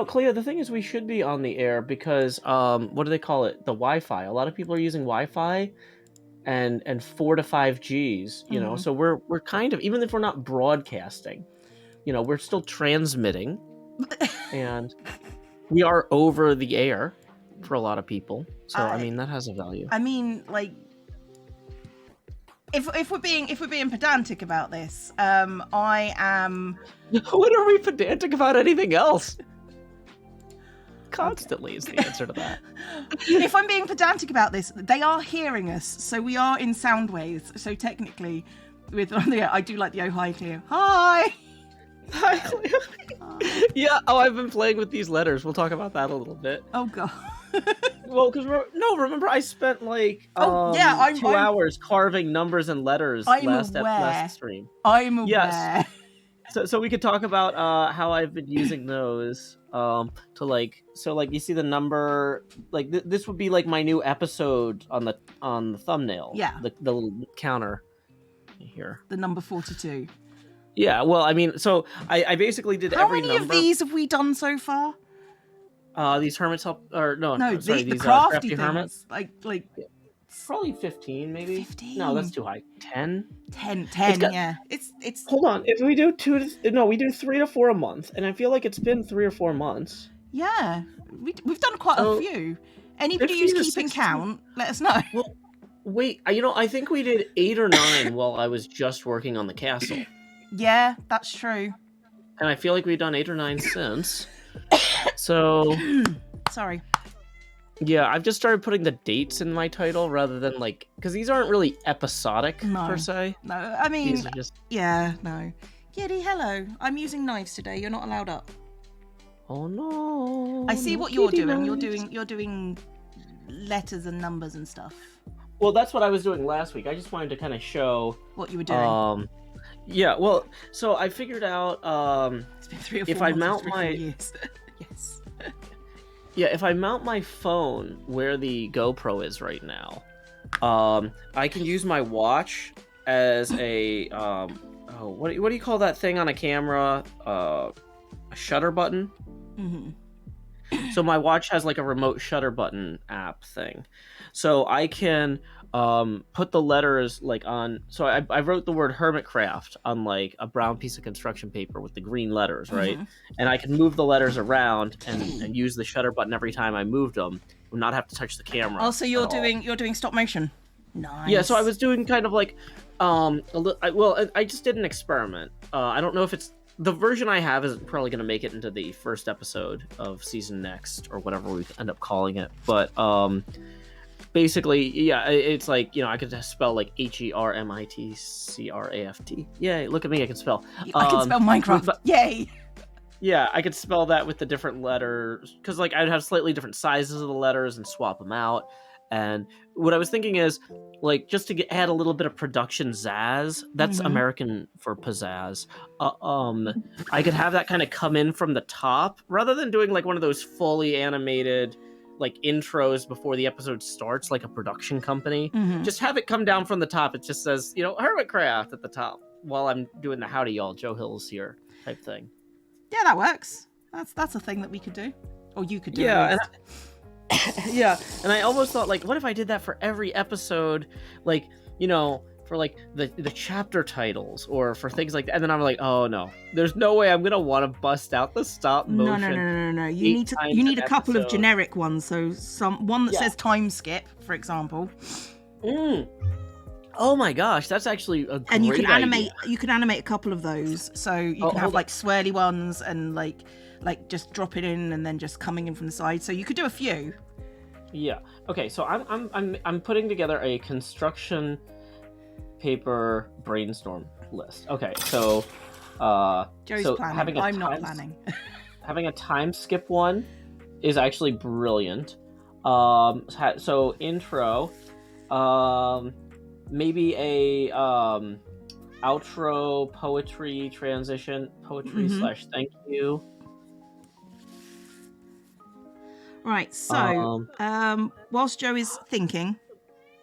Clea, the thing is we should be on the air because what do they call it? The Wi-Fi. A lot of people are using Wi-Fi and 4 to 5Gs, so we're kind of, even if we're not broadcasting, we're still transmitting and we are over the air for a lot of people. So I mean that has a value. I mean, like, if we're being pedantic about this, I am. When are we pedantic about anything else? Constantly is the answer to that. If I'm being pedantic about this, they are hearing us, so we are in sound waves. So technically, I do like the oh hi Cleo. Hi. Hi Cleo. Yeah. Oh, I've been playing with these letters. We'll talk about that a little bit. Oh god. Well, because remember I spent like 2 hours carving numbers and letters last stream. I'm aware. Yes. So we could talk about how I've been using those to you see the number, like this would be like my new episode on the thumbnail. Yeah. The little counter here. The number 42. Yeah. Well, I mean, so I basically did every number. How many of these have we done so far? These hermits help, or no, sorry, these crafty hermits. Like probably 15, maybe. 15. No, that's too high. 10. 10. Yeah. It's. Hold on. If we do we do 3 to 4 a month, and I feel like it's been 3 or 4 months. Yeah, we've done quite a few. Anybody who's keeping count, let us know. Well, wait. I think we did 8 or 9 while I was just working on the castle. Yeah, that's true. And I feel like we've done 8 or 9 since. So. Sorry. Yeah, I've just started putting the dates in my title rather than because these aren't really episodic per se. No, I mean, these are just... yeah, no. Giddy, hello. I'm using knives today. You're not allowed up. Oh no! I see what you're doing. You're doing letters and numbers and stuff. Well, that's what I was doing last week. I just wanted to kind of show what you were doing. Yeah. Well, so I figured out it's been 3 or 4 if I months, mount 3 or 4 my years. Yes. Yeah, if I mount my phone where the GoPro is right now, I can use my watch as a what do you call that thing on a camera? A shutter button. Mm-hmm. So my watch has like a remote shutter button app thing, so I can put the letters on. So I wrote the word Hermitcraft on like a brown piece of construction paper with the green letters, right? Mm-hmm. And I can move the letters around and use the shutter button every time I moved them, and not have to touch the camera. Oh, so you're doing stop motion. Nice. Yeah, so I was doing kind of like I just did an experiment. I don't know if it's the version I have is probably going to make it into the first episode of season next or whatever we end up calling it, but basically, yeah, it's like, I could just spell like HERMITCRAFT. Yay, look at me, I can spell. I can spell Minecraft. Yay. Yeah, I could spell that with the different letters, because like I'd have slightly different sizes of the letters and swap them out. And what I was thinking is, like, just to add a little bit of production zazz, that's American for pizzazz. I could have that kind of come in from the top, rather than doing like one of those fully animated like intros before the episode starts, like a production company. Just have it come down from the top. It just says, Hermitcraft at the top while I'm doing the howdy y'all, Joe Hill's here type thing. Yeah, that works. That's a thing that we could do, or you could do. Yeah. Yeah, and I almost thought, like, what if I did that for every episode, like, for like the chapter titles or for things like that. And then I'm like, oh no, there's no way I'm gonna want to bust out the stop motion. No. You need a couple of generic ones. So one that says time skip, for example. Oh my gosh, that's actually a great And you can animate. idea. You can animate a couple of those. So you can have like swirly ones and like just drop it in and then just coming in from the side. So you could do a few. Yeah. Okay. So I'm putting together a construction paper brainstorm list. Okay. So Joe's planning. I'm not planning. Having a time skip one is actually brilliant. So intro, maybe a outro poetry transition, poetry / thank you. Right, so whilst Joe is thinking,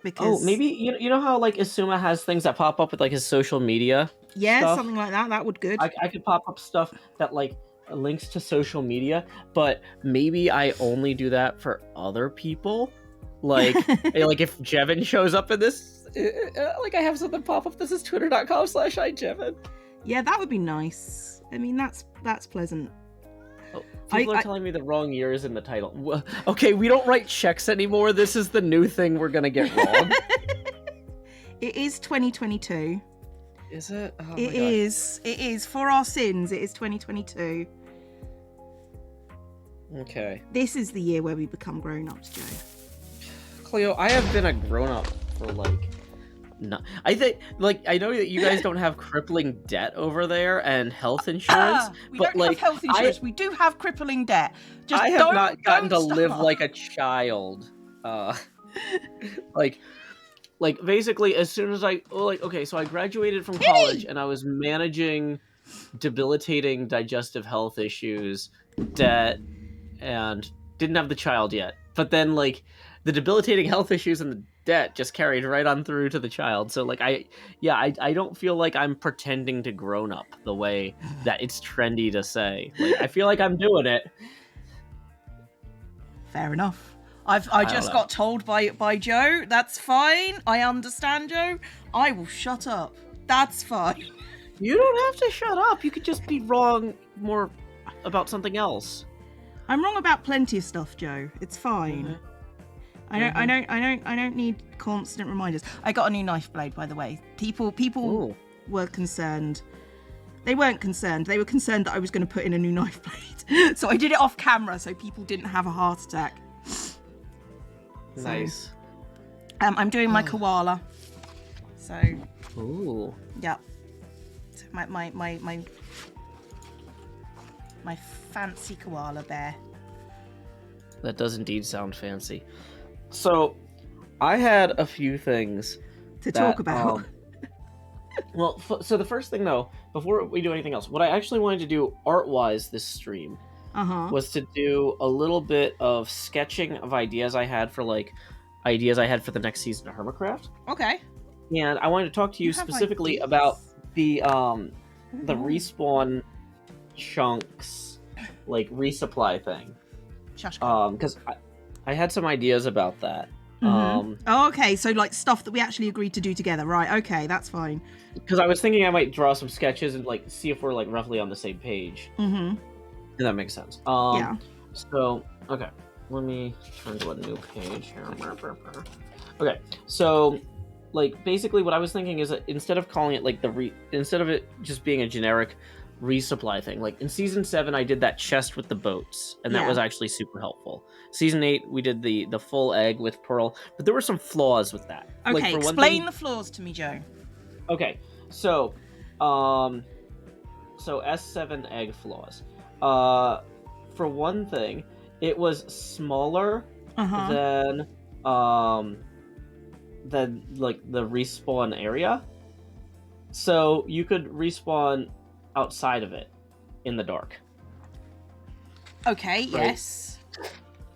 because maybe you know how like Isuma has things that pop up with like his social media. Yeah, stuff? something like that. That would good. I could pop up stuff that like links to social media, but maybe I only do that for other people. Like, like if Jevin shows up in this, like I have something pop up. This is twitter.com/iJevin. Yeah, that would be nice. I mean, that's pleasant. Oh, people are telling me the wrong year is in the title. Well, okay, we don't write checks anymore. This is the new thing we're gonna get wrong. It is 2022. Is it? Oh, it is. It is. For our sins, it is 2022. Okay. This is the year where we become grown-ups, Joe. Cleo, I have been a grown-up for like... No, I think, like, I know that you guys don't have crippling debt over there and health insurance, We but don't like, have health insurance. We do have crippling debt. Just I have not gotten to live stop. like a child. Like basically, as soon as okay, so I graduated from college and I was managing debilitating digestive health issues, debt, and didn't have the child yet. But then, like, the debilitating health issues and the debt just carried right on through to the child. So like I don't feel like I'm pretending to grown up the way that it's trendy to say. Like, I feel like I'm doing it. Fair enough. I just got told by Joe. That's fine. I understand, Joe. I will shut up. That's fine. You don't have to shut up. You could just be wrong more about something else. I'm wrong about plenty of stuff, Joe. It's fine. Mm-hmm. I don't need constant reminders. I got a new knife blade, by the way. People Ooh. were concerned. They weren't concerned. They were concerned that I was going to put in a new knife blade. So I did it off camera so people didn't have a heart attack. Nice. So, I'm doing my koala. So. Ooh. Yeah. So my fancy koala bear. That does indeed sound fancy. So, I had a few things to talk about. Well, so the first thing, though, before we do anything else, what I actually wanted to do art-wise this stream was to do a little bit of sketching of ideas I had for the next season of Hermitcraft. Okay. And I wanted to talk to you specifically about the respawn chunks, like resupply thing. Because I had some ideas about that. Okay, so like stuff that we actually agreed to do together, right? Okay, that's fine. Because I was thinking I might draw some sketches and like see if we're like roughly on the same page. If that makes sense. Yeah. So okay, let me turn to a new page here. Okay, so like basically what I was thinking is that instead of calling it like instead of it just being a generic resupply thing, like in season 7 I did that chest with the boats and that was actually super helpful. Season 8 we did the full egg with Pearl, but there were some flaws with that. Okay, like, explain the flaws to me, Joe. Okay, so S7 egg flaws. For one thing, it was smaller than like the respawn area, so you could respawn outside of it in the dark. Okay. Right? Yes.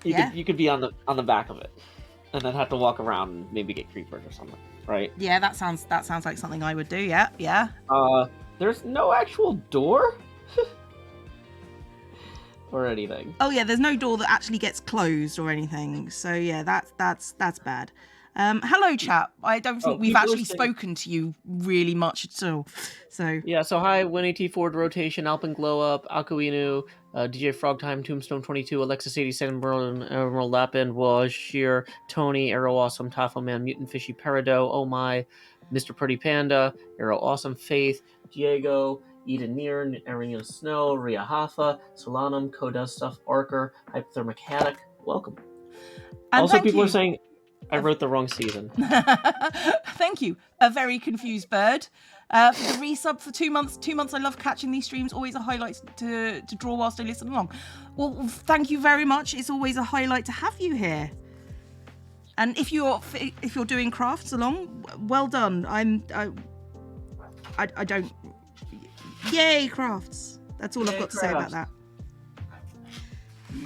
You could be on the back of it, and then have to walk around and maybe get creepers or something, right? Yeah, that sounds like something I would do. Yeah. There's no actual door or anything. Oh yeah, there's no door that actually gets closed or anything. So yeah, that's bad. Hello, chat. I don't think we've actually spoken to you really much at all. So yeah. So hi, Winnie T Ford, Rotation, Alpin Glow Up, Akuinu, DJ Frogtime, Tombstone 22, Alexis 87, Berlin, Emerald Lapin, Waj, Sheer, Tony, Arrow Awesome, Tafo Man, Mutant Fishy, Peridot, Oh My, Mr. Pretty Panda, Arrow Awesome, Faith, Diego, Eden Near, Arena Snow, Ria Hafa, Solanum, Coda Stuff, Barker, Hypothermic Haddock. Welcome. And also, people are saying I wrote the wrong season. Thank you. A very confused bird. For the resub for 2 months. 2 months. I love catching these streams. Always a highlight to draw whilst I listen along. Well, thank you very much. It's always a highlight to have you here. And if you're doing crafts along, well done. I don't. Yay, crafts. That's all I've got to say about that.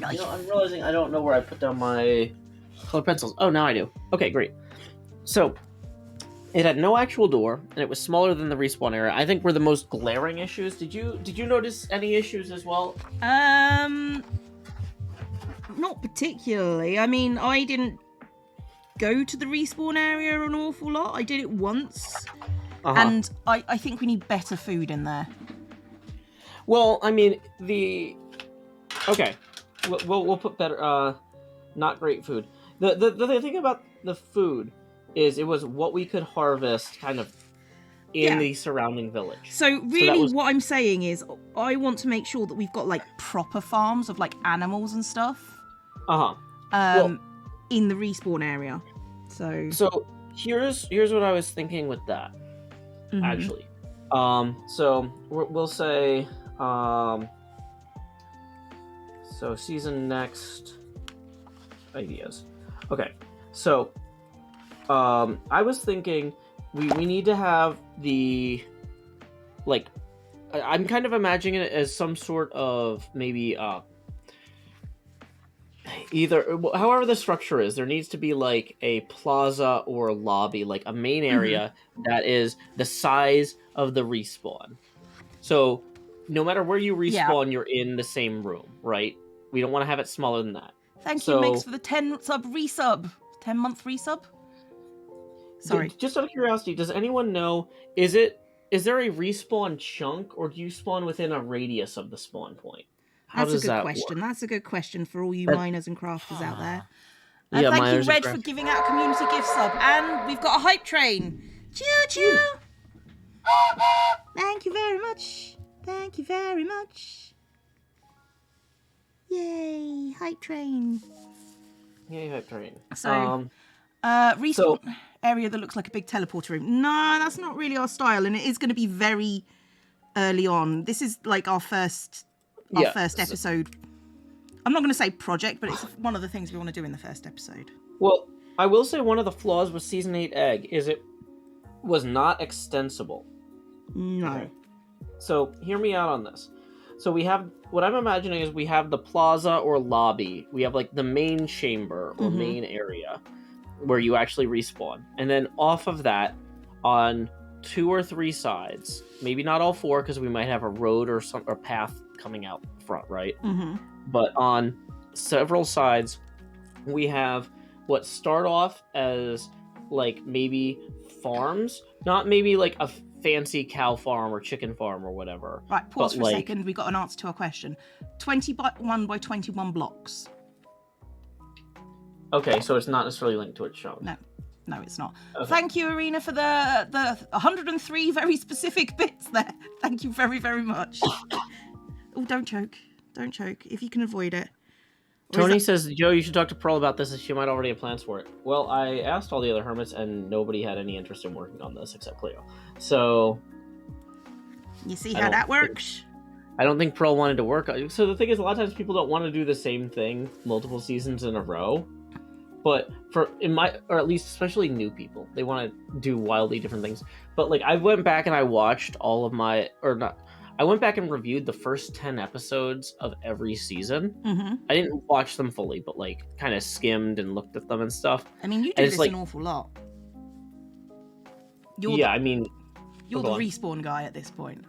Nice. You know, I'm realizing I don't know where I put down my colored pencils. Oh, now I do. Okay, great. So, It had no actual door, and it was smaller than the respawn area. I think were the most glaring issues. Did you notice any issues as well? Not particularly. I mean, I didn't go to the respawn area an awful lot. I did it once, and I think we need better food in there. Well, I mean okay, we'll put better. Not great food. The thing about the food is it was what we could harvest kind of in the surrounding village. So really what I'm saying is I want to make sure that we've got like proper farms of like animals and stuff. In the respawn area. So here's what I was thinking with that. Actually. So we'll say so season next ideas. Okay. So I was thinking we need to have the like I'm kind of imagining it as some sort of maybe either however the structure is, there needs to be like a plaza or a lobby, like a main area that is the size of the respawn. So no matter where you respawn, you're in the same room, right? We don't want to have it smaller than that. Thank you, Mix, for the 10-sub resub. 10-month resub? Sorry. Just out of curiosity, does anyone know, is there a respawn chunk, or do you spawn within a radius of the spawn point? That's a good question. Work? That's a good question for all you miners and crafters out there. Thank you, Red, for giving out a community gift sub. And we've got a hype train. Choo-choo! Thank you very much. Thank you very much. Yay, hype train. Yay, hype train. So, respawn area that looks like a big teleporter room. No, that's not really our style, and it is going to be very early on. This is like our first episode. I'm not going to say project, but it's one of the things we want to do in the first episode. Well, I will say one of the flaws with Season 8 Egg is it was not extensible. No. Okay. So, hear me out on this. So we have, what I'm imagining is we have the plaza or lobby. We have like the main chamber or main area where you actually respawn. And then off of that, on 2 or 3 sides, maybe not all 4 because we might have a road or path coming out front, right? But on several sides, we have what start off as like maybe farms, not maybe like a fancy cow farm or chicken farm or whatever. Right, pause for a second. We got an answer to our question. 21 by 21 blocks. Okay, so it's not necessarily linked to a chunk. No, it's not. Okay. Thank you, Arena, for the 103 very specific bits there. Thank you very, very much. Oh, don't choke. Don't choke if you can avoid it. Tony says, Joe, you should talk to Pearl about this, as she might already have plans for it. Well, I asked all the other hermits, and nobody had any interest in working on this except Cleo. So... You see how that works? I don't think Pearl wanted to work on it. So the thing is, a lot of times people don't want to do the same thing multiple seasons in a row. But or at least especially new people, they want to do wildly different things. But like, I went back and I watched all of I went back and reviewed the first 10 episodes of every season. I didn't watch them fully, but like kind of skimmed and looked at them and stuff. I mean, you do this an awful lot. You're the respawn guy at this point.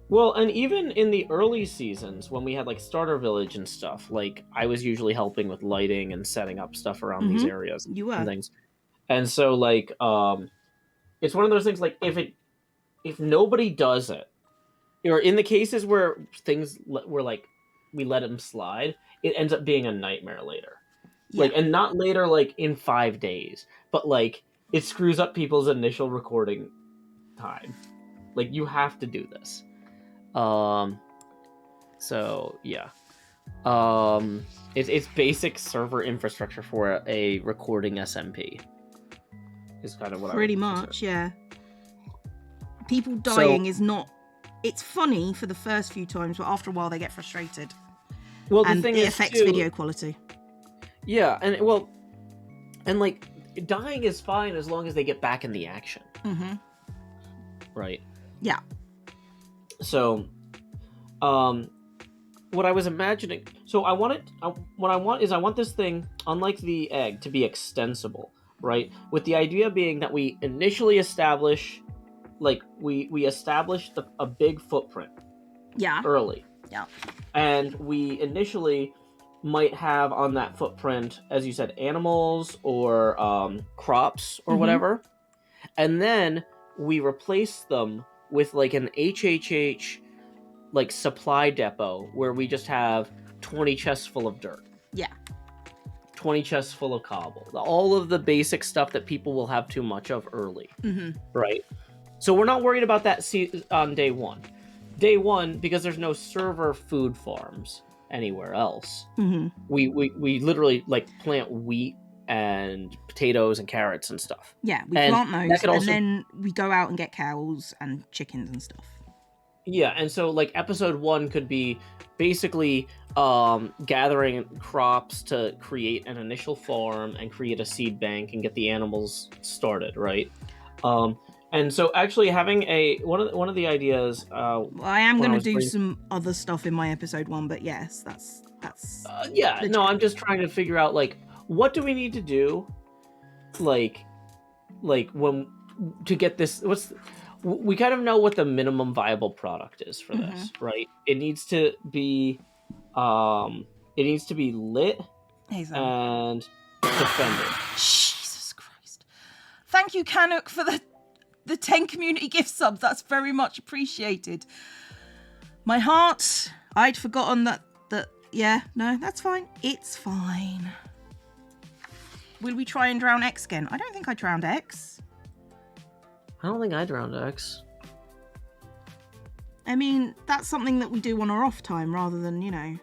Well, and even in the early seasons, when we had like Starter Village and stuff, like I was usually helping with lighting and setting up stuff around these areas and things. And so like, it's one of those things like if nobody does it, or in the cases where things were like we let them slide, it ends up being a nightmare later. Like, and not later like in 5 days, but like it screws up people's initial recording time. Like, you have to do this. So yeah. It's basic server infrastructure for a recording SMP. Is kind of what pretty much, yeah. People dying is not. It's funny for the first few times, but after a while they get frustrated. Well, and it affects video quality. Yeah, and like dying is fine as long as they get back in the action. Right. Yeah. So, what I was imagining. So what I want is I want this thing, unlike the egg, to be extensible. right? With the idea being that we initially establish, like, we establish a big footprint Yeah. early. Yeah. And we initially might have on that footprint, as you said, animals or crops or whatever. And then we replace them with like an HHH like supply depot where we just have 20 chests full of dirt. Yeah. 20 chests full of cobble. All of the basic stuff that people will have too much of early. Right? So we're not worried about that on day one. Day one, because there's no server food farms anywhere else. We literally like plant wheat and potatoes and carrots and stuff. Yeah, we plant those, also... and then we go out and get cows and chickens and stuff. Yeah, and so like episode 1 could be basically gathering crops to create an initial farm and create a seed bank and get the animals started, right? And so actually having one of the ideas... well, I am going to do some other stuff in my episode 1, but yes, that's yeah, no, I'm just trying to figure out, like, what do we need to do, like when to get this... we kind of know what the minimum viable product is for this, right? It needs to be lit and defended. Jesus Christ. Thank you, Canuck, for the 10 community gift subs. That's very much appreciated. My heart, I'd forgotten that yeah, no, that's fine. It's fine. Will we try and drown X again? I don't think I drowned X. I don't think I drowned X. I mean, that's something that we do on our off time rather than, during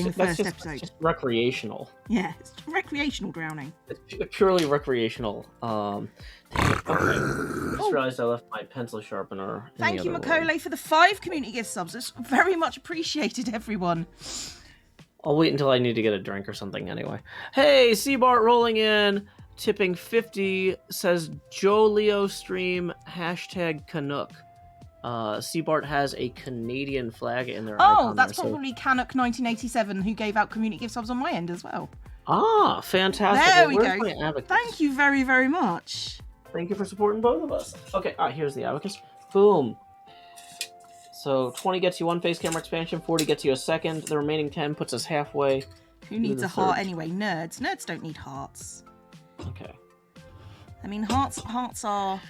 the first episode. That's just recreational. Yeah, it's recreational drowning. It's purely recreational. I just realized I left my pencil sharpener. Thank you, Macaulay, for the 5 community gift subs. It's very much appreciated, everyone. I'll wait until I need to get a drink or something anyway. Hey, Seabart rolling in. Tipping 50 says Joe Leo stream #Canuck. Seabart has a Canadian flag in their icon. Oh, that's probably Canuck 1987 who gave out community gift subs on my end as well. Ah, fantastic. There we go. Thank you very, very much. Thank you for supporting both of us. Okay, here's the abacus. Boom. So 20 gets you 1 face camera expansion, 40 gets you a second. The remaining 10 puts us halfway. Who needs a heart anyway? Nerds. Nerds don't need hearts. Okay. I mean, hearts are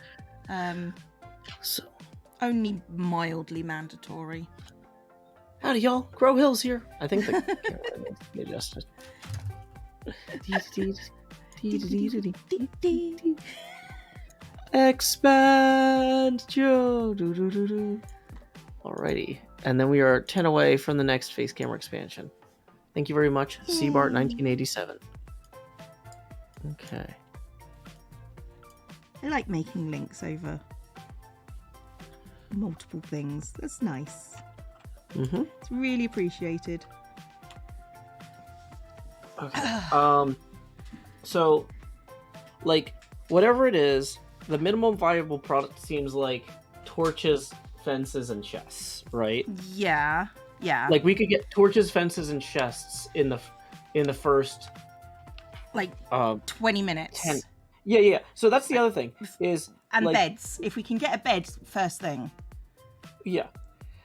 only mildly mandatory. Howdy, y'all. Grow Hills here. I think the camera needs to be adjusted. Expand Joe. Alrighty. And then we are 10 away from the next face camera expansion. Thank you very much, Seabart 1987. Okay. I like making links over multiple things. That's nice. It's really appreciated. Okay. So, like, whatever it is, the minimum viable product seems like torches, fences, and chests, right? Yeah. Yeah. Like, we could get torches, fences, and chests in the first... like 20 minutes. 10. Yeah. So that's the other thing is and like, beds. If we can get a bed first thing. Yeah.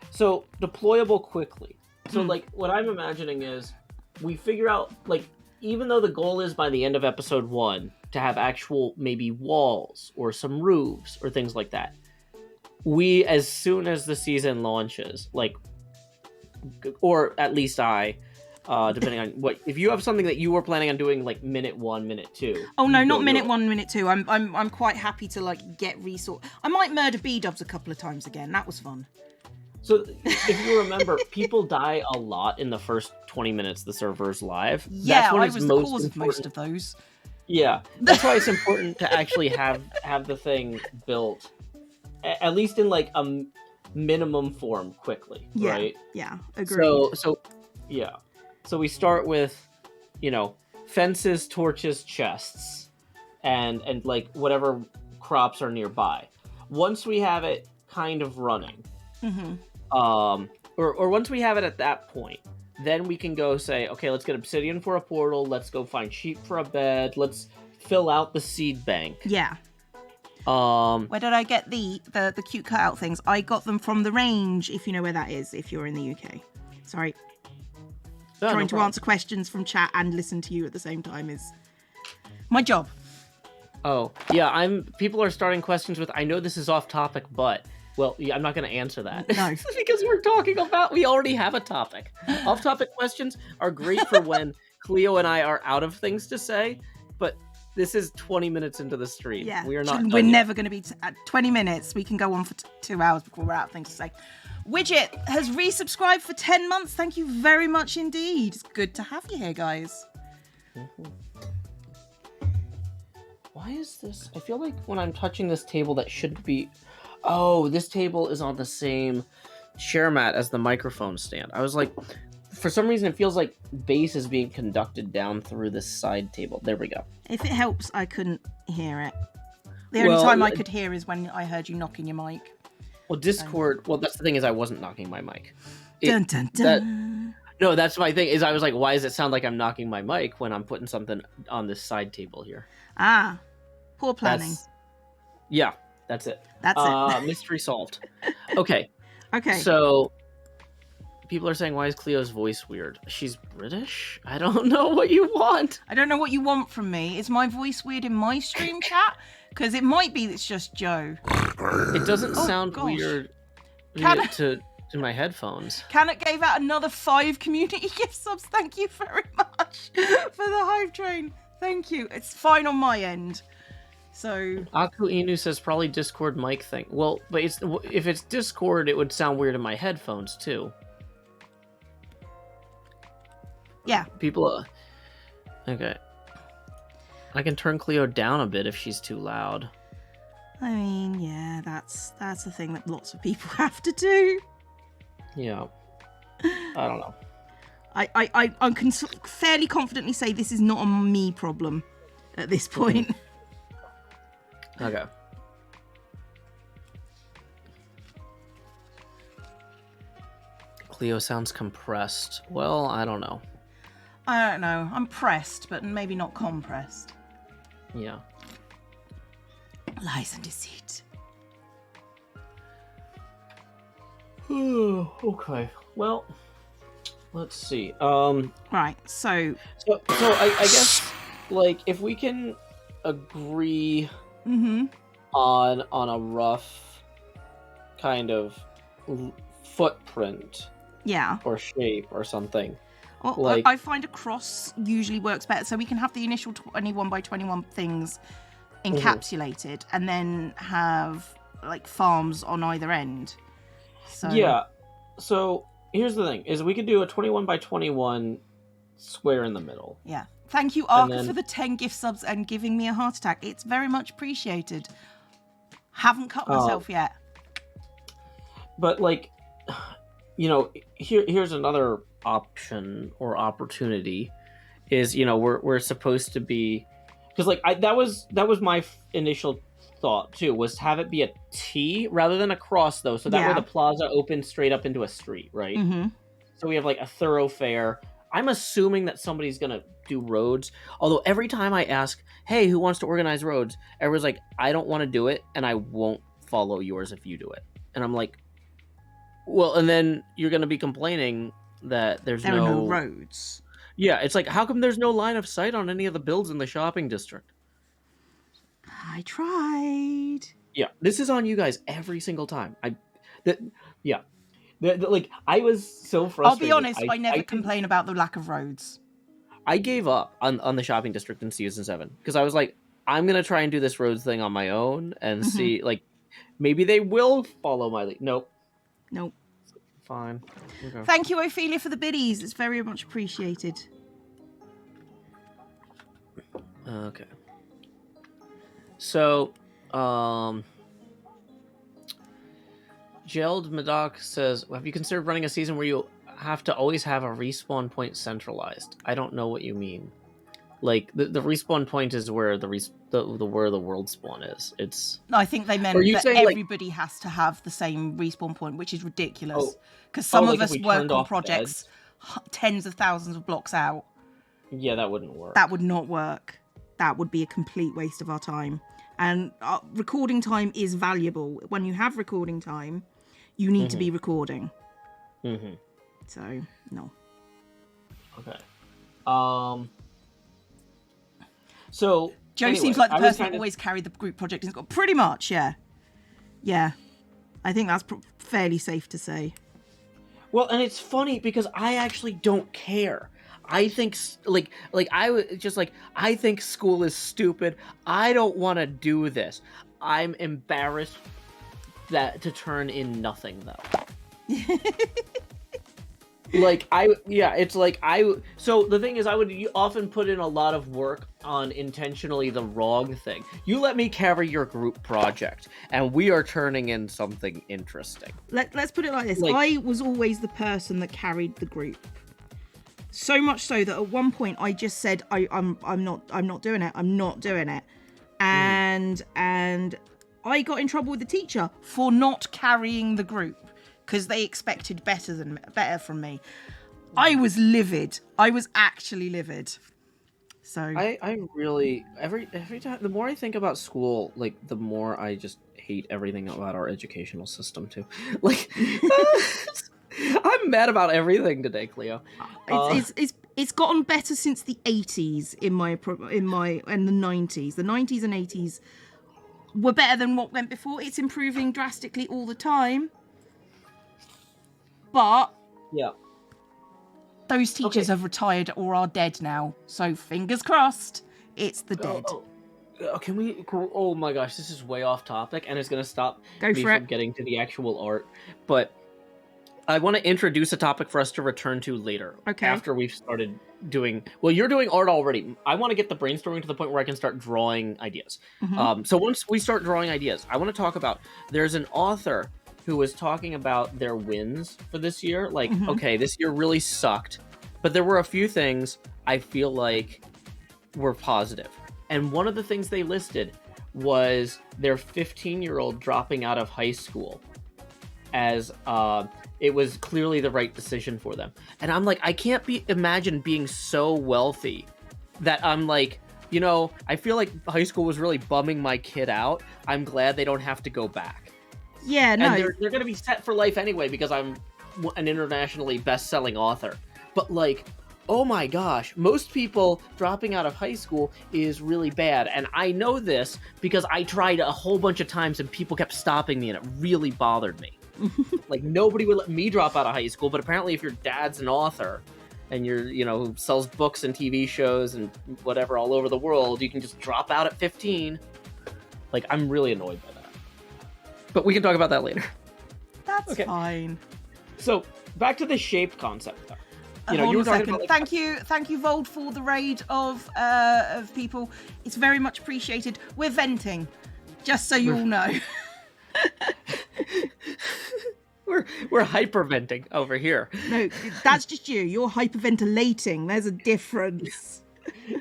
So deployable quickly. So like what I'm imagining is we figure out, like, even though the goal is by the end of episode 1 to have actual maybe walls or some roofs or things like that, we, as soon as the season launches, like, or at least I, depending on what, if you have something that you were planning on doing like minute 1, minute 2. Oh no, not minute 1, minute 2. I'm quite happy to like get resource. I might murder B-dubs a couple of times again. That was fun. So if you remember, people die a lot in the first 20 minutes the server's live. Yeah, that's when I was the cause of most of those. Yeah, that's why it's important to actually have the thing built, at least in like a minimum form, quickly. Yeah, right? Yeah, agreed. So we start with, fences, torches, chests, and like whatever crops are nearby. Once we have it kind of running, or once we have it at that point, then we can go say, okay, let's get obsidian for a portal. Let's go find sheep for a bed. Let's fill out the seed bank. Yeah. Where did I get the cute cutout things? I got them from the range, if you know where that is, if you're in the UK. Sorry. Trying to answer questions from chat and listen to you at the same time is my job. Oh, yeah, people are starting questions with, I know this is off topic, but, well, yeah, I'm not going to answer that. No. Because we already have a topic. Off topic questions are great for when Cleo and I are out of things to say, but this is 20 minutes into the stream. Yeah. We're not We're never going to be at 20 minutes. We can go on for 2 hours before we're out of things to say. Widget has resubscribed for 10 months. Thank you very much indeed. It's good to have you here, guys. Mm-hmm. Why is this? I feel like when I'm touching this table that should be... Oh, this table is on the same share mat as the microphone stand. I was like, for some reason it feels like bass is being conducted down through this side table. There we go. If it helps, I couldn't hear it. The only time I could hear is when I heard you knocking your mic. Well, Discord... Well, that's the thing is I wasn't knocking my mic. Dun, dun, dun. No, that's my thing, is I was like, why does it sound like I'm knocking my mic when I'm putting something on this side table here? Ah, poor planning. That's it. That's it. Mystery solved. Okay. Okay. So, people are saying, why is Cleo's voice weird? She's British? I don't know what you want. I don't know what you want from me. Is my voice weird in my stream chat? Because it might be it's just Joe. It doesn't sound weird to my headphones. Canuck gave out another 5 community gift subs. Thank you very much for the Hive Train. Thank you. It's fine on my end. So Aku Inu says probably Discord mic thing. Well, but if it's Discord, it would sound weird in my headphones too. Yeah. People. Okay. I can turn Cleo down a bit if she's too loud. I mean, yeah, that's a thing that lots of people have to do. Yeah. I don't know. I can fairly confidently say this is not a me problem at this point. Okay. Cleo sounds compressed. Well, I don't know. I don't know. I'm pressed, but maybe not compressed. Yeah. Lies and deceit. Okay. Well, let's see. Right. So I guess like if we can agree on a rough kind of footprint, or shape or something. Well, like I find a cross usually works better, so we can have the initial 21 by 21 things encapsulated, and then have like farms on either end. So yeah. So here's the thing: is we could do a 21 by 21 square in the middle. Yeah. Thank you, Arca, for the 10 gift subs and giving me a heart attack. It's very much appreciated. Haven't cut myself yet. But like, you know, here's another option or opportunity. Is, you know, we're supposed to be, because like that was my initial thought too, was have it be a T rather than a cross though, so that way the plaza opens straight up into a street, right? So we have like a thoroughfare. I'm assuming that somebody's gonna do roads, although every time I ask, hey, who wants to organize roads, everyone's like, I don't want to do it, and I won't follow yours if you do it. And I'm like, well, and then you're gonna be complaining that there are no roads. Yeah, it's like, how come there's no line of sight on any of the builds in the shopping district? I tried. Yeah, this is on you guys every single time. Like, I was so frustrated. I'll be honest, I never complain about the lack of roads. I gave up on the shopping district in Season 7, because I was like, I'm going to try and do this roads thing on my own and see, like, maybe they will follow my lead. Nope. Fine. Okay. Thank you, Ophelia, for the biddies. It's very much appreciated. Okay. So, Geld Madoc says, have you considered running a season where you have to always have a respawn point centralized? I don't know what you mean. Like, the respawn point is where where the world spawn is. No, I think they meant that everybody has to have the same respawn point, which is ridiculous. Because some of us work on projects tens of thousands of blocks out. Yeah, that wouldn't work. That would not work. That would be a complete waste of our time. And recording time is valuable. When you have recording time, you need to be recording. Mm-hmm. So, no. Okay. So Joe seems like the person that always carried the group project and got pretty much, yeah. Yeah. I think that's fairly safe to say. Well, and it's funny because I actually don't care. I think I think school is stupid. I don't want to do this. I'm embarrassed to turn in nothing though. So the thing is, I would often put in a lot of work on intentionally the wrong thing. You let me carry your group project, and we are turning in something interesting. Let's put it like this. I was always the person that carried the group. So much so that at one point I just said, I'm not doing it. I'm not doing it. And I got in trouble with the teacher for not carrying the group because they expected better from me. I was livid. I was actually livid. So I really every time the more I think about school, like the more I just hate everything about our educational system too. Like I'm mad about everything today, Cleo. It's gotten better since the 80s in the 90s. The 90s and 80s were better than what went before. It's improving drastically all the time. But yeah, those teachers have retired or are dead now. So fingers crossed, it's the dead. Can we? Oh my gosh, this is way off topic, and it's gonna stop me from getting to the actual art. But I want to introduce a topic for us to return to later. Okay. After we've started doing... Well, you're doing art already. I want to get the brainstorming to the point where I can start drawing ideas. Mm-hmm. So once we start drawing ideas, I want to talk about... There's an author who was talking about their wins for this year. Like, okay, this year really sucked. But there were a few things I feel like were positive. And one of the things they listed was their 15-year-old dropping out of high school as... it was clearly the right decision for them. And I'm like, I can't imagine being so wealthy that I'm like, you know, I feel like high school was really bumming my kid out. I'm glad they don't have to go back. Yeah, no. And they're going to be set for life anyway because I'm an internationally best-selling author. But like, oh my gosh, most people dropping out of high school is really bad. And I know this because I tried a whole bunch of times and people kept stopping me and it really bothered me. Like, nobody would let me drop out of high school, but apparently if your dad's an author and you're, you know, sells books and TV shows and whatever all over the world, you can just drop out at 15. Like, I'm really annoyed by that. But we can talk about that later. That's fine. So, back to the shape concept, though. You know, Hold you were a talking second. about, Thank you, Vold, for the raid of people. It's very much appreciated. We're venting, just so you all know. We're hyperventing over here. No, that's just you. You're hyperventilating. There's a difference.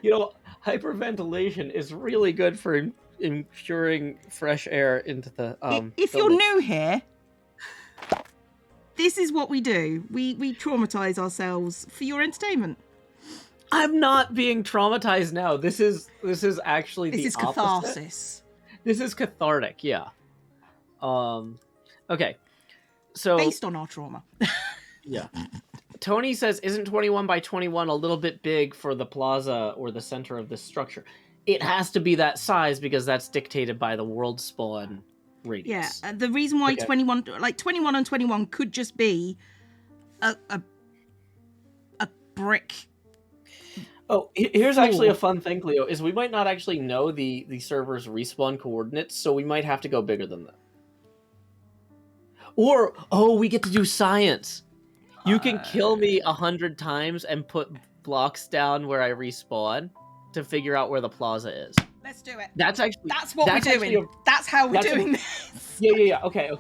You know, hyperventilation is really good for ensuring fresh air into the if you're new here, this is what we do. We traumatize ourselves for your entertainment. I'm not being traumatized now. This is actually this the is opposite. catharsis. This is cathartic, yeah. Okay. So based on our trauma. Yeah. Tony says, isn't 21 by 21 a little bit big for the plaza or the center of this structure? It has to be that size because that's dictated by the world spawn radius. Yeah, the reason why 21 and 21 could just be a brick. Oh, here's actually a fun thing, Cleo, is we might not actually know the server's respawn coordinates, so we might have to go bigger than that. Or, we get to do science. You can kill me 100 times and put blocks down where I respawn to figure out where the plaza is. Let's do it. That's what we're doing. That's how we're doing this. Yeah. Okay.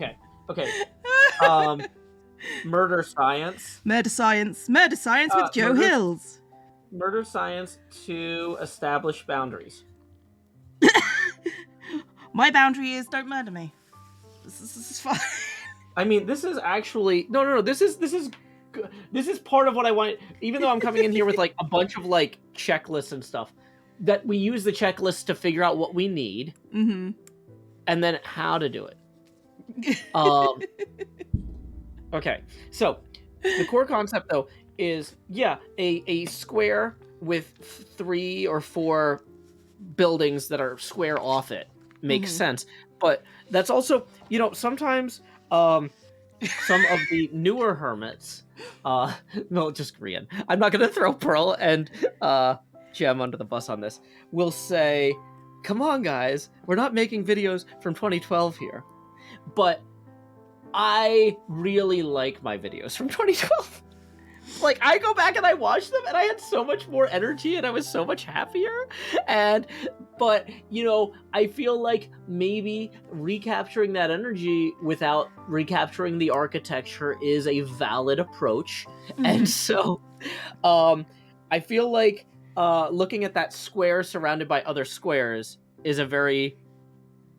Murder science. Murder science with Joe Hills. Murder science to establish boundaries. My boundary is don't murder me. This is fine. I mean, this is actually no. This is this is part of what I want. Even though I'm coming in here with like a bunch of like checklists and stuff, that we use the checklist to figure out what we need, Mm-hmm. and then how to do it. Okay, so the core concept though is a square with 3 or 4 buildings that are square off it makes sense, but that's also, sometimes some of the newer hermits, no, just Korean, I'm not gonna throw Pearl and Gem under the bus on this, will say, come on guys, we're not making videos from 2012 here, but I really like my videos from 2012. Like, I go back and I watch them and I had so much more energy and I was so much happier. But I feel like maybe recapturing that energy without recapturing the architecture is a valid approach. And so I feel like looking at that square surrounded by other squares is a very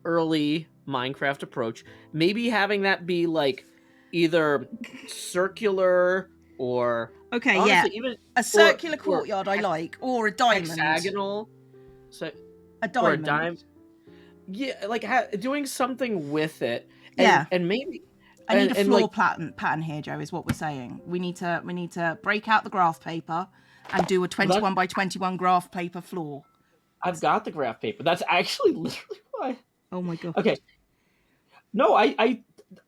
early Minecraft approach. Maybe having that be like either circular or honestly, even a circular courtyard I like, or a diamond, hexagonal, a diamond, or a diamond. Yeah, like doing something with it, and maybe I need a floor pattern here, Joe. Is what we're saying. We need to break out the graph paper and do a 21 by 21 graph paper floor. I've got the graph paper. That's actually literally why. Oh my god. Okay. No,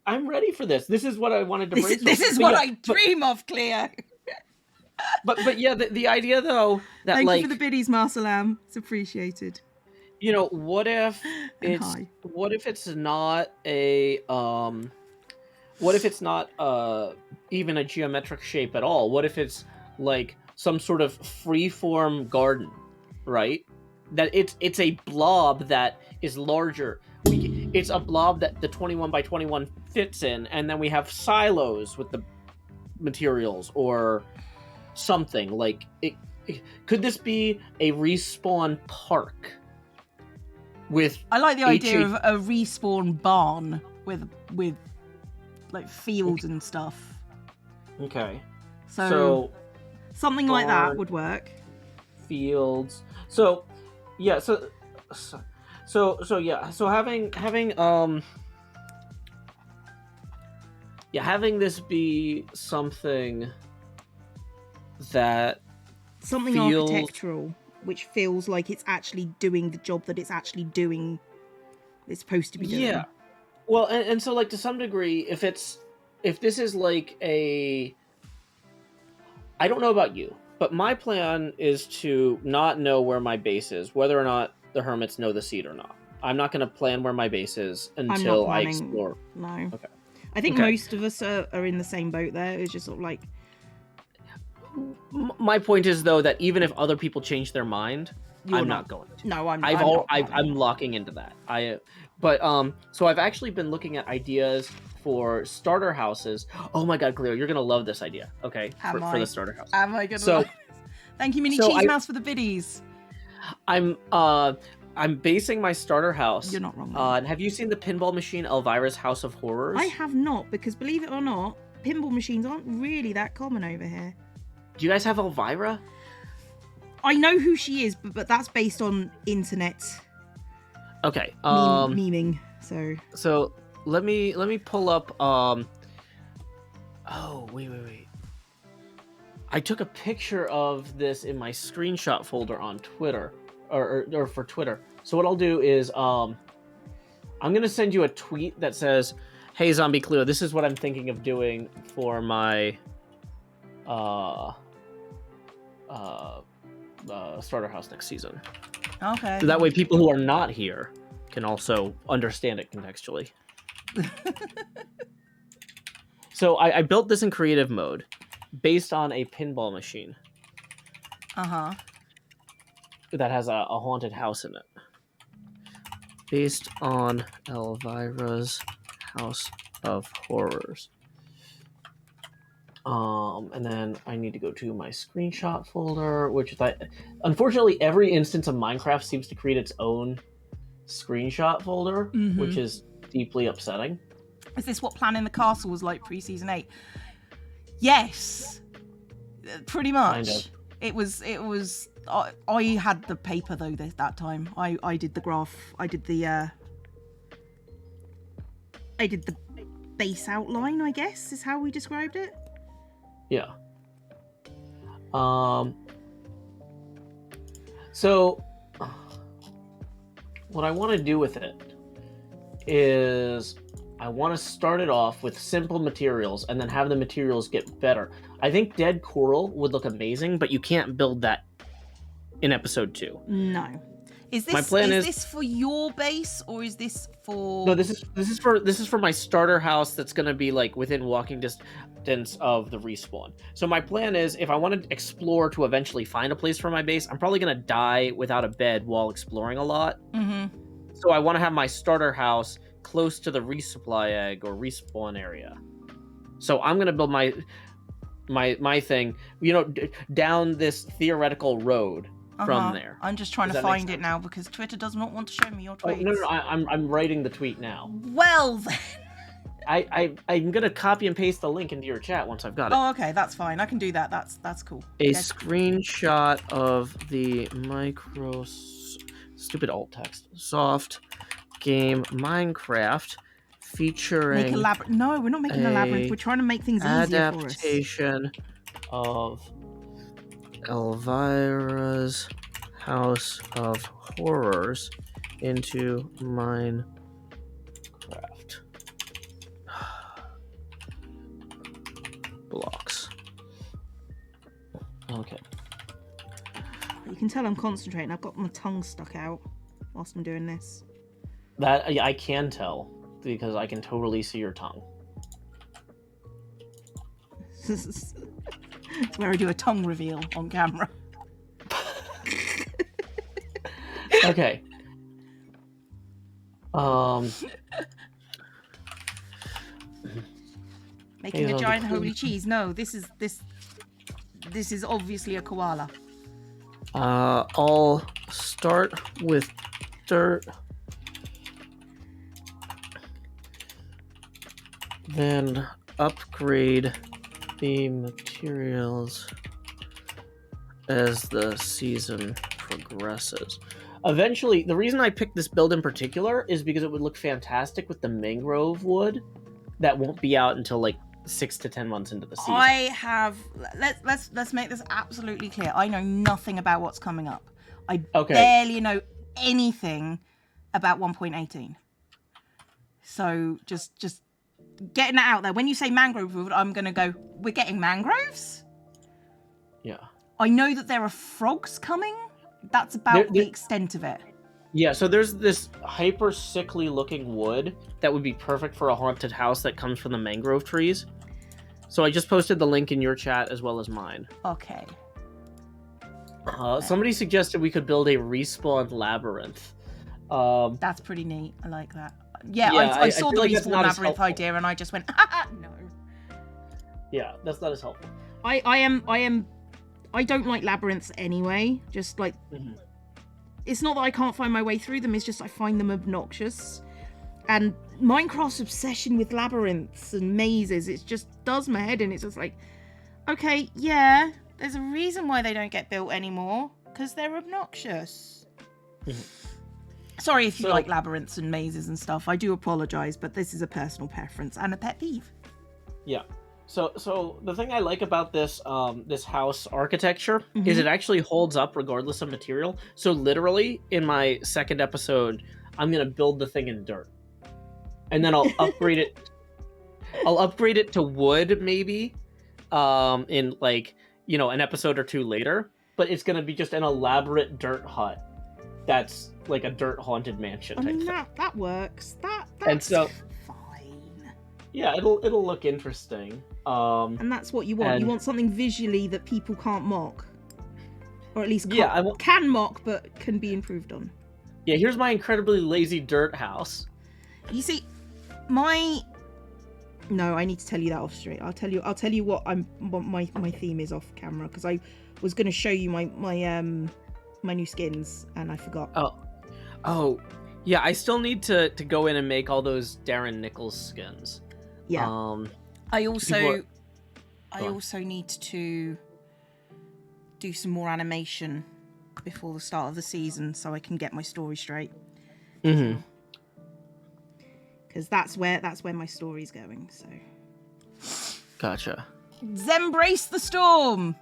I'm ready for this. This is what I wanted to bring. This is what I dream of, Cleo. But yeah, the idea though that thank you for the biddies, Marcelam. It's appreciated. What if it's not even a geometric shape at all? What if it's like some sort of free-form garden, right? That it's a blob that is larger. It's a blob that the 21 by 21 fits in, and then we have silos with the materials or something. Like, could this be a respawn park? I like the idea of a respawn barn with like fields and stuff. Okay. So something barn, like that would work. Fields. So having this be something that something architectural, which feels like it's actually doing the job that it's actually doing. It's supposed to be doing. Yeah. Well, and so like to some degree, if this is like I don't know about you, but my plan is to not know where my base is, whether or not the hermits know the seed or not. I'm not going to plan where my base is until I explore. No. Okay. I think most of us are in the same boat there. It's just sort of like... My point is, though, that even if other people change their mind, I'm not going to. No, I'm locking into that. So I've actually been looking at ideas for starter houses. Oh my god, Cleo, you're going to love this idea. Okay, for the starter house. Am I going to love this? Thank you, Mini Cheese Mouse, for the biddies. I'm basing my starter house. You're not wrong. Have you seen the pinball machine Elvira's House of Horrors? I have not, because believe it or not, pinball machines aren't really that common over here. Do you guys have Elvira? I know who she is, but that's based on internet. Okay. Memeing. So let me pull up. Oh wait. I took a picture of this in my screenshot folder on Twitter, or for Twitter. So what I'll do is I'm gonna send you a tweet that says, "Hey Zombie Cleo, this is what I'm thinking of doing for my starter house next season." Okay. So that way people who are not here can also understand it contextually. So I built this in creative mode based on a pinball machine. Uh-huh. That has a haunted house in it. Based on Elvira's House of Horrors. And then I need to go to my screenshot folder, which unfortunately every instance of Minecraft seems to create its own screenshot folder, which is deeply upsetting. Is this what Planning the Castle was like pre-season 8? Yes, pretty much. Kind of. It was. I had the paper though that time. I did the graph. I did the base outline, I guess, is how we described it. Yeah. So what I want to do with it is I want to start it off with simple materials and then have the materials get better. I think dead coral would look amazing, but you can't build that in episode 2. No. Is this My plan is this for your base or is this for? No, this is for my starter house that's going to be like within walking distance of the respawn. So my plan is if I want to explore to eventually find a place for my base, I'm probably going to die without a bed while exploring a lot. Mm-hmm. So I want to have my starter house close to the resupply egg or respawn area. So I'm going to build my thing, down this theoretical road from there. I'm just trying to find it now because Twitter does not want to show me your tweets. No, I'm writing the tweet now. Well then. I'm gonna copy and paste the link into your chat once I've got it. Oh, okay, that's fine. I can do that. That's cool. A screenshot of the stupid alt text soft game Minecraft featuring Make a labyrinth. No, we're not making a labyrinth. We're trying to make things easier for us. Adaptation of Elvira's House of Horrors into Minecraft. Blocks. Okay. You can tell I'm concentrating. I've got my tongue stuck out whilst I'm doing this. That I can tell because I can totally see your tongue. It's where I do a tongue reveal on camera. Okay. Making a giant holy cheese. No, this is obviously a koala. I'll start with dirt. Then upgrade the materials as the season progresses. Eventually, the reason I picked this build in particular is because it would look fantastic with the mangrove wood that won't be out until like 6 to 10 months into the season. Let's make this absolutely clear. I know nothing about what's coming up. I Okay. barely know anything about 1.18. So just getting that out there. When you say mangrove wood, I'm gonna go, we're getting mangroves? Yeah. I know that there are frogs coming. That's about the extent of it. Yeah, so there's this hyper sickly looking wood that would be perfect for a haunted house that comes from the mangrove trees. So I just posted the link in your chat as well as mine. Okay. Somebody suggested we could build a respawn labyrinth. That's pretty neat. I like that. Yeah, Yeah, I saw the feel like that's respawn not as labyrinth helpful. idea and I just went, no. Yeah, that's not as helpful. I don't like labyrinths anyway. Just like, It's not that I can't find my way through them. It's just I find them obnoxious. And Minecraft's obsession with labyrinths and mazes, it just does my head in. It's just like, okay, yeah, there's a reason why they don't get built anymore. Because they're obnoxious. Sorry if you like labyrinths and mazes and stuff. I do apologise, but this is a personal preference and a pet peeve. Yeah. So the thing I like about this this house architecture is it actually holds up regardless of material. So literally in my second episode, I'm gonna build the thing in dirt, and then I'll upgrade it. I'll upgrade it to wood maybe, in like an episode or 2 later. But it's gonna be just an elaborate dirt hut that's like a dirt haunted mansion. I mean thing. that works. That's And so fine. yeah, it'll look interesting. And that's what you want. and- You want something visually that people can't mock. Or at least Yeah, can mock, but can be improved on. Yeah, here's my incredibly lazy dirt house. You see, No, I need to tell you that off straight. I'll tell you what my theme is off camera, because I was going to show you my new skins, and I forgot. Oh, yeah, I still need to go in and make all those Darren Nichols skins. Yeah. I also I also need to do some more animation before the start of the season so I can get my story straight. Mm-hmm. Because that's where my story's going. So. Gotcha. Zembrace the Storm.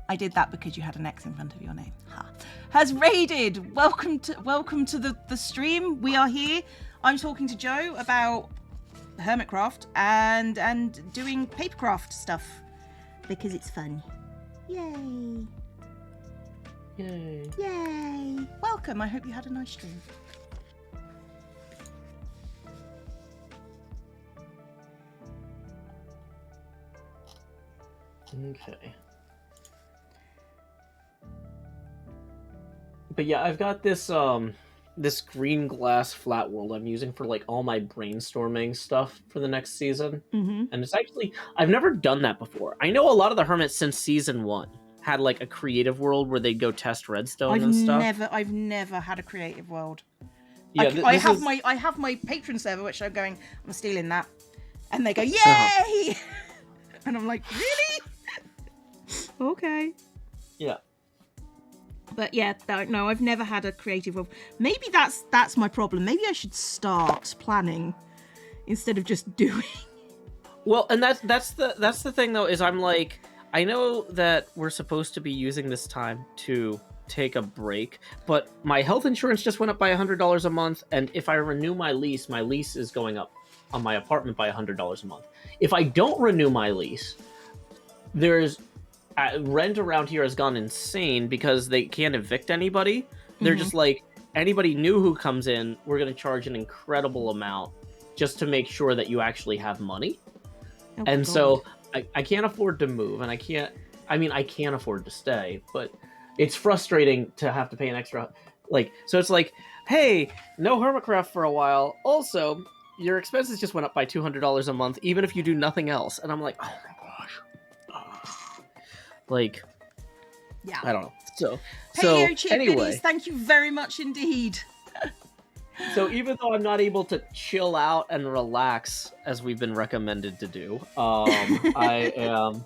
I did that because you had an X in front of your name. Ha. Has raided. Welcome to the stream. We are here. I'm talking to Joe about Hermitcraft and doing papercraft stuff because it's fun. Yay! Yay! Yay! Welcome. I hope you had a nice stream. Okay. But yeah, I've got this this green glass flat world I'm using for like all my brainstorming stuff for the next season. Mm-hmm. And it's actually, I've never done that before. I know a lot of the hermits since season 1 had like a creative world where they'd go test redstone and stuff. I've never had a creative world. Yeah, I have my patron server, which I'm stealing that, and they go yay, and I'm like, really? Okay. Yeah. But yeah, no, I've never had a creative world. Maybe that's my problem. Maybe I should start planning instead of just doing. Well, and that's the thing though, is I'm like, I know that we're supposed to be using this time to take a break, but my health insurance just went up by $100 a month, and if I renew my lease is going up on my apartment by $100 a month. If I don't renew my lease, there's rent around here has gone insane because they can't evict anybody. They're just like, anybody new who comes in, we're going to charge an incredible amount just to make sure that you actually have money. Oh, and God. So I can't afford to move, and I can afford to stay, but it's frustrating to have to pay an extra, like, so it's like, hey, no Hermitcraft for a while. Also, your expenses just went up by $200 a month, even if you do nothing else. And I'm like, oh my gosh. Like, yeah, I don't know. So anyway, thank you very much indeed. So even though I'm not able to chill out and relax as we've been recommended to do, I am,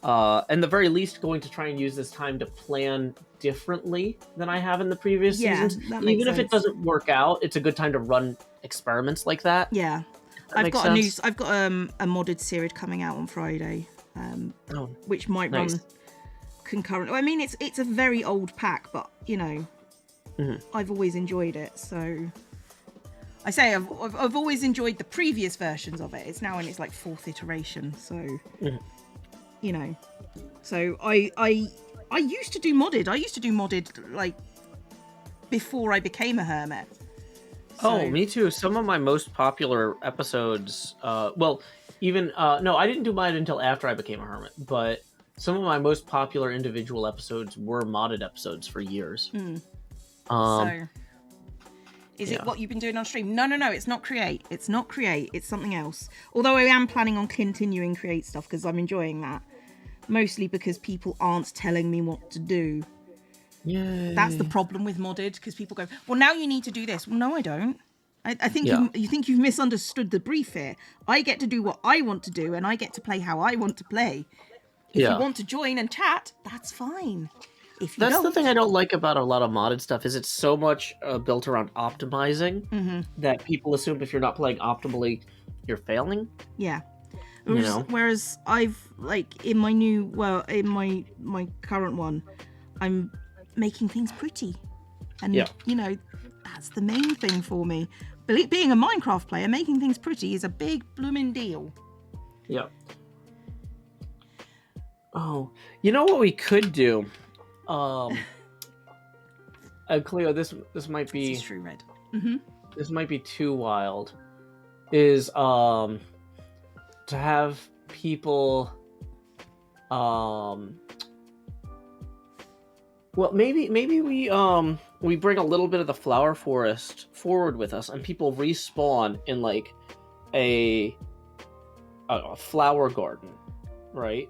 at the very least, going to try and use this time to plan differently than I have in the previous seasons. Even if it doesn't work out, it's a good time to run experiments like that. Yeah, I've got a modded series coming out on Friday. Which might run concurrent. I mean, it's a very old pack, but you know, I've always enjoyed it. So I say I've always enjoyed the previous versions of it. It's now in its like 4th iteration. So you know, so I used to do modded. I used to do modded like before I became a hermit. So... Oh, me too. Some of my most popular episodes, even no, I didn't do mine until after I became a hermit, but some of my most popular individual episodes were modded episodes for years. So is it what you've been doing on stream? No, it's not create. It's something else. Although I am planning on continuing create stuff because I'm enjoying that. Mostly because people aren't telling me what to do. Yay. That's the problem with modded, because people go, well, now you need to do this. Well, no, I don't. I think you think you've misunderstood the brief here. I get to do what I want to do, and I get to play how I want to play. If you want to join and chat, that's fine. If you That's the thing I don't like about a lot of modded stuff, is it's so much built around optimizing that people assume if you're not playing optimally, you're failing. Yeah. Whereas I've like in my my current one, I'm making things pretty, and you know, that's the main thing for me. Being a Minecraft player, making things pretty is a big blooming deal. Yeah. Oh, you know what we could do? Cleo, this might be. This is true, Red. This might be too wild. Is to have people well, maybe we bring a little bit of the flower forest forward with us, and people respawn in like a flower garden, right?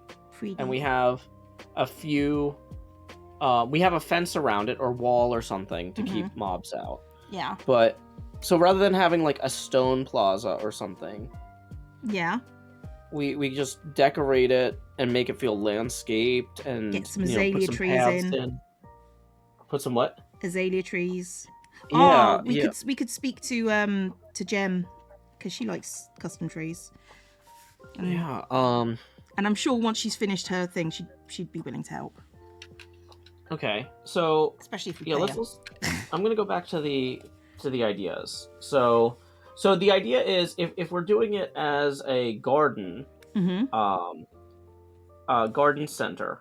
And we have a few we have a fence around it or wall or something to keep mobs out. Yeah. But so rather than having like a stone plaza or something, we just decorate it and make it feel landscaped, and Get some put azalea some trees paths in. in. Put some what? Azalea trees. Yeah, We could speak to Jem, because she likes custom trees. Yeah. And I'm sure once she's finished her thing, she'd be willing to help. Okay. So especially if we yeah, pay her. let's. I'm gonna go back to the ideas. So the idea is if we're doing it as a garden, garden center,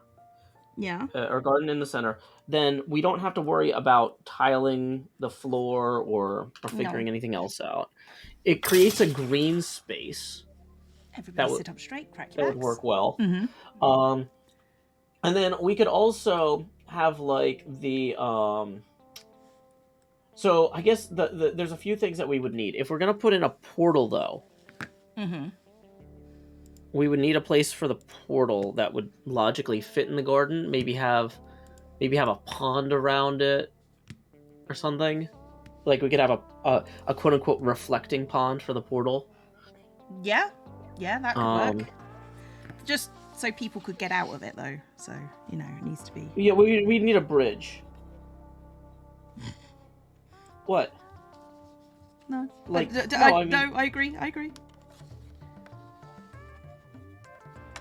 Yeah. or garden in the center, then we don't have to worry about tiling the floor or figuring anything else out. It creates a green space. Everybody sit up straight, crack your That would backs. work well. And then we could also have like the so I guess there's a few things that we would need if we're gonna put in a portal, though. We would need a place for the portal that would logically fit in the garden. Maybe have a pond around it or something. Like we could have a quote unquote reflecting pond for the portal. Yeah, that could work. Just so people could get out of it, though. So it needs to be. Yeah, we need a bridge. What? No. Like I agree.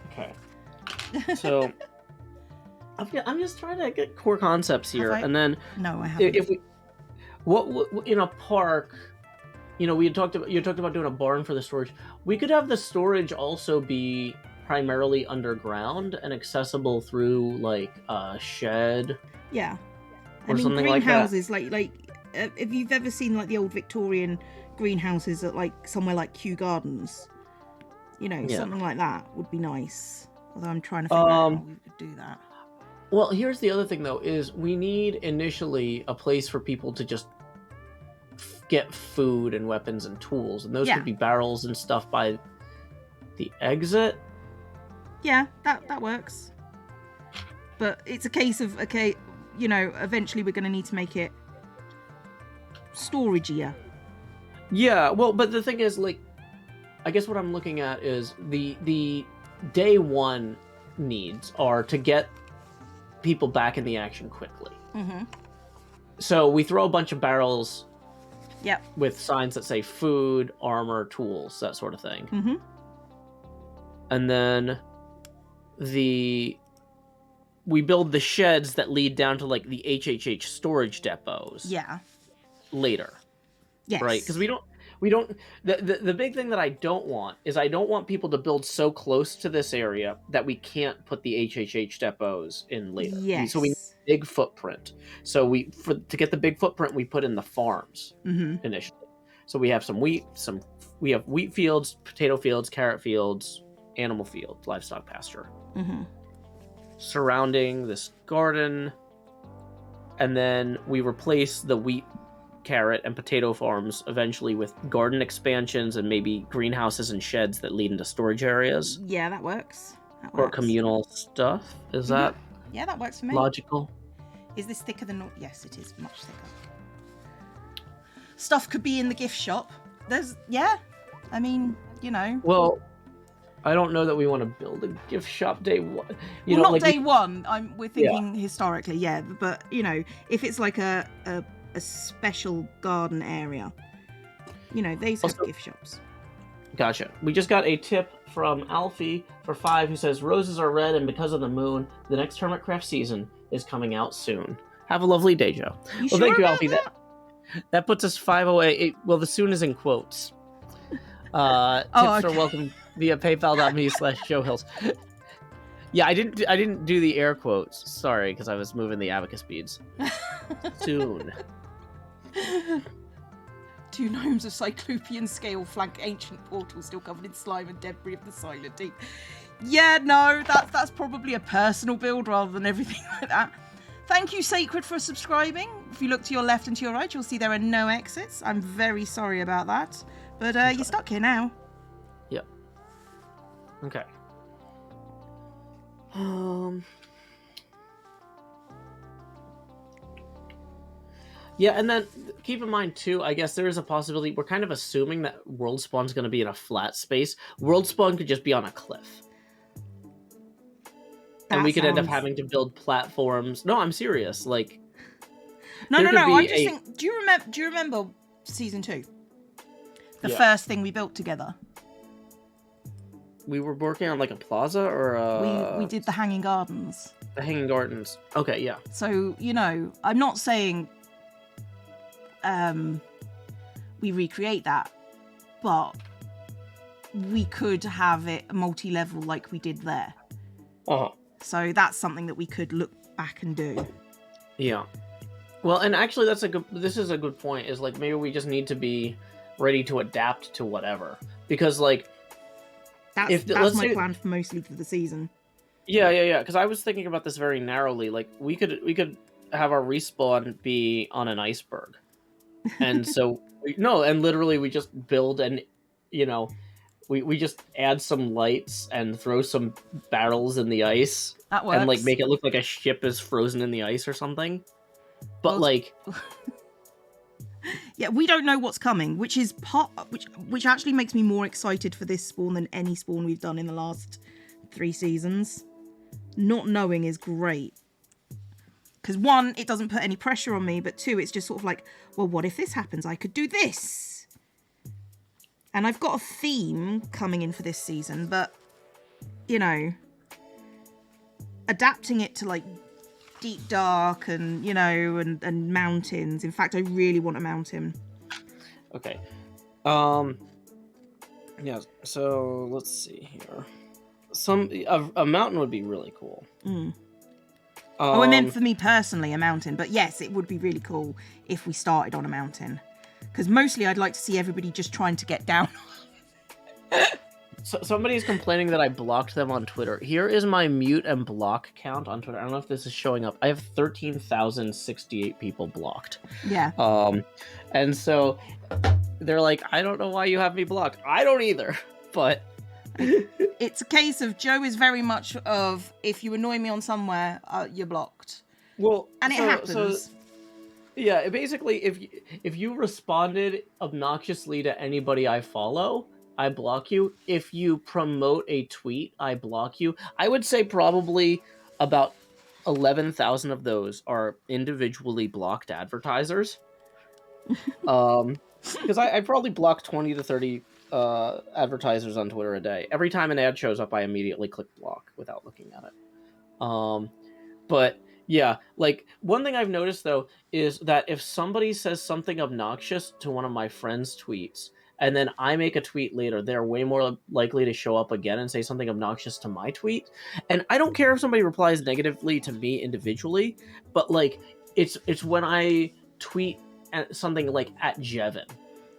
Okay. So I'm just trying to get core concepts here, and then no, I haven't. If we what in a park, we had talked about doing a barn for the storage. We could have the storage also be primarily underground and accessible through like a shed. Yeah. Or something like that. Greenhouses, like if you've ever seen like the old Victorian greenhouses at like somewhere like Kew Gardens, something like that would be nice. Although I'm trying to figure out how we could do that. Well, here's the other thing though: is we need initially a place for people to just get food and weapons and tools, and those could be barrels and stuff by the exit. Yeah, that works. But it's a case of eventually we're going to need to make it storageier. Yeah, well, but the thing is, like, I guess what I'm looking at is the day one needs are to get people back in the action quickly. So we throw a bunch of barrels. Yep. With signs that say food, armor, tools, that sort of thing. And then we build the sheds that lead down to like the HHH storage depots. Yeah. Later. Yes. Right? Because we don't. The big thing that I don't want is I don't want people to build so close to this area that we can't put the HHH depots in later. Yes. So we need a big footprint. So to get the big footprint, we put in the farms initially. So we have we have wheat fields, potato fields, carrot fields, animal fields, livestock pasture. Surrounding this garden, and then we replace the wheat, carrot, and potato farms eventually with garden expansions and maybe greenhouses and sheds that lead into storage areas. Yeah, that works. Or communal stuff. Is that? Yeah, that works for me. Logical. Is this thicker than? Yes, it is much thicker. Stuff could be in the gift shop. Well, I don't know that we want to build a gift shop day one. Not day one. We're thinking historically, but if it's like a special garden area, they have gift shops. Gotcha. We just got a tip from Alfie for 5 who says roses are red, and because of the moon, the next Hermitcraft season is coming out soon. Have a lovely day, Joe. Well, thank you, Alfie. That puts us 5 away. The soon is in quotes. Tips are welcome via paypal.me/Joe Hills. Yeah, I didn't do the air quotes. Sorry, because I was moving the abacus beads. Soon. 2 gnomes of cyclopean scale flank ancient portal still covered in slime and debris of the silent deep. Yeah, no, that's probably a personal build rather than everything like that. Thank you, Sacred, for subscribing. If you look to your left and to your right, you'll see there are no exits. I'm very sorry about that. But you're stuck here now. Yep. Okay. Yeah, and then keep in mind too, I guess there is a possibility, we're kind of assuming that World Spawn's going to be in a flat space. World Spawn could just be on a cliff. And we could end up having to build platforms. No, I'm serious. Like, no. I'm just thinking. Do you remember season 2? The first thing we built together. We were working on like a plaza or we did the Hanging Gardens. The Hanging Gardens. Okay, yeah. So, you know, I'm not saying we recreate that, but we could have it multi-level like we did there. Uh-huh. So that's something that we could look back and do. Yeah. Well, and actually this is a good point, is like maybe we just need to be ready to adapt to whatever. Because like that's my plan for mostly for the season. Yeah. Because I was thinking about this very narrowly. Like we could have our respawn be on an iceberg, and so and literally we just build and we just add some lights and throw some barrels in the ice. That works. And like make it look like a ship is frozen in the ice or something. But yeah, we don't know what's coming, which is which actually makes me more excited for this spawn than any spawn we've done in the last 3 seasons. Not knowing is great. Because 1, it doesn't put any pressure on me, but 2, it's just sort of like, well, what if this happens? I could do this. And I've got a theme coming in for this season, but, you know, adapting it to like deep dark and, you know, and mountains. In fact, I really want a mountain. Okay. Yeah, so let's see here. A mountain would be really cool. I meant for me personally a mountain, but yes, it would be really cool if we started on a mountain. Because mostly I'd like to see everybody just trying to get down. So somebody's complaining that I blocked them on Twitter. Here is my mute and block count on Twitter. I don't know if this is showing up. I have 13,068 people blocked. Yeah. And so they're like, I don't know why you have me blocked. I don't either. But it's a case of Joe is very much of, if you annoy me on somewhere, you're blocked. Well, and it happens. Yeah, basically, if you responded obnoxiously to anybody I follow, I block you. If you promote a tweet, I block you. I would say probably about 11,000 of those are individually blocked advertisers. Because I probably block 20 to 30 advertisers on Twitter a day. Every time an ad shows up, I immediately click block without looking at it. But yeah, like one thing I've noticed though is that if somebody says something obnoxious to one of my friends' tweets, and then I make a tweet later, they're way more likely to show up again and say something obnoxious to my tweet. And I don't care if somebody replies negatively to me individually, but like it's when I tweet at something like at Jevin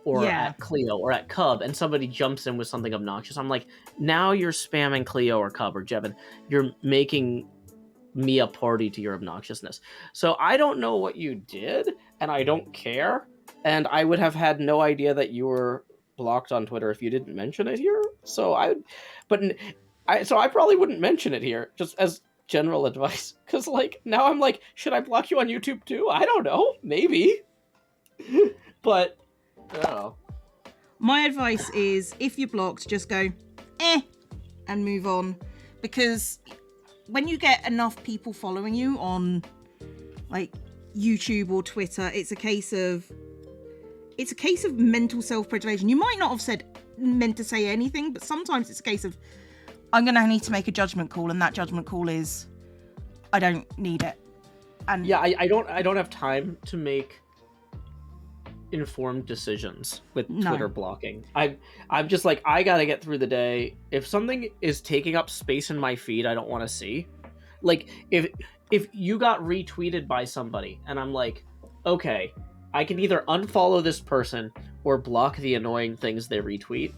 or at Cleo or at Cub, and somebody jumps in with something obnoxious, I'm like, now you're spamming Cleo or Cub or Jevin. You're making me a party to your obnoxiousness. So I don't know what you did, and I don't care. And I would have had no idea that you were blocked on Twitter if you didn't mention it here. So I probably wouldn't mention it here, just as general advice. Because like now I'm like, should I block you on YouTube too? I don't know, maybe. But I don't know. My advice is, if you're blocked, just go and move on, because when you get enough people following you on like YouTube or Twitter, it's a case of mental self-preservation. You might not have meant to say anything, but sometimes it's a case of, I'm going to need to make a judgment call, and that judgment call is, I don't need it. And yeah, I don't have time to make informed decisions with Twitter blocking. I'm just like, I gotta get through the day. If something is taking up space in my feed I don't want to see, like if you got retweeted by somebody and I'm like, okay, I can either unfollow this person or block the annoying things they retweet.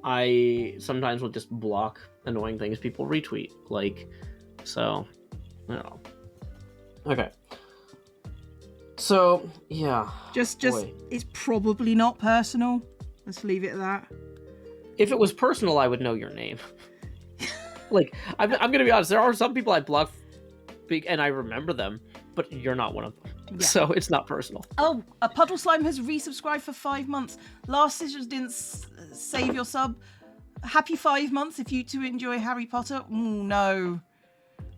I sometimes will just block annoying things people retweet. Like, so I don't know. Okay. So, yeah. Just it's probably not personal. Let's leave it at that. If it was personal, I would know your name. Like, I'm going to be honest, there are some people I block and I remember them, but you're not one of them. Yeah. So it's not personal. Oh, a Puddle Slime has resubscribed for 5 months. Last Scissors didn't save your sub. Happy 5 months if you two enjoy Harry Potter. Ooh, no,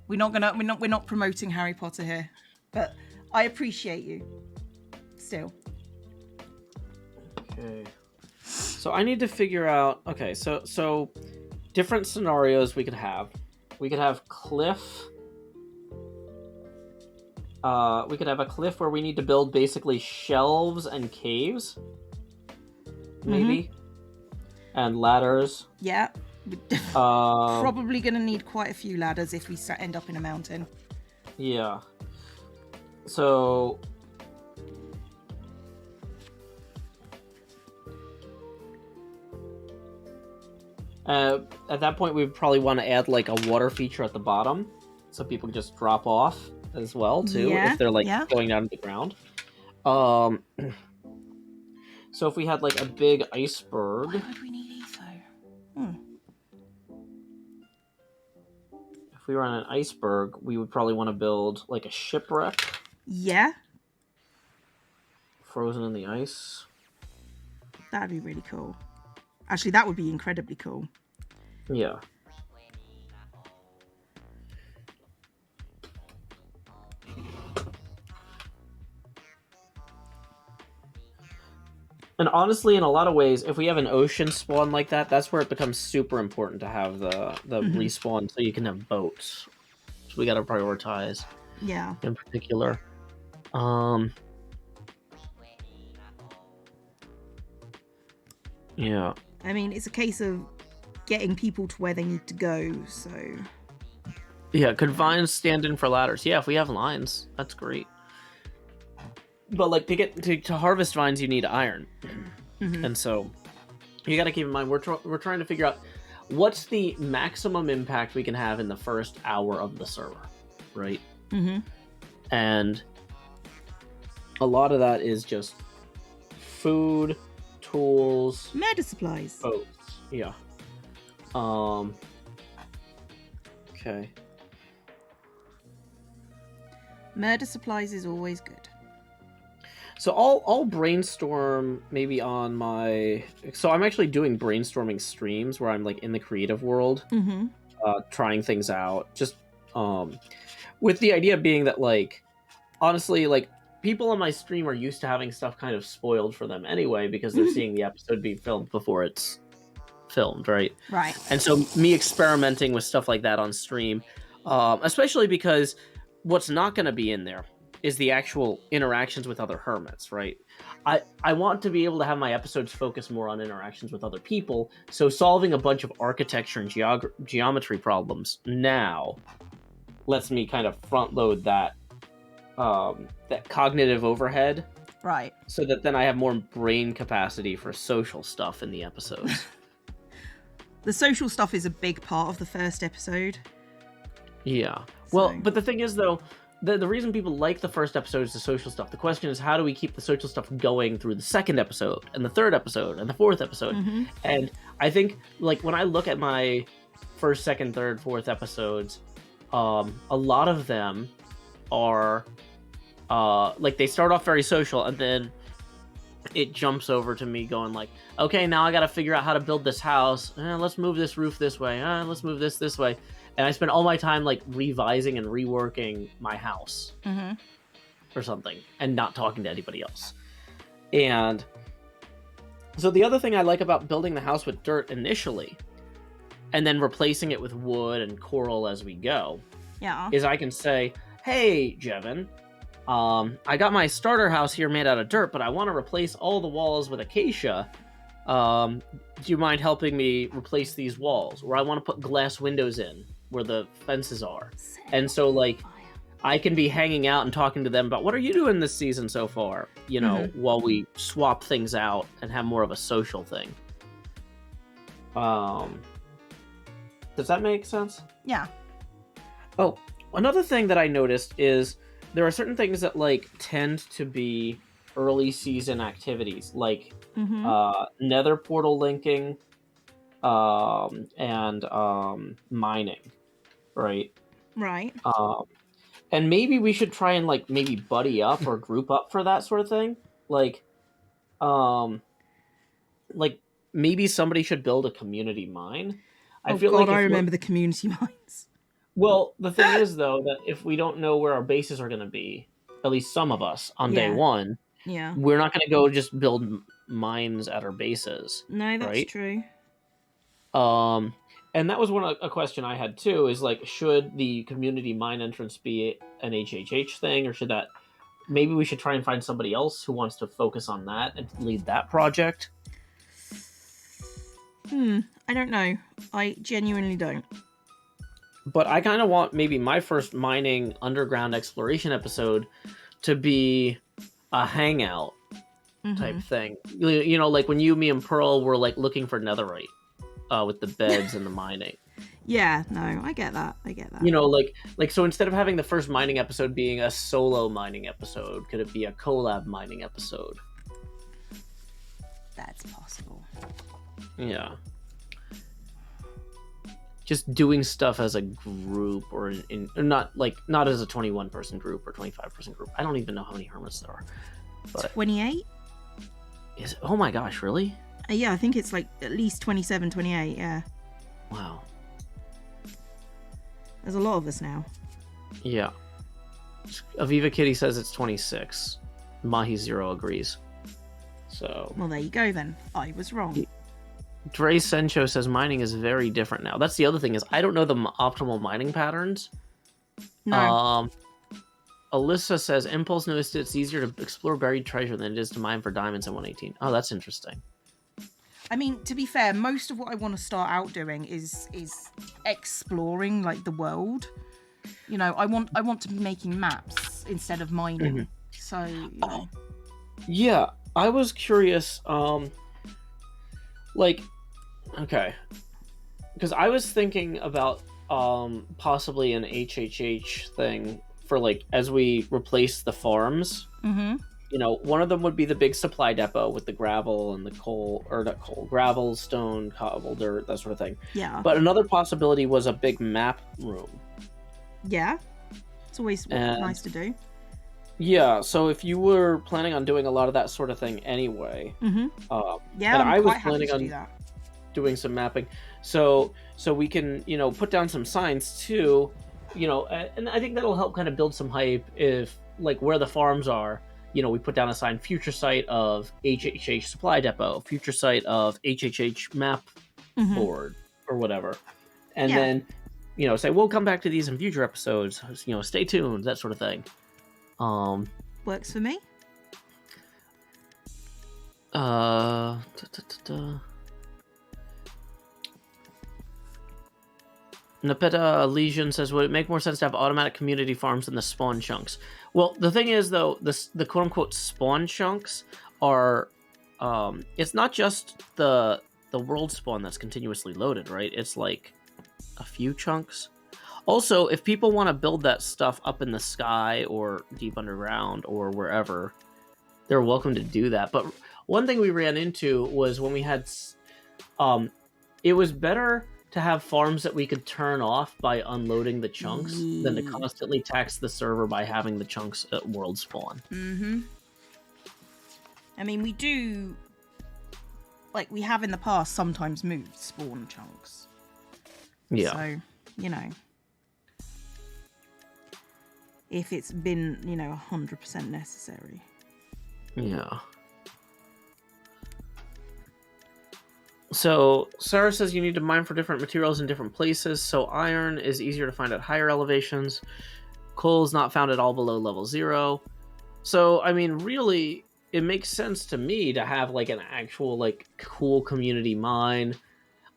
we're not promoting Harry Potter here, but I appreciate you still. Okay. So I need to figure out. Okay, so different scenarios we could have. We could have cliff. We could have a cliff where we need to build basically shelves and caves, maybe, and ladders. Yeah, probably gonna need quite a few ladders if we end up in a mountain. Yeah. So. At that point, we would probably want to add like a water feature at the bottom, so people can just drop off as well too, if they're like going down to the ground. So if we had like a big iceberg. Why would we need etho? If we were on an iceberg, we would probably want to build like a shipwreck. Yeah. Frozen in the ice. That'd be really cool. Actually, that would be incredibly cool. Yeah. And honestly, in a lot of ways, if we have an ocean spawn like that, that's where it becomes super important to have the respawn, so you can have boats. So we got to prioritize. Yeah. In particular. Yeah. I mean, it's a case of getting people to where they need to go, so... Yeah, could vines stand in for ladders? Yeah, if we have lines, that's great. But like to harvest vines, you need iron, and so you got to keep in mind we're trying to figure out what's the maximum impact we can have in the first hour of the server, right? And a lot of that is just food, tools, murder supplies, boats. Yeah. Okay. Murder supplies is always good. So I'll brainstorm maybe on my. So I'm actually doing brainstorming streams where I'm like in the creative world, trying things out. Just with the idea being that like, honestly, like people on my stream are used to having stuff kind of spoiled for them anyway because they're seeing the episode being filmed before it's filmed, right? Right. And so me experimenting with stuff like that on stream, especially because what's not going to be in there is the actual interactions with other hermits, right? I want to be able to have my episodes focus more on interactions with other people, so solving a bunch of architecture and geometry problems now lets me kind of front load that that cognitive overhead, right? So that then I have more brain capacity for social stuff in the episodes. The social stuff is a big part of the first episode. Yeah. Well, but the thing is, though, the reason people like the first episode is the social stuff. The question is, how do we keep the social stuff going through the second episode, and the third episode, and the fourth episode? And I think, like, when I look at my first, second, third, fourth episodes, a lot of them are, like, they start off very social, and then it jumps over to me going like, okay, now I gotta figure out how to build this house. Let's move this roof this way. Let's move this way. And I spend all my time like revising and reworking my house or something and not talking to anybody else. And so the other thing I like about building the house with dirt initially and then replacing it with wood and coral as we go is I can say, hey, Jevin, I got my starter house here made out of dirt, but I want to replace all the walls with acacia. Do you mind helping me replace these walls? Or I want to put glass windows in where the fences are. And so, like, I can be hanging out and talking to them about what are you doing this season so far, you know, while we swap things out and have more of a social thing. Does that make sense? Yeah. Oh, another thing that I noticed is there are certain things that like tend to be early season activities, like nether portal linking and mining, right? And maybe we should try and like maybe buddy up or group up for that sort of thing. Like, um, like maybe somebody should build a community mine. I Oh feel God, like I if we're remember the community mines. well, the thing is though that if we don't know where our bases are going to be, at least some of us on day Yeah. one, Yeah. we're not going to go just build mines at our bases, No, that's right? true. And that was a question I had too. Is like, should the community mine entrance be an HHH thing, or should that maybe we should try and find somebody else who wants to focus on that and lead that project? I don't know. I genuinely don't. But I kind of want maybe my first mining underground exploration episode to be a hangout type thing. You know, like when you, me, and Pearl were like looking for netherite with the beds and the mining. Yeah, no, I get that. You know, like so instead of having the first mining episode being a solo mining episode, could it be a collab mining episode? That's possible. Yeah. Just doing stuff as a group or not as a 21-person group or 25-person group. I don't even know how many hermits there are. But 28? is it, oh my gosh, really? Yeah, I think it's like at least 27, 28, yeah. Wow. There's a lot of us now. Yeah. Aviva Kitty says it's 26. Mahi Zero agrees. So. Well, there you go then. I was wrong. Dre Sencho says mining is very different now. That's the other thing is I don't know the optimal mining patterns. No. Alyssa says Impulse noticed it's easier to explore buried treasure than it is to mine for diamonds in 118. Oh, that's interesting. I mean, to be fair, most of what I want to start out doing is exploring like the world. You know, I want to be making maps instead of mining. Mm-hmm. So, you know. Yeah, I was curious. Like, okay, because I was thinking about possibly an HHH thing for like as we replace the farms. Mm-hmm. You know, one of them would be the big supply depot with the gravel and the coal, or not coal, gravel, stone, cobble, dirt, that sort of thing. Yeah. But another possibility was a big map room. Yeah. It's always nice to do. Yeah, so if you were planning on doing a lot of that sort of thing anyway, yeah, and I'm I was quite happy planning to on do that. doing some mapping, so we can, you know, put down some signs too, you know, and I think that'll help kind of build some hype if like where the farms are. You know, we put down a sign, future site of HHH supply depot, future site of HHH map board, or whatever. And then, you know, say, we'll come back to these in future episodes, you know, stay tuned, that sort of thing. Works for me. Napeta Legion says, would it make more sense to have automatic community farms than the spawn chunks? Well, the thing is, though, the quote-unquote spawn chunks are, it's not just the world spawn that's continuously loaded, right? It's like a few chunks. Also, if people want to build that stuff up in the sky or deep underground or wherever, they're welcome to do that. But one thing we ran into was when we had, it was better to have farms that we could turn off by unloading the chunks than to constantly tax the server by having the chunks at world spawn. Mm-hmm. I mean, we do, like we have in the past, sometimes moved spawn chunks. Yeah. So, you know, if it's been, you know, 100% necessary. Yeah. So, Sarah says you need to mine for different materials in different places, so iron is easier to find at higher elevations. Coal is not found at all below level 0. So, I mean, really, it makes sense to me to have, like, an actual, like, cool community mine.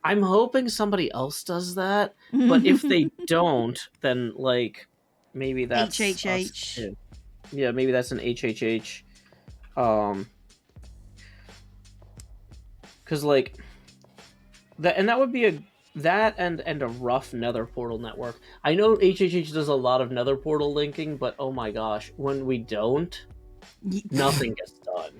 I'm hoping somebody else does that, but if they don't, then, like, maybe that's... HHH. Yeah, maybe that's an HHH. Because, like... that would be and a rough nether portal network. I know HHH does a lot of nether portal linking, but oh my gosh, when we don't, nothing gets done.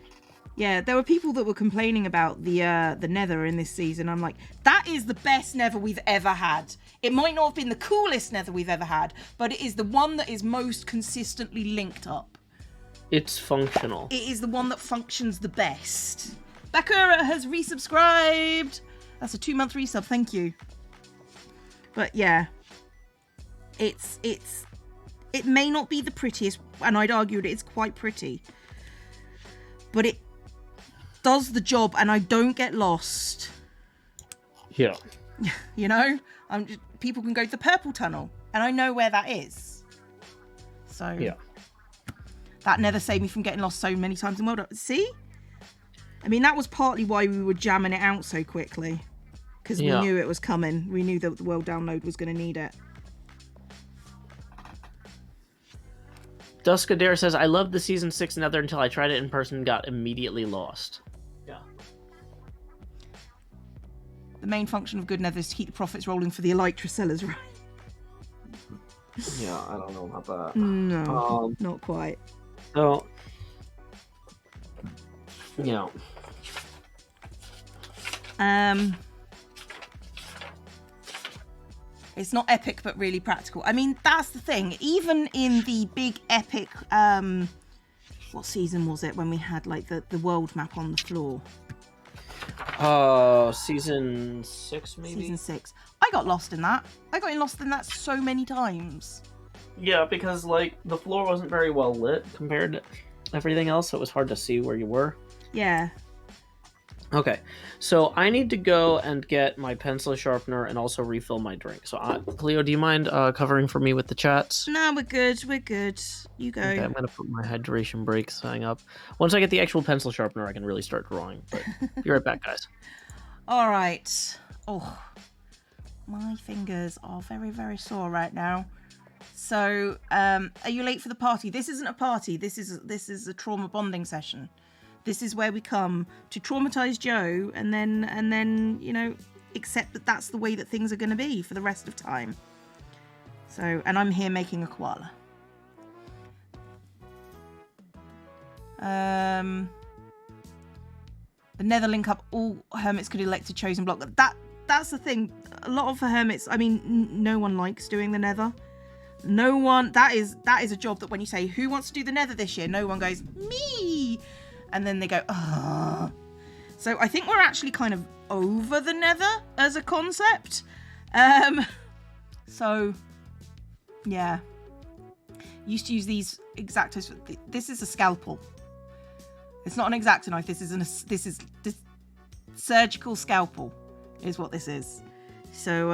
Yeah, there were people that were complaining about the nether in this season. I'm like, that is the best nether we've ever had. It might not have been the coolest nether we've ever had, but it is the one that is most consistently linked up. It's functional. It is the one that functions the best. Bakura has resubscribed. That's a 2-month resub, thank you. But yeah, it may not be the prettiest, and I'd argue that it's quite pretty, but it does the job, and I don't get lost. Yeah. You know, people can go to the purple tunnel, and I know where that is. So yeah, that never saved me from getting lost so many times in World Up. See, I mean, that was partly why we were jamming it out so quickly, because we knew it was coming. We knew that the world download was going to need it. Duskadair says, I loved the Season 6 Nether until I tried it in person and got immediately lost. Yeah. The main function of good nether is to keep the profits rolling for the Elytra sellers, right? Yeah, I don't know about that. No, not quite. So, yeah. It's not epic, but really practical. I mean, that's the thing. Even in the big epic, what season was it when we had like the world map on the floor? Season 6 maybe? Season 6. I got lost in that. I got lost in that so many times. Yeah, because like the floor wasn't very well lit compared to everything else, so it was hard to see where you were. Yeah. Okay, so I need to go and get my pencil sharpener and also refill my drink. So, Cleo, do you mind covering for me with the chats? No, we're good. We're good. You go. Okay, I'm going to put my hydration break thing up. Once I get the actual pencil sharpener, I can really start drawing. But be right back, guys. All right. Oh, my fingers are very, very sore right now. So, are you late for the party? This isn't a party. This is a trauma bonding session. This is where we come to traumatize Joe and then, you know, accept that that's the way that things are going to be for the rest of time. So, and I'm here making a koala. The nether link up, all hermits could elect a chosen block. That's the thing. A lot of the hermits, I mean, no one likes doing the nether. No one, that is a job that when you say, who wants to do the nether this year? No one goes, me. And then they go, ah. So I think we're actually kind of over the nether as a concept. So, yeah. Used to use these X-Actos. This is a scalpel. It's not an X-Acto knife. This is surgical scalpel is what this is. So,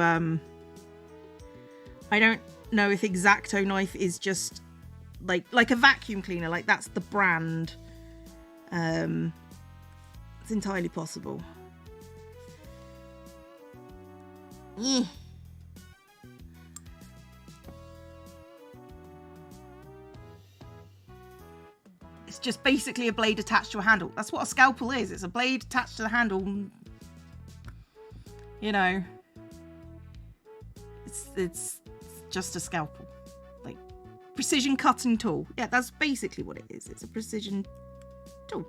I don't know if X-Acto knife is just like a vacuum cleaner. Like that's the brand. It's entirely possible. It's just basically a blade attached to a handle. That's what a scalpel is. It's a blade attached to the handle. You know, it's just a scalpel, like precision cutting tool. Yeah, that's basically what it is. It's a precision tool.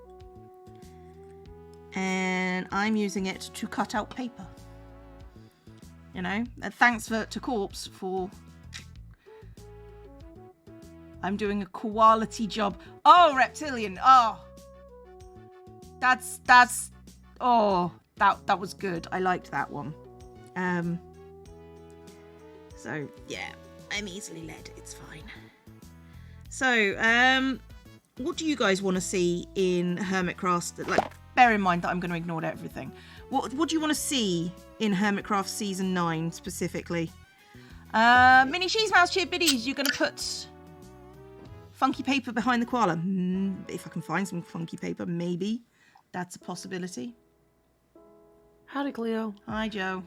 And I'm using it to cut out paper. You know, and thanks to Corpse for... I'm doing a quality job. Oh, Reptilian. Oh. That's... Oh, that was good. I liked that one. So, yeah. I'm easily led. It's fine. So, what do you guys want to see in Hermitcraft? Like, bear in mind that I'm going to ignore everything. What do you want to see in Hermitcraft Season 9 specifically? Mini Cheese Mouse Cheer Biddies, you're going to put funky paper behind the koala. If I can find some funky paper, maybe. That's a possibility. Howdy, Cleo. Hi, Joe.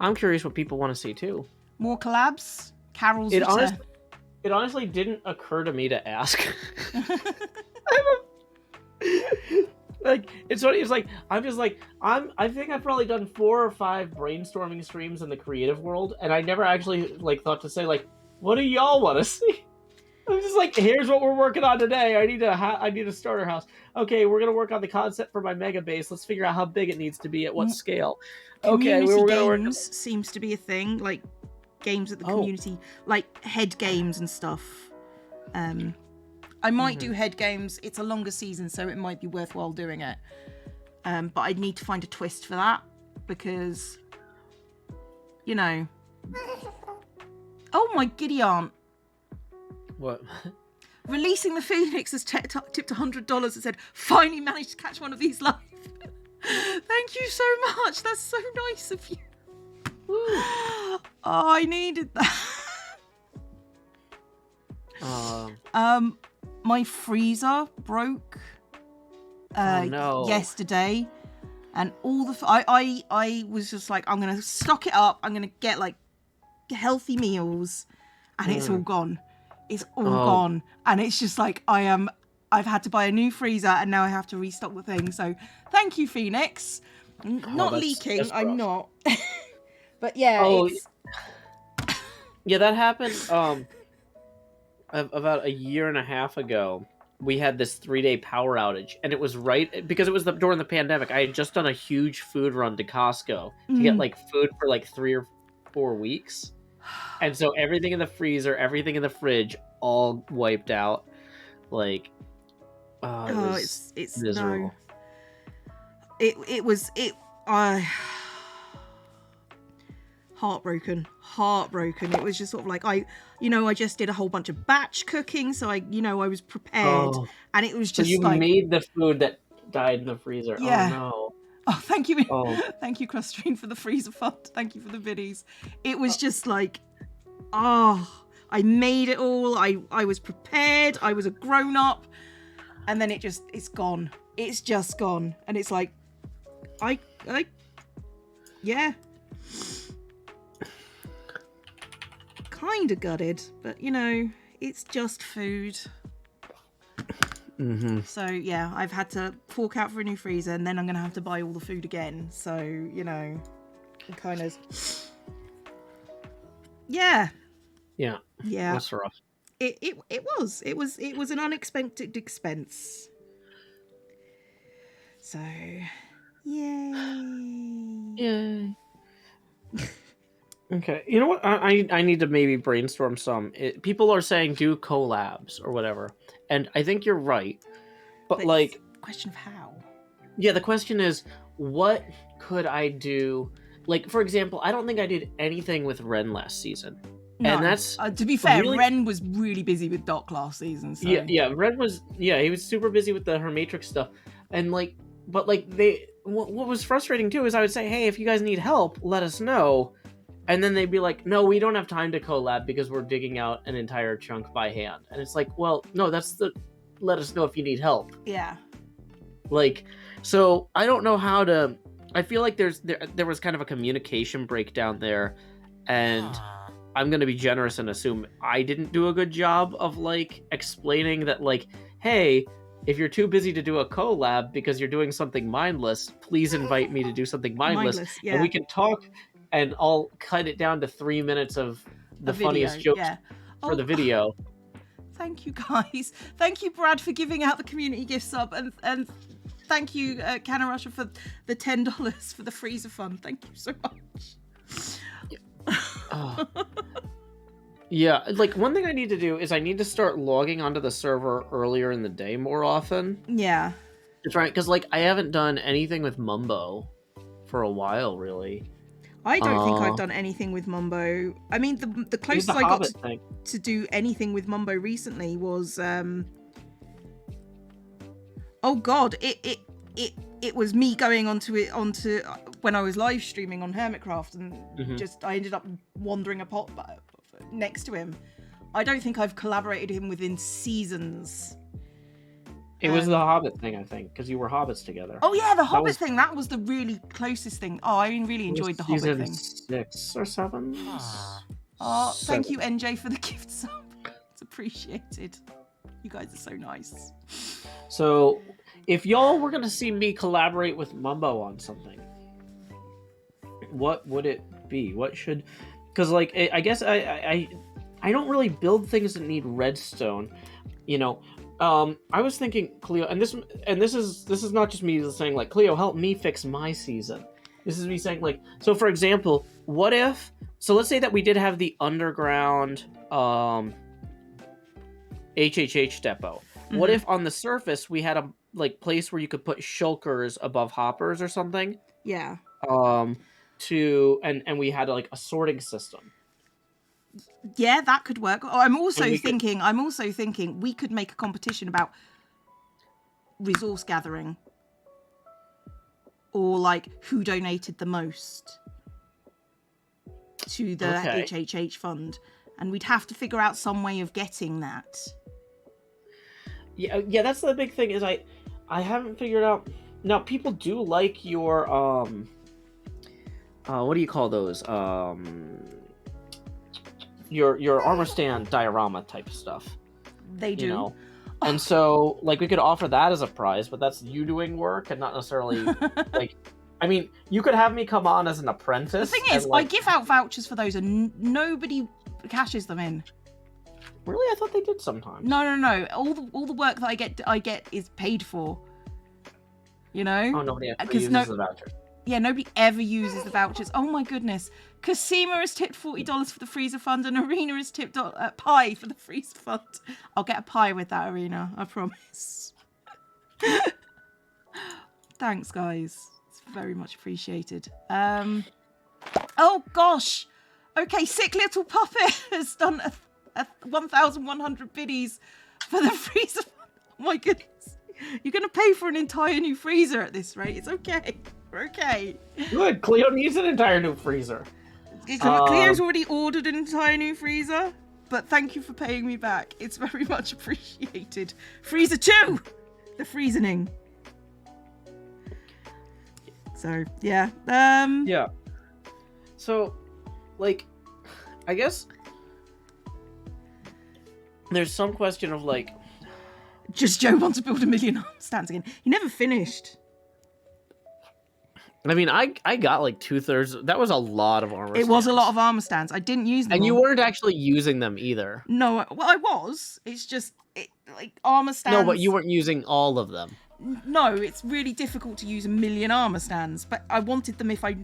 I'm curious what people want to see, too. More collabs? Carol's return. It honestly didn't occur to me to ask. Like, it's funny, it's like, I think I've probably done 4 or 5 brainstorming streams in the creative world, and I never actually, like, thought to say, like, what do y'all want to see? I'm just like, here's what we're working on today. I need a starter house. Okay, we're gonna work on the concept for my mega base. Let's figure out how big it needs to be at what scale. Okay, Community we're gonna work games seems to be a thing, like games at the Oh. community, like head games and stuff. I might do head games. It's a longer season, so it might be worthwhile doing it. But I'd need to find a twist for that because, you know. Oh my giddy aunt! What? Releasing the Phoenix has tipped $100 and said, finally managed to catch one of these live. Thank you so much. That's so nice of you. Oh, I needed that. My freezer broke yesterday, and all the I was just like, I'm gonna stock it up. I'm gonna get like healthy meals, and it's all gone. It's all gone, and it's just like I've had to buy a new freezer, and now I have to restock the thing. So thank you, Phoenix. Not leaking, I'm not. But yeah, yeah, that happened. About a year and a half ago, we had this 3-day power outage, and it was right because it was during the pandemic. I had just done a huge food run to Costco to get like food for like 3 or 4 weeks, and so everything in the freezer, everything in the fridge, all wiped out. Like, it's miserable. No. It was heartbroken. It was just sort of like I just did a whole bunch of batch cooking, so I was prepared, and it was just so you like made the food that died in the freezer. Yeah. Oh no. Oh, thank you. Thank you, Crustream, for the freezer fund. Thank you for the biddies. It was just like, I made it all. I was prepared. I was a grown up, and then it's gone. It's just gone, and it's like, yeah. Kind of gutted, but it's just food. So yeah, I've had to fork out for a new freezer, and then I'm gonna have to buy all the food again. So kind of, yeah. That's rough. It was an unexpected expense. So, yay. Okay, you know what? I need to maybe brainstorm some. People are saying do collabs or whatever, and I think you're right. But like, it's a question of how. Yeah, the question is, what could I do? Like, for example, I don't think I did anything with Ren last season. No, and that's to be fair, really... Ren was really busy with Doc last season. So. Yeah, Ren was. Yeah, he was super busy with the Hermatrix stuff, and like, but like what was frustrating too is I would say, hey, if you guys need help, let us know. And then they'd be like, no, we don't have time to collab because we're digging out an entire chunk by hand. And it's like, well, no, let us know if you need help. Yeah. Like, so I don't know how to, I feel like there was kind of a communication breakdown there. And I'm going to be generous and assume I didn't do a good job of like explaining that like, hey, if you're too busy to do a collab because you're doing something mindless, please invite me to do something mindless. Yeah. And we can talk. And I'll cut it down to 3 minutes of the funniest jokes for the video. Thank you, guys. Thank you, Brad, for giving out the community gift sub. And thank you, Canna Rusher, for the $10 for the freezer fund. Thank you so much. Yeah, like one thing I need to do is I need to start logging onto the server earlier in the day more often. Yeah. That's right, because like I haven't done anything with Mumbo for a while, really. I don't think I've done anything with Mumbo. I mean, the closest I got to do anything with Mumbo recently was, oh god, it was me going onto when I was live streaming on Hermitcraft, and I ended up wandering a pot next to him. I don't think I've collaborated him within seasons. It was the Hobbit thing, I think, because you were Hobbits together. Oh yeah, the Hobbit thing. That was the really closest thing. Oh, I really enjoyed the Hobbit thing. 6 or 7. Oh, thank you, NJ, for the gift sub. It's appreciated. You guys are so nice. So, if y'all were gonna see me collaborate with Mumbo on something, what would it be? What should? Because like I guess I I don't really build things that need redstone. You know, I was thinking, Cleo, and this is not just me saying like, Cleo, help me fix my season. This is me saying like, so for example, what if? So let's say that we did have the underground HHH depot. Mm-hmm. What if on the surface we had a like place where you could put shulkers above hoppers or something? Yeah. And we had like a sorting system. Yeah, that could work. Oh, I'm also thinking we could make a competition about resource gathering, or like who donated the most to the HHH fund, and we'd have to figure out some way of getting that. Yeah, that's the big thing is I haven't figured out. Now people do like your what do you call those? Your armor stand diorama type stuff. They do. You know? And so like we could offer that as a prize, but that's you doing work and not necessarily like I mean, you could have me come on as an apprentice. The thing is, I give out vouchers for those and nobody cashes them in. Really? I thought they did sometimes. No. All the work that I get is paid for. You know? Oh, nobody actually uses the vouchers. Yeah, nobody ever uses the vouchers. Oh my goodness. Cosima has tipped $40 for the freezer fund and Arena has tipped a pie for the freezer fund. I'll get a pie with that, Arena. I promise. Thanks, guys. It's very much appreciated. Oh gosh. Okay, Sick Little Puppet has done a 1,100 biddies for the freezer fund. Oh my goodness. You're going to pay for an entire new freezer at this rate. It's okay. We're okay. Good. Cleo needs an entire new freezer. Cleo's already ordered an entire new freezer, but thank you for paying me back. It's very much appreciated. Freezer 2! The freezening. So, yeah. Yeah. So, like, I guess there's some question of, like... Just Joe wants to build 1 million arm stands again. He never finished. I mean, I got like 2/3. That was a lot of armor stands. It was a lot of armor stands. I didn't use them And all. you weren't actually using them either. No, well, I was. It's just, like, armor stands... No, but you weren't using all of them. No, it's really difficult to use 1 million armor stands, but I wanted them. If I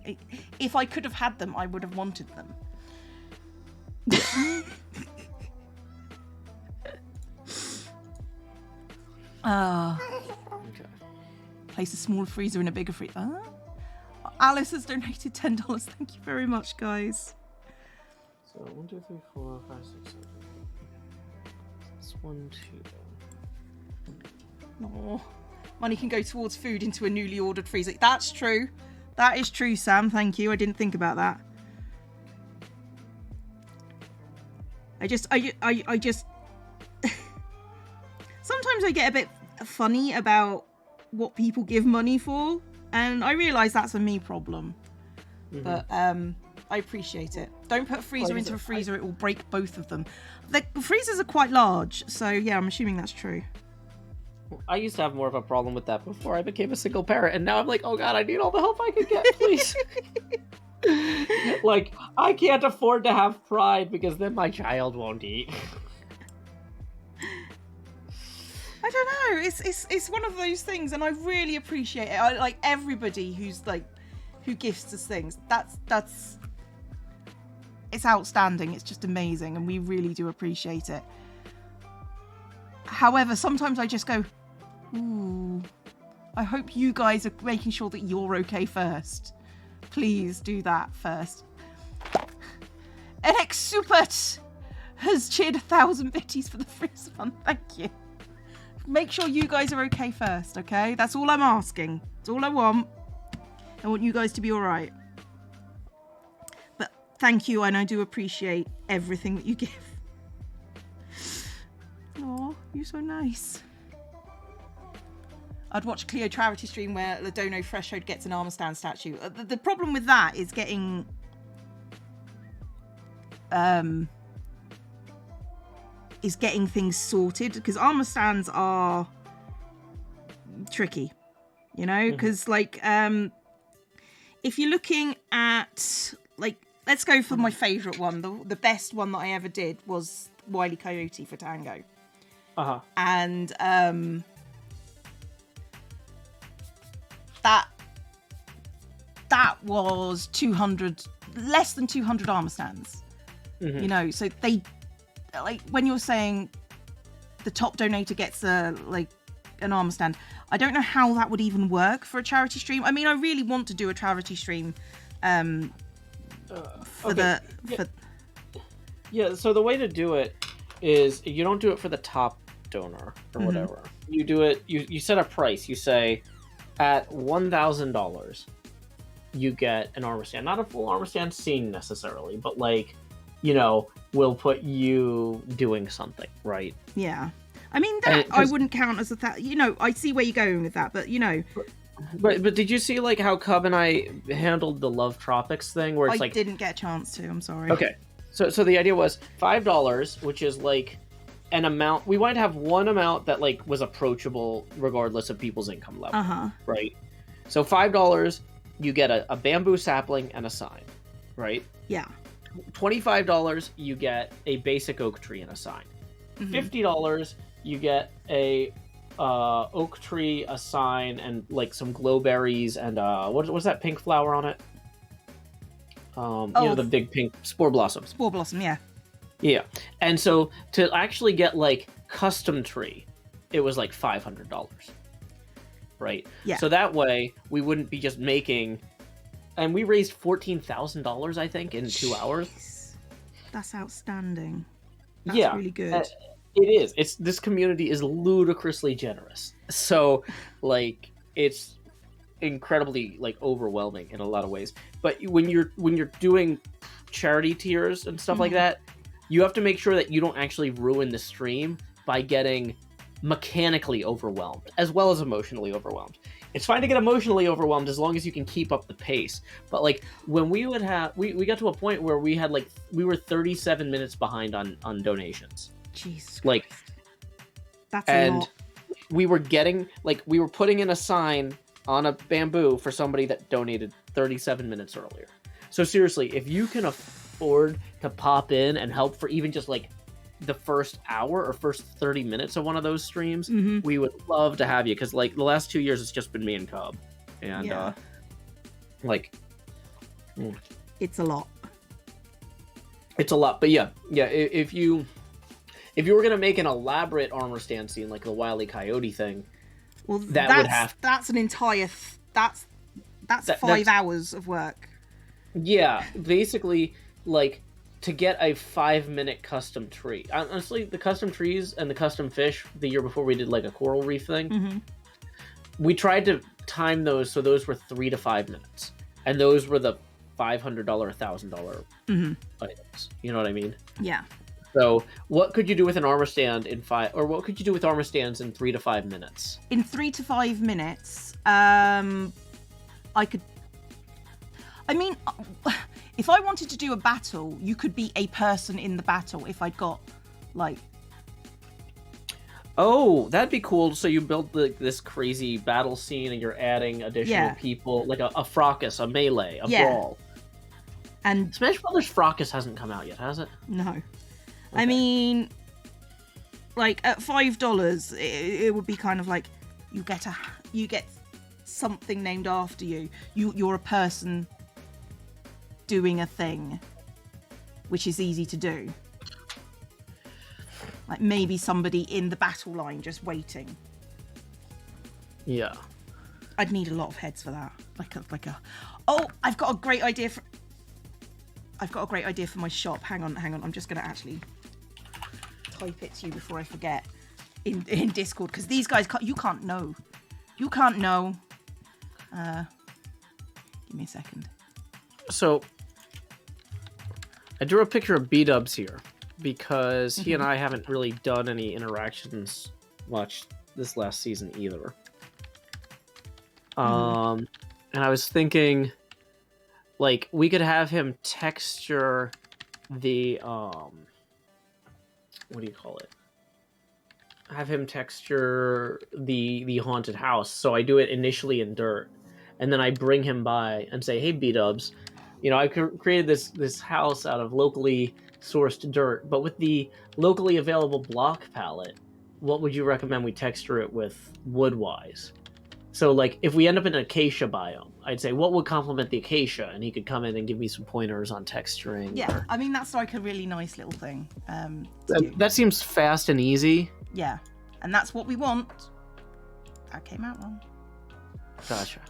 could have had them, I would have wanted them. Okay. Place a smaller freezer in a bigger freezer. Alice has donated $10. Thank you very much, guys. So 1, 2, 3, 4, 5, 6, 7. That's 1, 2. Oh, money can go towards food into a newly ordered freezer. That's true. That is true, Sam. Thank you. I didn't think about that. I just sometimes I get a bit funny about what people give money for, and I realise that's a me problem. Mm-hmm. But I appreciate it. Don't put a freezer into a freezer, it will break both of them. The freezers are quite large, so yeah, I'm assuming that's true. I used to have more of a problem with that before I became a single parent, and now I'm like, oh god, I need all the help I can get, please. Like, I can't afford to have pride because then my child won't eat. I don't know. It's one of those things, and I really appreciate it. I like everybody who gifts us things. That's it's outstanding. It's just amazing, and we really do appreciate it. However, sometimes I just go, ooh, I hope you guys are making sure that you're okay first. Please do that first. NX Supert has cheered 1,000 biddies for the freezer fund. Thank you. Make sure you guys are okay first, okay? That's all I'm asking. That's all I want. I want you guys to be all right. But thank you, and I do appreciate everything that you give. Oh, you're so nice. I'd watch a Cleo charity stream where Ladono Freshroad gets an armor stand statue. The problem with that is getting things sorted, because armor stands are tricky, you know, because like if you're looking at like let's go for my favourite one. The best one that I ever did was Wile E. Coyote for Tango. Uh-huh. And that was 200, less than 200 armor stands. Mm-hmm. You know, so they, like, when you're saying the top donator gets an armor stand, I don't know how that would even work for a charity stream. I mean, I really want to do a charity stream Yeah, so the way to do it is you don't do it for the top donor or whatever. You do it, you set a price. You say at $1,000 you get an armor stand. Not a full armor stand scene necessarily, but like, you know, we'll put you doing something, right? Yeah. I mean, that I wouldn't count as you know, I see where you're going with that, but you know. But did you see like how Cub and I handled the Love Tropics thing where it's I like... didn't get a chance to, I'm sorry. Okay. So the idea was $5, which is like an amount. We might have one amount that like was approachable regardless of people's income level, right? So $5, you get a bamboo sapling and a sign, right? Yeah. $25, you get a basic oak tree and a sign. $50, you get a oak tree, a sign, and like some glowberries and what's that pink flower on it? You know, the big pink spore blossom. Spore blossom, yeah. Yeah. And so to actually get like custom tree, it was like $500. Right? Yeah. So that way we wouldn't be just making, and we raised $14,000 I think in 2 hours. That's outstanding. That's really good. It is. This community is ludicrously generous. So like it's incredibly like overwhelming in a lot of ways. But when you're doing charity tiers and stuff like that, you have to make sure that you don't actually ruin the stream by getting mechanically overwhelmed as well as emotionally overwhelmed. It's fine to get emotionally overwhelmed as long as you can keep up the pace. But like when we would have we got to a point where we were 37 minutes behind on donations. Jesus like Christ. That's a lot. we were putting in a sign on a bamboo for somebody that donated 37 minutes earlier. So seriously, if you can afford to pop in and help for even just like the first hour or first 30 minutes of one of those streams, we would love to have you, because like the last 2 years it's just been me and Cub, and it's a lot. But yeah, if you were gonna make an elaborate armor stand scene like the Wile E. Coyote thing, well, that's an entire that's 5 hours of work. Yeah, basically, like, to get a 5-minute custom tree. Honestly, the custom trees and the custom fish the year before we did like a coral reef thing, we tried to time those so those were 3 to 5 minutes, and those were the $500, $1,000 items. You know what I mean? Yeah. So, what could you do with an armor stand in 5, or what could you do with armor stands in 3 to 5 minutes? In 3 to 5 minutes, I could. I mean, if I wanted to do a battle, you could be a person in the battle. If I'd got, like. Oh, that'd be cool. So you build this crazy battle scene, and you're adding additional people, like a fracas, a melee, a brawl. And Smash Brothers Fracas hasn't come out yet, has it? No. Okay. I mean, like at $5, it would be kind of like you get something named after you. You're a person doing a thing, which is easy to do. Like maybe somebody in the battle line just waiting. Yeah. I'd need a lot of heads for that. Oh, I've got a great idea for my shop. Hang on. I'm just gonna actually type it to you before I forget in Discord, because these guys you can't know. Give me a second. So I drew a picture of B-Dubs here because he and I haven't really done any interactions much this last season either. And I was thinking, like, we could have him texture the what do you call it? Have him texture the haunted house. So I do it initially in dirt, and then I bring him by and say, "Hey, B-Dubs, I created this house out of locally sourced dirt, but with the locally available block palette, what would you recommend we texture it with wood-wise? So, like, if we end up in an acacia biome, I'd say, what would complement the acacia? And he could come in and give me some pointers on texturing. Yeah, I mean, that's like a really nice little thing to do. That seems fast and easy. Yeah, and that's what we want. That came out wrong. Gotcha.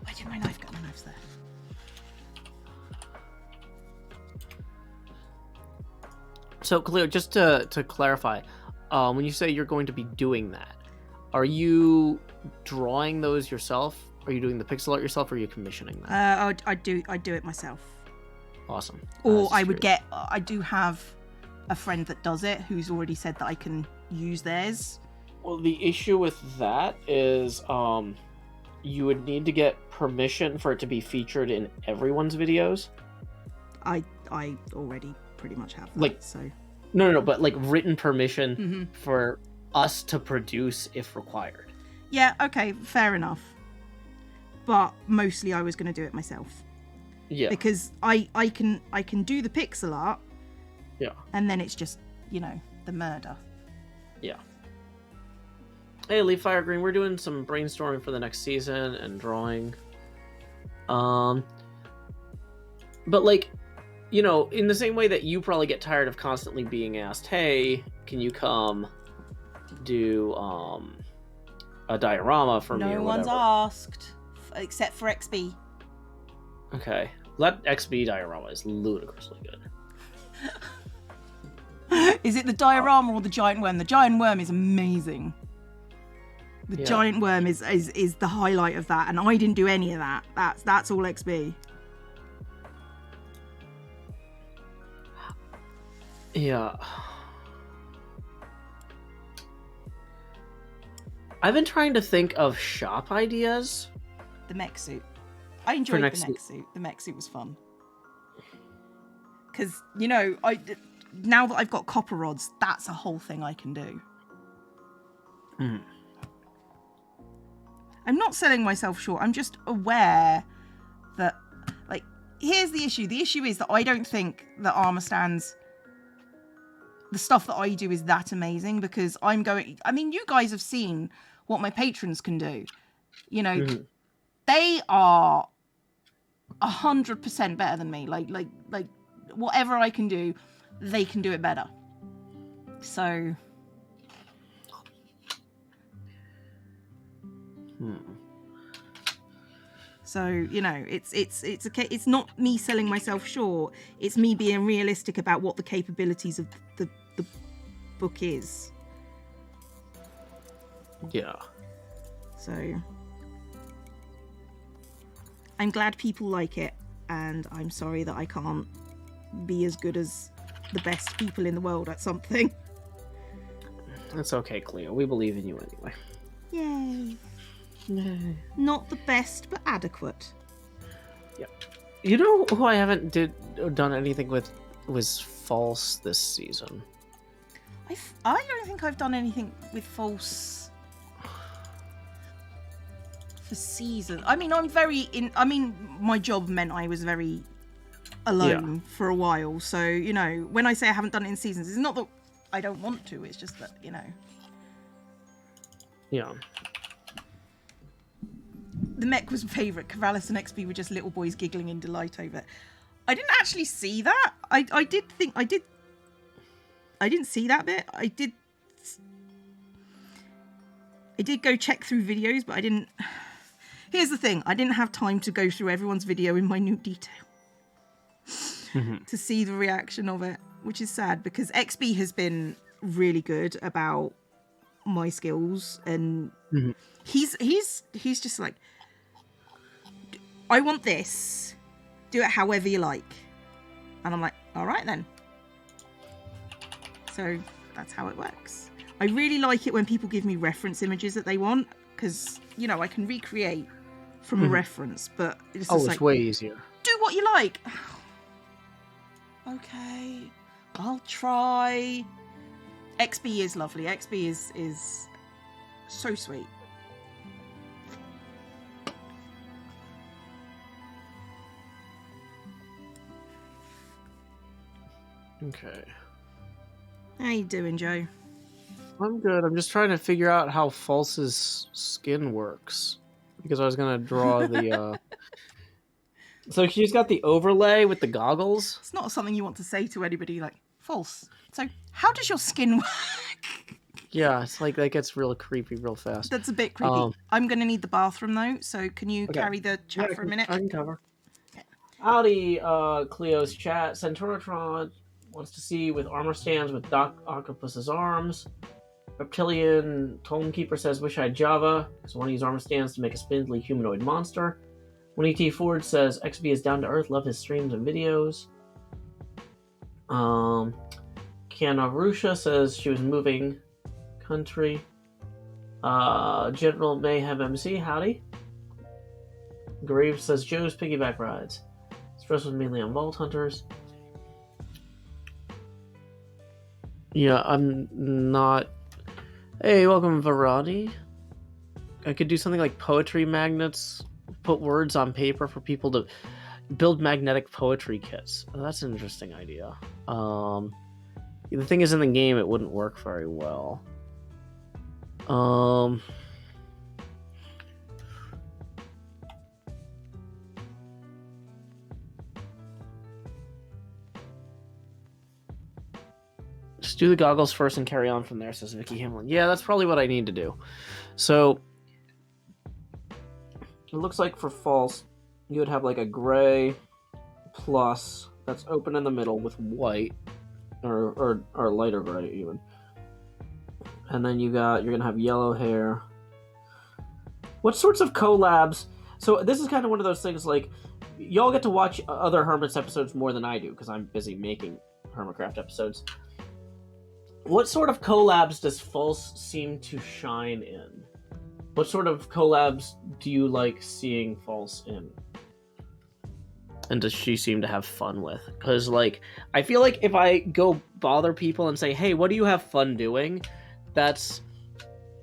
Where did my knife go? My knife's there. So, Cleo, just to clarify, when you say you're going to be doing that, are you drawing those yourself? Are you doing the pixel art yourself, or are you commissioning them? I do it myself. Awesome. Or I would get. I do have a friend that does it, who's already said that I can use theirs. Well, the issue with that is, you would need to get permission for it to be featured in everyone's videos. I already pretty much have that. Like, so. No, but like written permission for us to produce if required. Yeah, okay, fair enough. But mostly I was going to do it myself. Yeah. Because I can do the pixel art. Yeah. And then it's just, the murder. Yeah. Hey, Leaf Fire Green, we're doing some brainstorming for the next season and drawing. But like, in the same way that you probably get tired of constantly being asked, hey, can you come do a diorama for me or whatever? No one's asked, except for XB. Okay. That XB diorama is ludicrously good. Is it the diorama or the giant worm? The giant worm is amazing. The giant worm is the highlight of that, and I didn't do any of that. That's all XB. Yeah. I've been trying to think of shop ideas. The mech suit. I enjoyed the mech suit. The mech suit was fun. Because, now that I've got copper rods, that's a whole thing I can do. I'm not selling myself short. I'm just aware that, like, here's the issue. The issue is that I don't think that armor stands... The stuff that I do is that amazing because you guys have seen what my patrons can do. They are 100% better than me. Like whatever I can do, they can do it better. So. So, it's okay. It's not me selling myself short. It's me being realistic about what the capabilities of the book is. Yeah. So, I'm glad people like it, and I'm sorry that I can't be as good as the best people in the world at something. That's okay, Cleo. We believe in you anyway. Yay. No. Not the best, but adequate. Yeah. You know who I haven't done anything with was False this season. I don't think I've done anything with False for season. I mean, my job meant I was very alone for a while. So, when I say I haven't done it in seasons, it's not that I don't want to. It's just that, Yeah. The mech was my favourite. Corvallis and XP were just little boys giggling in delight over it. I didn't actually see that. I didn't see that bit. I did go check through videos, but I didn't... Here's the thing. I didn't have time to go through everyone's video in minute detail to see the reaction of it, which is sad because XB has been really good about my skills, and he's just like, I want this, do it however you like, and I'm like, all right then. So that's how it works. I really like it when people give me reference images that they want, because I can recreate from a reference, but it's just it's way easier. Do what you like. Okay, I'll try. XB is lovely. XB is so sweet. Okay. How you doing, Joe? I'm good. I'm just trying to figure out how False's skin works. Because I was gonna draw the So she's got the overlay with the goggles. It's not something you want to say to anybody, like, false. So, how does your skin work? Yeah, it's like that gets real creepy real fast. That's a bit creepy. I'm going to need the bathroom, though, so can you Okay. carry the chat for a minute? I can cover. Howdy, Cleo's chat. Centauratron wants to see with armor stands with Doc Octopus's arms. Reptilian Tonekeeper says, wish I had Java, because I want to use armor stands to make a spindly humanoid monster. 1ET Ford says, XB is down to earth, love his streams and videos. Kiana Rusha says she was moving country. General Mayhem MC, howdy. Graves says, Joe's piggyback rides. Stress was mainly on Vault Hunters. Yeah, I'm not... Hey, welcome, Varani. I could do something like poetry magnets, put words on paper for people to build magnetic poetry kits. Oh, that's an interesting idea. The thing is, in the game, it wouldn't work very well. Just do the goggles first and carry on from there, says Vicky Hamlin. Yeah, that's probably what I need to do. So, it looks like for false, you would have like a gray plus that's open in the middle with white, or lighter gray even. And then you're gonna have yellow hair. What sorts of collabs? So this is kind of one of those things like, y'all get to watch other Hermits episodes more than I do because I'm busy making Hermitcraft episodes. What sort of collabs does False seem to shine in? What sort of collabs do you like seeing False in? And does she seem to have fun with? Because, like, I feel like if I go bother people and say, hey, what do you have fun doing? That's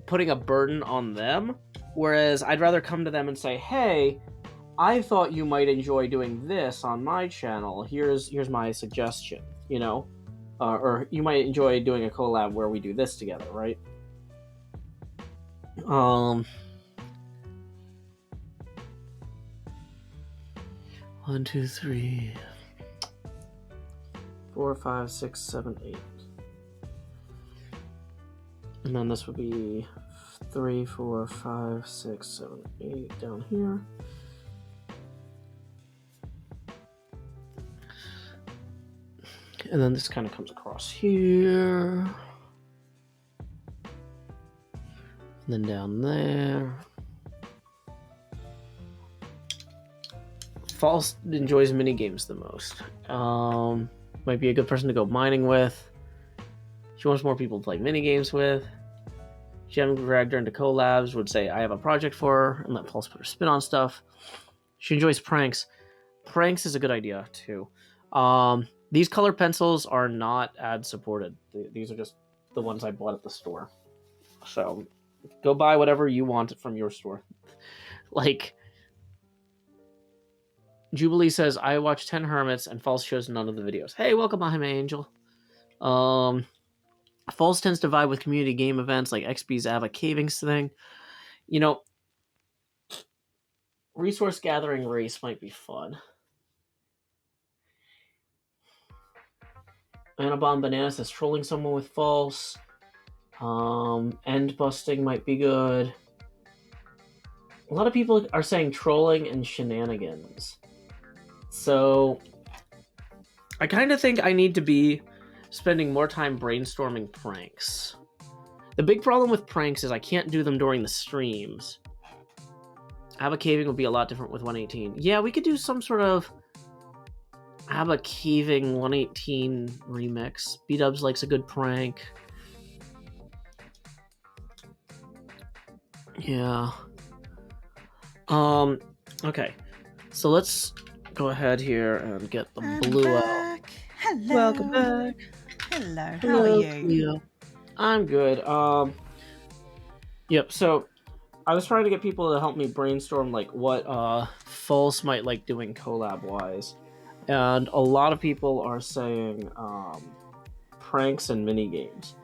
putting a burden on them. Whereas I'd rather come to them and say, hey, I thought you might enjoy doing this on my channel. Here's my suggestion, you know? Or you might enjoy doing a collab where we do this together, right? 1, 2, 3, 4, 5, 6, 7, 8. And then this would be 3, 4, 5, 6, 7, 8 down here. And then this kind of comes across here. And then down there. False enjoys mini games the most. Might be a good person to go mining with. She wants more people to play mini games with. She hadn't dragged her into collabs, would say, I have a project for her, and let False put her spin on stuff. She enjoys pranks. Pranks is a good idea, too. These color pencils are not ad supported. These are just the ones I bought at the store. So, go buy whatever you want from your store. Like, Jubilee says, I watched 10 Hermits and False shows none of the videos. Hey, welcome, I'm Angel. False tends to vibe with community game events like XP's Ava Cavings thing. You know, resource gathering race might be fun. Anabon Banana says trolling someone with False. End busting might be good. A lot of people are saying trolling and shenanigans. So, I kind of think I need to be spending more time brainstorming pranks. The big problem with pranks is I can't do them during the streams. Abba Caving would be a lot different with 118. Yeah, we could do some sort of Abba Caving 118 remix. B-Dubs likes a good prank. Yeah. Okay. So let's go ahead here and get the blue out. Hello. Welcome back. Hello. How are you? Yeah. I'm good. Yep, so I was trying to get people to help me brainstorm like what False might like doing collab wise. and a lot of people are saying pranks and mini games.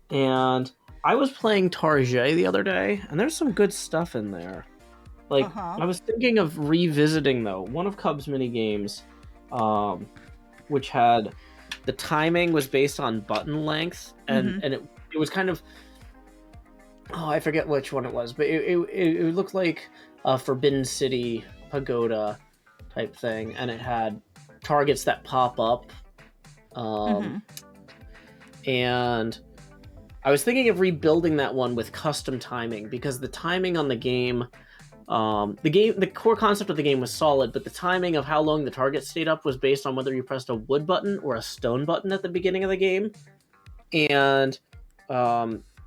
And I was playing Tarjay the other day, and there's some good stuff in there. Like, Uh-huh. I was thinking of revisiting, though, one of Cub's mini games, which had the timing was based on button length, and it was kind of, oh, I forget which one it was, but it looked like a Forbidden City pagoda type thing, and it had targets that pop up, and I was thinking of rebuilding that one with custom timing, because the timing on the game, the core concept of the game was solid, but the timing of how long the target stayed up was based on whether you pressed a wood button or a stone button at the beginning of the game, and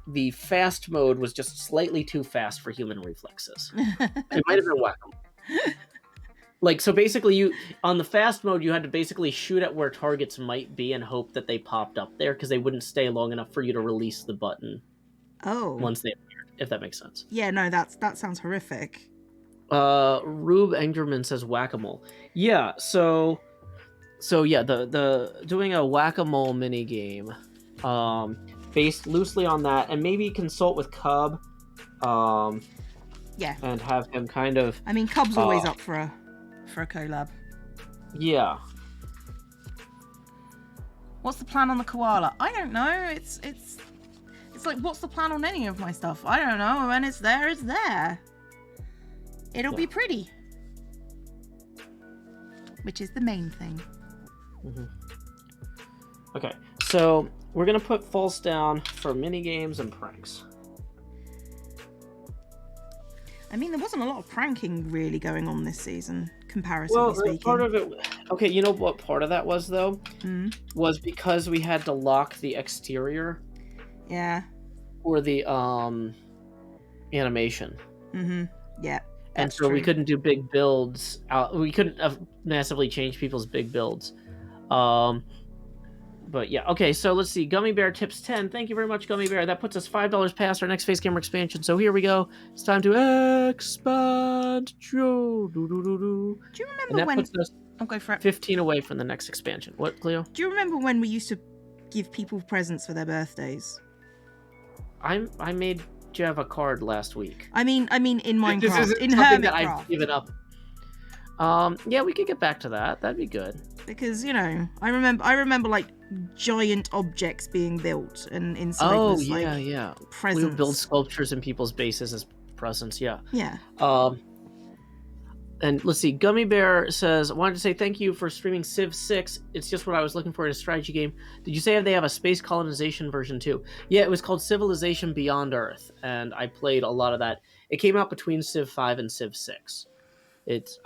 the fast mode was just slightly too fast for human reflexes. It might have been whack-a-mole. Like, so basically, you on the fast mode, you had to basically shoot at where targets might be and hope that they popped up there, because they wouldn't stay long enough for you to release the button once they appeared, if that makes sense. Yeah, no, that sounds horrific. Rube Engerman says whack-a-mole. Yeah, so yeah, the doing a whack-a-mole mini game, based loosely on that, and maybe consult with Cub, yeah, and have him kind of. I mean, Cub's always up for a collab. Yeah. What's the plan on the koala? I don't know. It's like, what's the plan on any of my stuff? I don't know. When it's there, it's there. It'll be pretty, which is the main thing. Okay, so we're gonna put false down for mini games and pranks. I mean, there wasn't a lot of pranking really going on this season, comparatively speaking. Part of it. Okay, you know what part of that was, though? Was because we had to lock the exterior. Yeah. Or the animation. Yeah. And so we couldn't do big builds. We couldn't massively change people's big builds. But yeah, okay, so let's see. Gummy Bear tips 10. Thank you very much, Gummy Bear. That puts us $5 past our next Face Gamer expansion. So here we go. It's time to expand. Do you remember when... Puts us I'll go for it. 15 away from the next expansion. What, Cleo? Do you remember when we used to give people presents for their birthdays? I made Jeff a card last week. I mean in Minecraft. This is in something that Hermitcraft. I've given up. Yeah, we could get back to that. That'd be good. Because, you know, I remember like giant objects being built and inside was like presents. We would build sculptures in people's bases as presents, yeah. Yeah. And let's see, Gummy Bear says, I wanted to say thank you for streaming Civ 6. It's just what I was looking for in a strategy game. Did you say they have a space colonization version too? Yeah, it was called Civilization Beyond Earth, and I played a lot of that. It came out between Civ 5 and Civ 6.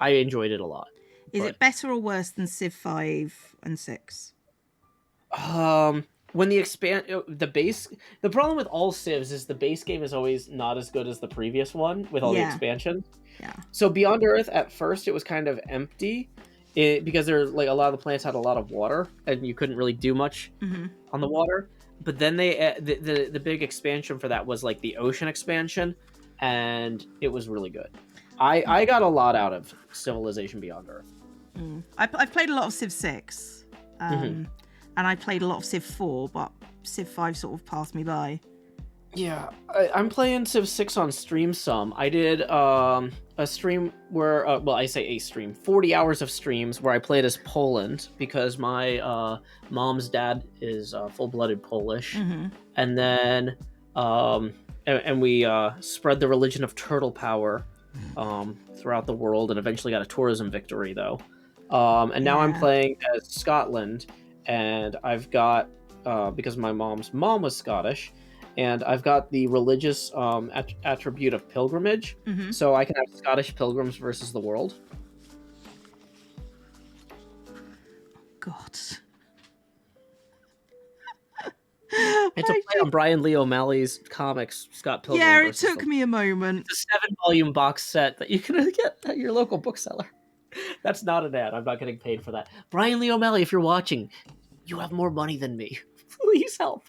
I enjoyed it a lot. Is it better or worse than Civ 5 and 6? When the problem with all Civs is the base game is always not as good as the previous one with all the expansions. Yeah. So Beyond Earth, at first, it was kind of empty, because there's like a lot of the plants had a lot of water, and you couldn't really do much on the water. But then the big expansion for that was like the ocean expansion, and it was really good. I got a lot out of Civilization Beyond Earth. I've played a lot of Civ 6, and I played a lot of Civ 4, but Civ 5 sort of passed me by. Yeah, I'm playing Civ 6 on stream some. I did a stream where, I say a stream, 40 hours of streams where I played as Poland, because my mom's dad is full-blooded Polish. And then, and we spread the religion of turtle power throughout the world, and eventually got a tourism victory, though. And now I'm playing as Scotland, and I've got, because my mom's mom was Scottish, and I've got the religious attribute of pilgrimage, so I can have Scottish pilgrims versus the world. God. It's a play on Brian Lee O'Malley's comics, Scott Pilgrim. Yeah, it took me a moment. It's a 7-volume box set that you can get at your local bookseller. That's not an ad. I'm not getting paid for that. Brian Lee O'Malley, if you're watching, you have more money than me. Please help.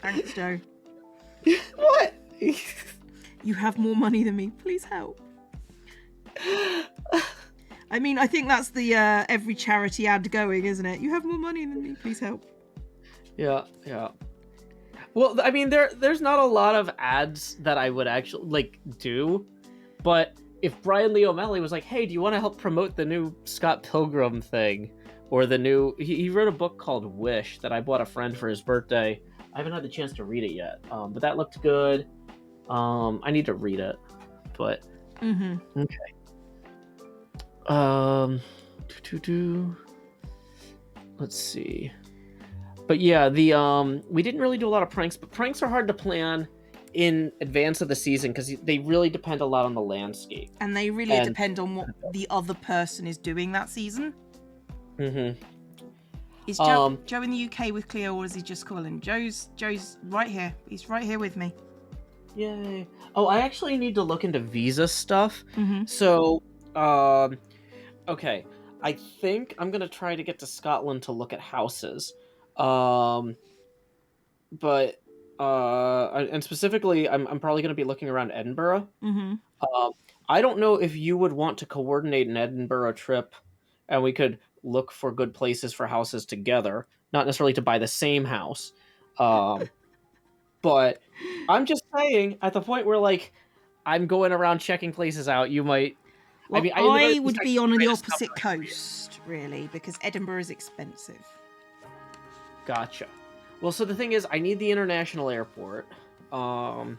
Thanks, Joe. What? You have more money than me. Please help. I mean, I think that's the every charity ad going, isn't it? You have more money than me, please help. Yeah. Well, I mean, there's not a lot of ads that I would actually like do, but if Brian Lee O'Malley was like, "Hey, do you want to help promote the new Scott Pilgrim thing?" Or the new he wrote a book called Wish that I bought a friend for his birthday. I haven't had the chance to read it yet, but that looked good. I need to read it, but okay. Let's see. But yeah, the we didn't really do a lot of pranks, but pranks are hard to plan in advance of the season because they really depend a lot on the landscape. And they really depend on what the other person is doing that season. Is Joe in the UK with Cleo, or is he just calling? Joe's right here. He's right here with me. Yay. Oh, I actually need to look into visa stuff. So, okay. I think I'm gonna try to get to Scotland to look at houses. And specifically, I'm probably gonna be looking around Edinburgh. I don't know if you would want to coordinate an Edinburgh trip, and we could look for good places for houses together, not necessarily to buy the same house. But I'm just saying, at the point where like I'm going around checking places out, you might. Well, I would be on the opposite coast, really, because Edinburgh is expensive. Gotcha. Well, so the thing is, I need the international airport, and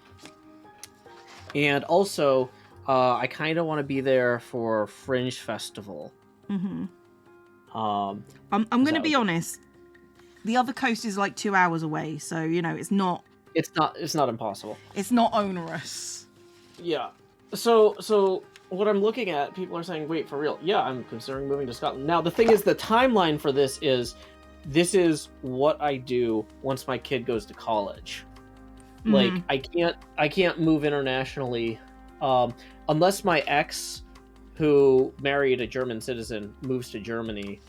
also I kind of want to be there for Fringe Festival. I'm going to be honest. The other coast is like 2 hours away, so you know it's not. It's not impossible. It's not onerous. Yeah. So what I'm looking at, people are saying, wait, for real? Yeah, I'm considering moving to Scotland. Now the thing is, the timeline for this is what I do once my kid goes to college. Like I can't move internationally unless my ex, who married a German citizen, moves to Germany,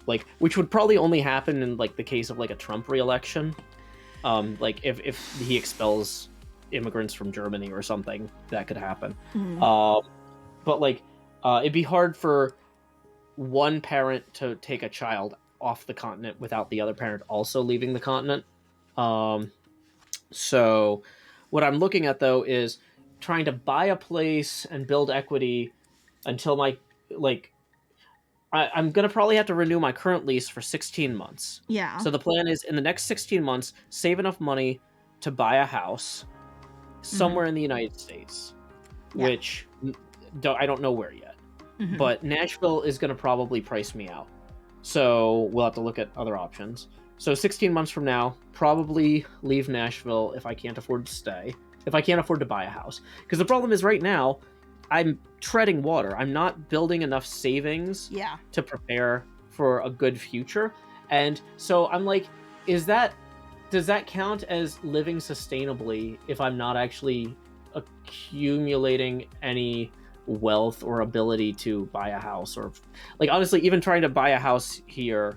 like, which would probably only happen in like the case of like a Trump re-election. Like if he expels immigrants from Germany or something, that could happen. But like it'd be hard for one parent to take a child off the continent without the other parent also leaving the continent. So what I'm looking at though is trying to buy a place and build equity until my I'm gonna probably have to renew my current lease for 16 months. Yeah. So the plan is in the next 16 months, save enough money to buy a house somewhere in the United States, which I don't know where yet. But Nashville is gonna probably price me out. So we'll have to look at other options. So 16 months from now, probably leave Nashville if I can't afford to stay, if I can't afford to buy a house. Because the problem is right now, I'm treading water. I'm not building enough savings to prepare for a good future. And so I'm like, does that count as living sustainably if I'm not actually accumulating any wealth or ability to buy a house? Or like, honestly, even trying to buy a house here,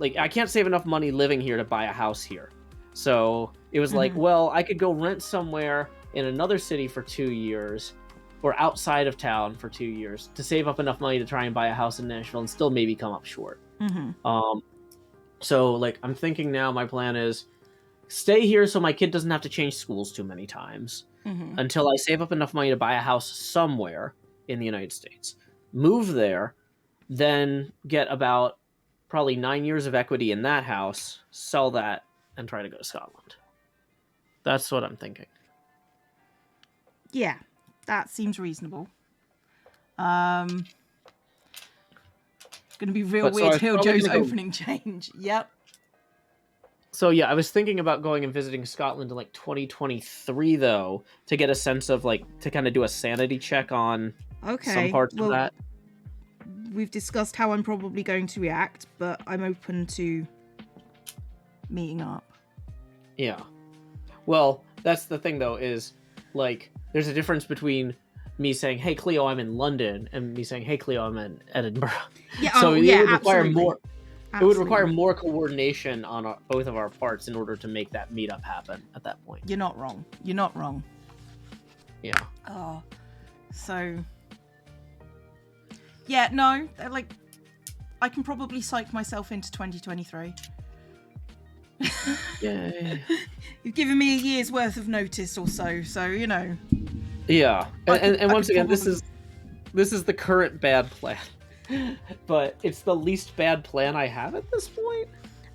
like I can't save enough money living here to buy a house here. So it was like, well, I could go rent somewhere in another city for 2 years or outside of town for 2 years to save up enough money to try and buy a house in Nashville and still maybe come up short. So like I'm thinking now, my plan is stay here so my kid doesn't have to change schools too many times until I save up enough money to buy a house somewhere in the United States. Move there, then get about probably 9 years of equity in that house, sell that, and try to go to Scotland. That's what I'm thinking. Yeah, that seems reasonable. It's going to be real weird till Joe's opening change. Yep. So yeah, I was thinking about going and visiting Scotland in like 2023 though, to get a sense of like, to kind of do a sanity check on some parts of that. We've discussed how I'm probably going to react, but I'm open to meeting up. Yeah. Well, that's the thing though, is like, there's a difference between me saying, "Hey Cleo, I'm in London," and me saying, "Hey Cleo, I'm in Edinburgh." Yeah, so it would require absolutely. more. It would require more coordination on both of our parts in order to make that meetup happen at that point. You're not wrong. You're not wrong. Yeah. Oh, so Yeah, no, like, I can probably psych myself into 2023. Yay. You've given me a year's worth of notice or so, you know. Yeah, and once again, probably... this is the current bad plan, but it's the least bad plan I have at this point.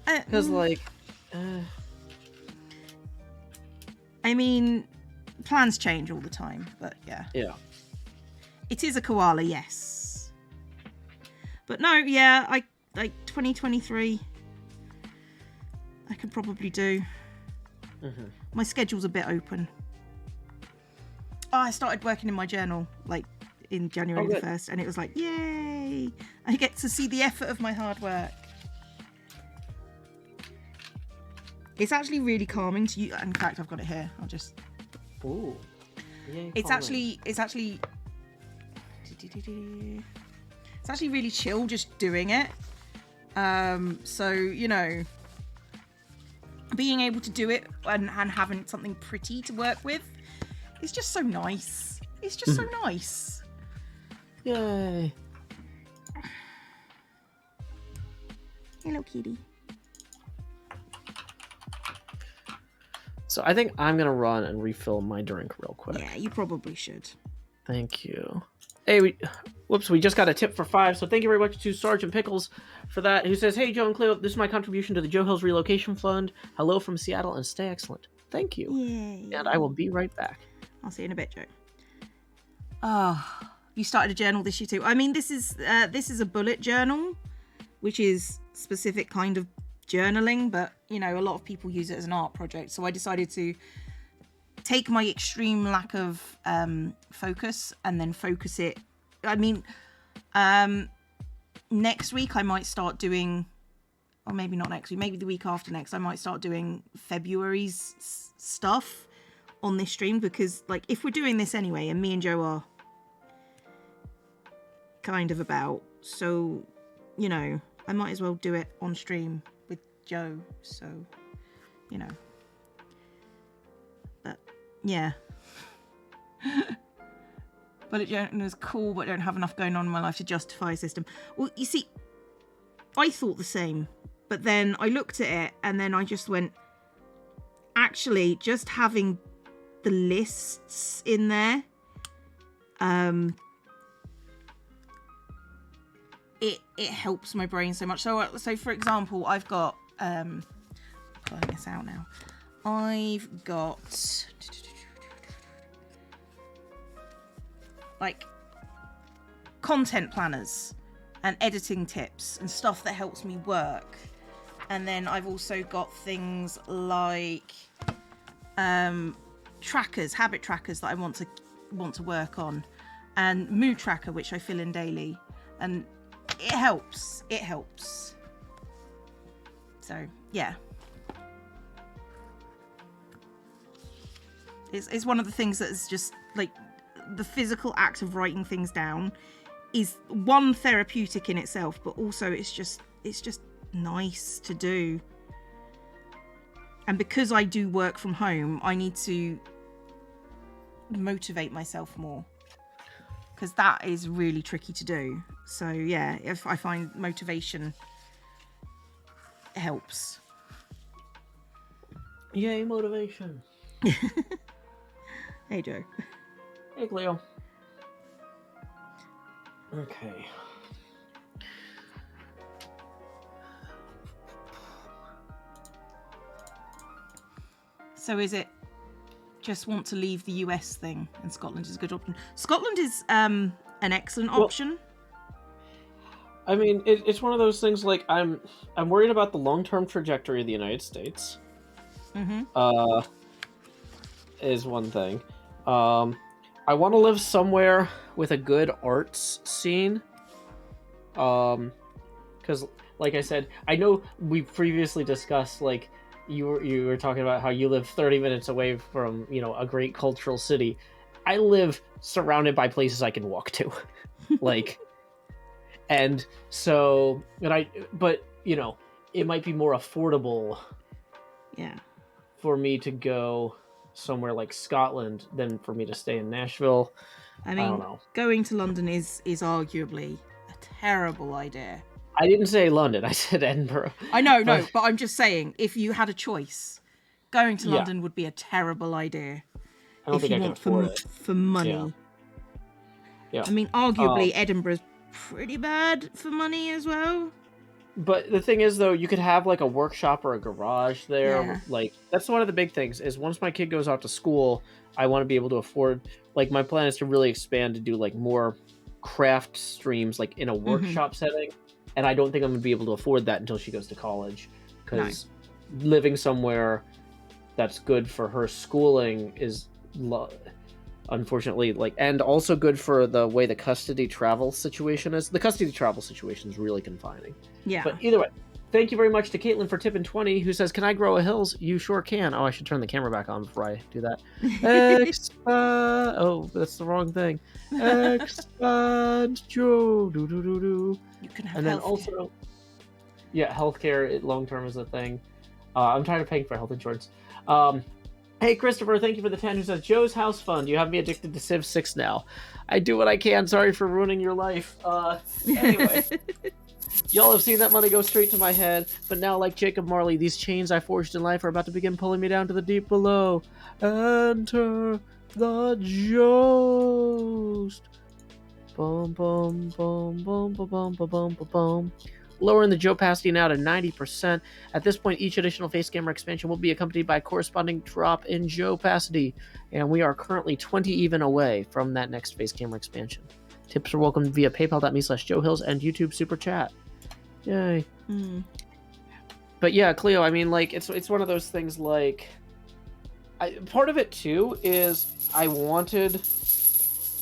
Because I mean, plans change all the time, but yeah. Yeah. It is a koala, yes. But no, yeah, I like 2023. I could probably do. Mm-hmm. My schedule's a bit open. Oh, I started working in my journal like in January the 1st, and it was like, yay! I get to see the effort of my hard work. It's actually really calming to you. In fact, I've got it here. I'll just. Ooh. Yay, it's actually really chill just doing it. So, you know, being able to do it and having something pretty to work with is just so nice. It's just so nice. Yay. Hello, kitty. So I think I'm going to run and refill my drink real quick. Yeah, you probably should. Thank you. Hey, we just got a tip for 5, so thank you very much to Sergeant Pickles for that, who says, hey, Joe and Cleo, this is my contribution to the Joe Hills Relocation Fund. Hello from Seattle, and stay excellent. Thank you. Yay. And I will be right back. I'll see you in a bit, Joe. You started a journal this year too. I mean, this is a bullet journal, which is specific kind of journaling, but, you know, a lot of people use it as an art project, so I decided to take my extreme lack of focus and then focus it. I mean, next week I might start doing, or maybe not next week, maybe the week after next, I might start doing February's stuff on this stream, because, like, if we're doing this anyway, and me and Joe are kind of about, so, you know, I might as well do it on stream with Joe, so, you know. Yeah. But it was cool, but I don't have enough going on in my life to justify a system. Well, you see, I thought the same, but then I looked at it and then I just went, actually, just having the lists in there, it helps my brain so much. So for example, I've got, pulling this out now. I've got like content planners and editing tips and stuff that helps me work. And then I've also got things like trackers, habit trackers that I want to work on, and mood tracker, which I fill in daily, and it helps. So yeah. It's one of the things that is just like the physical act of writing things down is one therapeutic in itself, but also it's just nice to do. And because I do work from home, I need to motivate myself more, because that is really tricky to do. So yeah, if I find motivation helps. Yay, motivation. Hey, Joe. Hey, Cleo. Okay. So is it just want to leave the US thing, and Scotland is a good option? Scotland is an excellent option. I mean, it's one of those things, like, I'm worried about the long-term trajectory of the United States. Mm-hmm. Is one thing. I want to live somewhere with a good arts scene. Because, like I said, I know we previously discussed, like, you were talking about how you live 30 minutes away from, you know, a great cultural city. I live surrounded by places I can walk to. Like, and so, but, you know, it might be more affordable. Yeah. For me to go somewhere like Scotland than for me to stay in Nashville. I mean, I don't know. Going to London is arguably terrible idea. I didn't say London. I said Edinburgh. I know, no, but I'm just saying, if you had a choice, going to Yeah. London would be a terrible idea. I don't If think you I can want afford it. for money. Yeah. I mean, arguably, Edinburgh's pretty bad for money as well. But the thing is, though, you could have like a workshop or a garage there. Yeah. Like, that's one of the big things. Is once my kid goes off to school, I want to be able to afford. Like, my plan is to really expand to do like more craft streams, like in a workshop setting. And I don't think I'm gonna be able to afford that until she goes to college, because living somewhere that's good for her schooling is unfortunately like, and also good for the way the custody travel situation is. The custody travel situation is really confining. Yeah. But either way, thank you very much to Caitlin for tipping 20, who says, "Can I grow a hills?" You sure can. Oh, I should turn the camera back on before I do that. Oh, that's the wrong thing. Expand Joe. Do do do do. You can have And then healthcare. also, yeah, healthcare long term is a thing. I'm tired of paying for health insurance. Hey, Christopher, thank you for the 10, who says, "Joe's House Fund. You have me addicted to Civ 6 now. I do what I can. Sorry for ruining your life." Anyway, y'all have seen that money go straight to my head, but now, like Jacob Marley, these chains I forged in life are about to begin pulling me down to the deep below. Enter the Jost. Bum bum bum bum bum bum bum bum bum bum. Lowering the Joe opacity now to 90%. At this point, each additional face camera expansion will be accompanied by a corresponding drop in Joe opacity, and we are currently 20 even away from that next face camera expansion. Tips are welcome via paypal.me/JoeHills and YouTube Super Chat. Yay. But yeah, Cleo, I mean, like, it's one of those things, like, part of it, too, is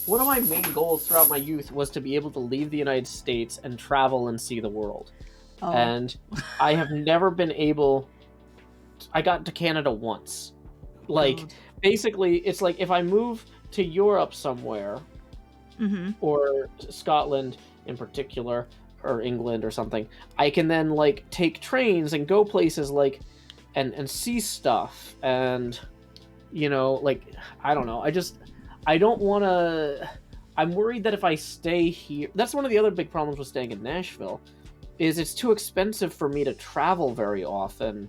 one of my main goals throughout my youth was to be able to leave the United States and travel and see the world. Oh. And I have never been able... I got to Canada once. Like, basically, it's like if I move to Europe somewhere, or Scotland in particular, or England or something, I can then, like, take trains and go places, like, and see stuff. And, you know, like, I don't know. I don't want to... I'm worried that if I stay here... That's one of the other big problems with staying in Nashville, is it's too expensive for me to travel very often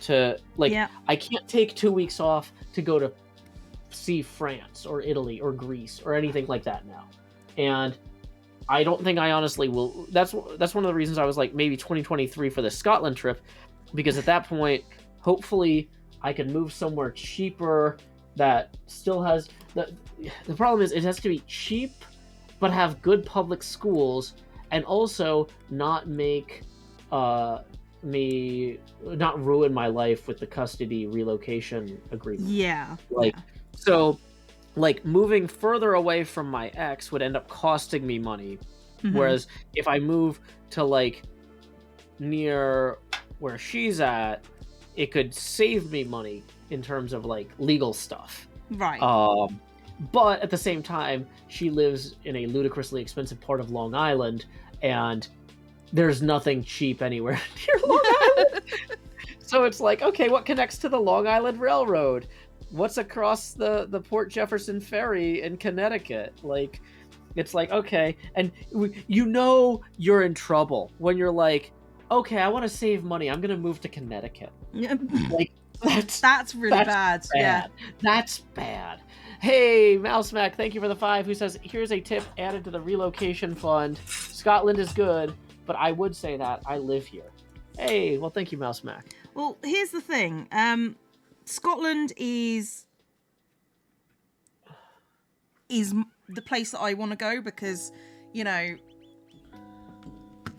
to... Like, I can't take 2 weeks off to go to see France or Italy or Greece or anything like that now. And I don't think I honestly will... That's one of the reasons I was like, maybe 2023 for the Scotland trip, because at that point, hopefully, I can move somewhere cheaper that still has... The problem is it has to be cheap, but have good public schools, and also not make me not ruin my life with the custody relocation agreement. So, like, moving further away from my ex would end up costing me money, whereas if I move to, like, near where she's at, it could save me money in terms of, like, legal stuff. But at the same time, she lives in a ludicrously expensive part of Long Island, and there's nothing cheap anywhere near Long Island. So it's like, okay, what connects to the Long Island Railroad? What's across the Port Jefferson Ferry in Connecticut? Like, it's like, okay. And you know you're in trouble when you're like, okay, I want to save money. I'm going to move to Connecticut. Like, that's really bad. Yeah. That's bad. Hey, Mouse Mac, thank you for the 5, who says, "Here's a tip added to the relocation fund. Scotland is good, but I would say that I live here." Hey, well, thank you, Mouse Mac. Well, here's the thing. Scotland is the place that I want to go because, you know, I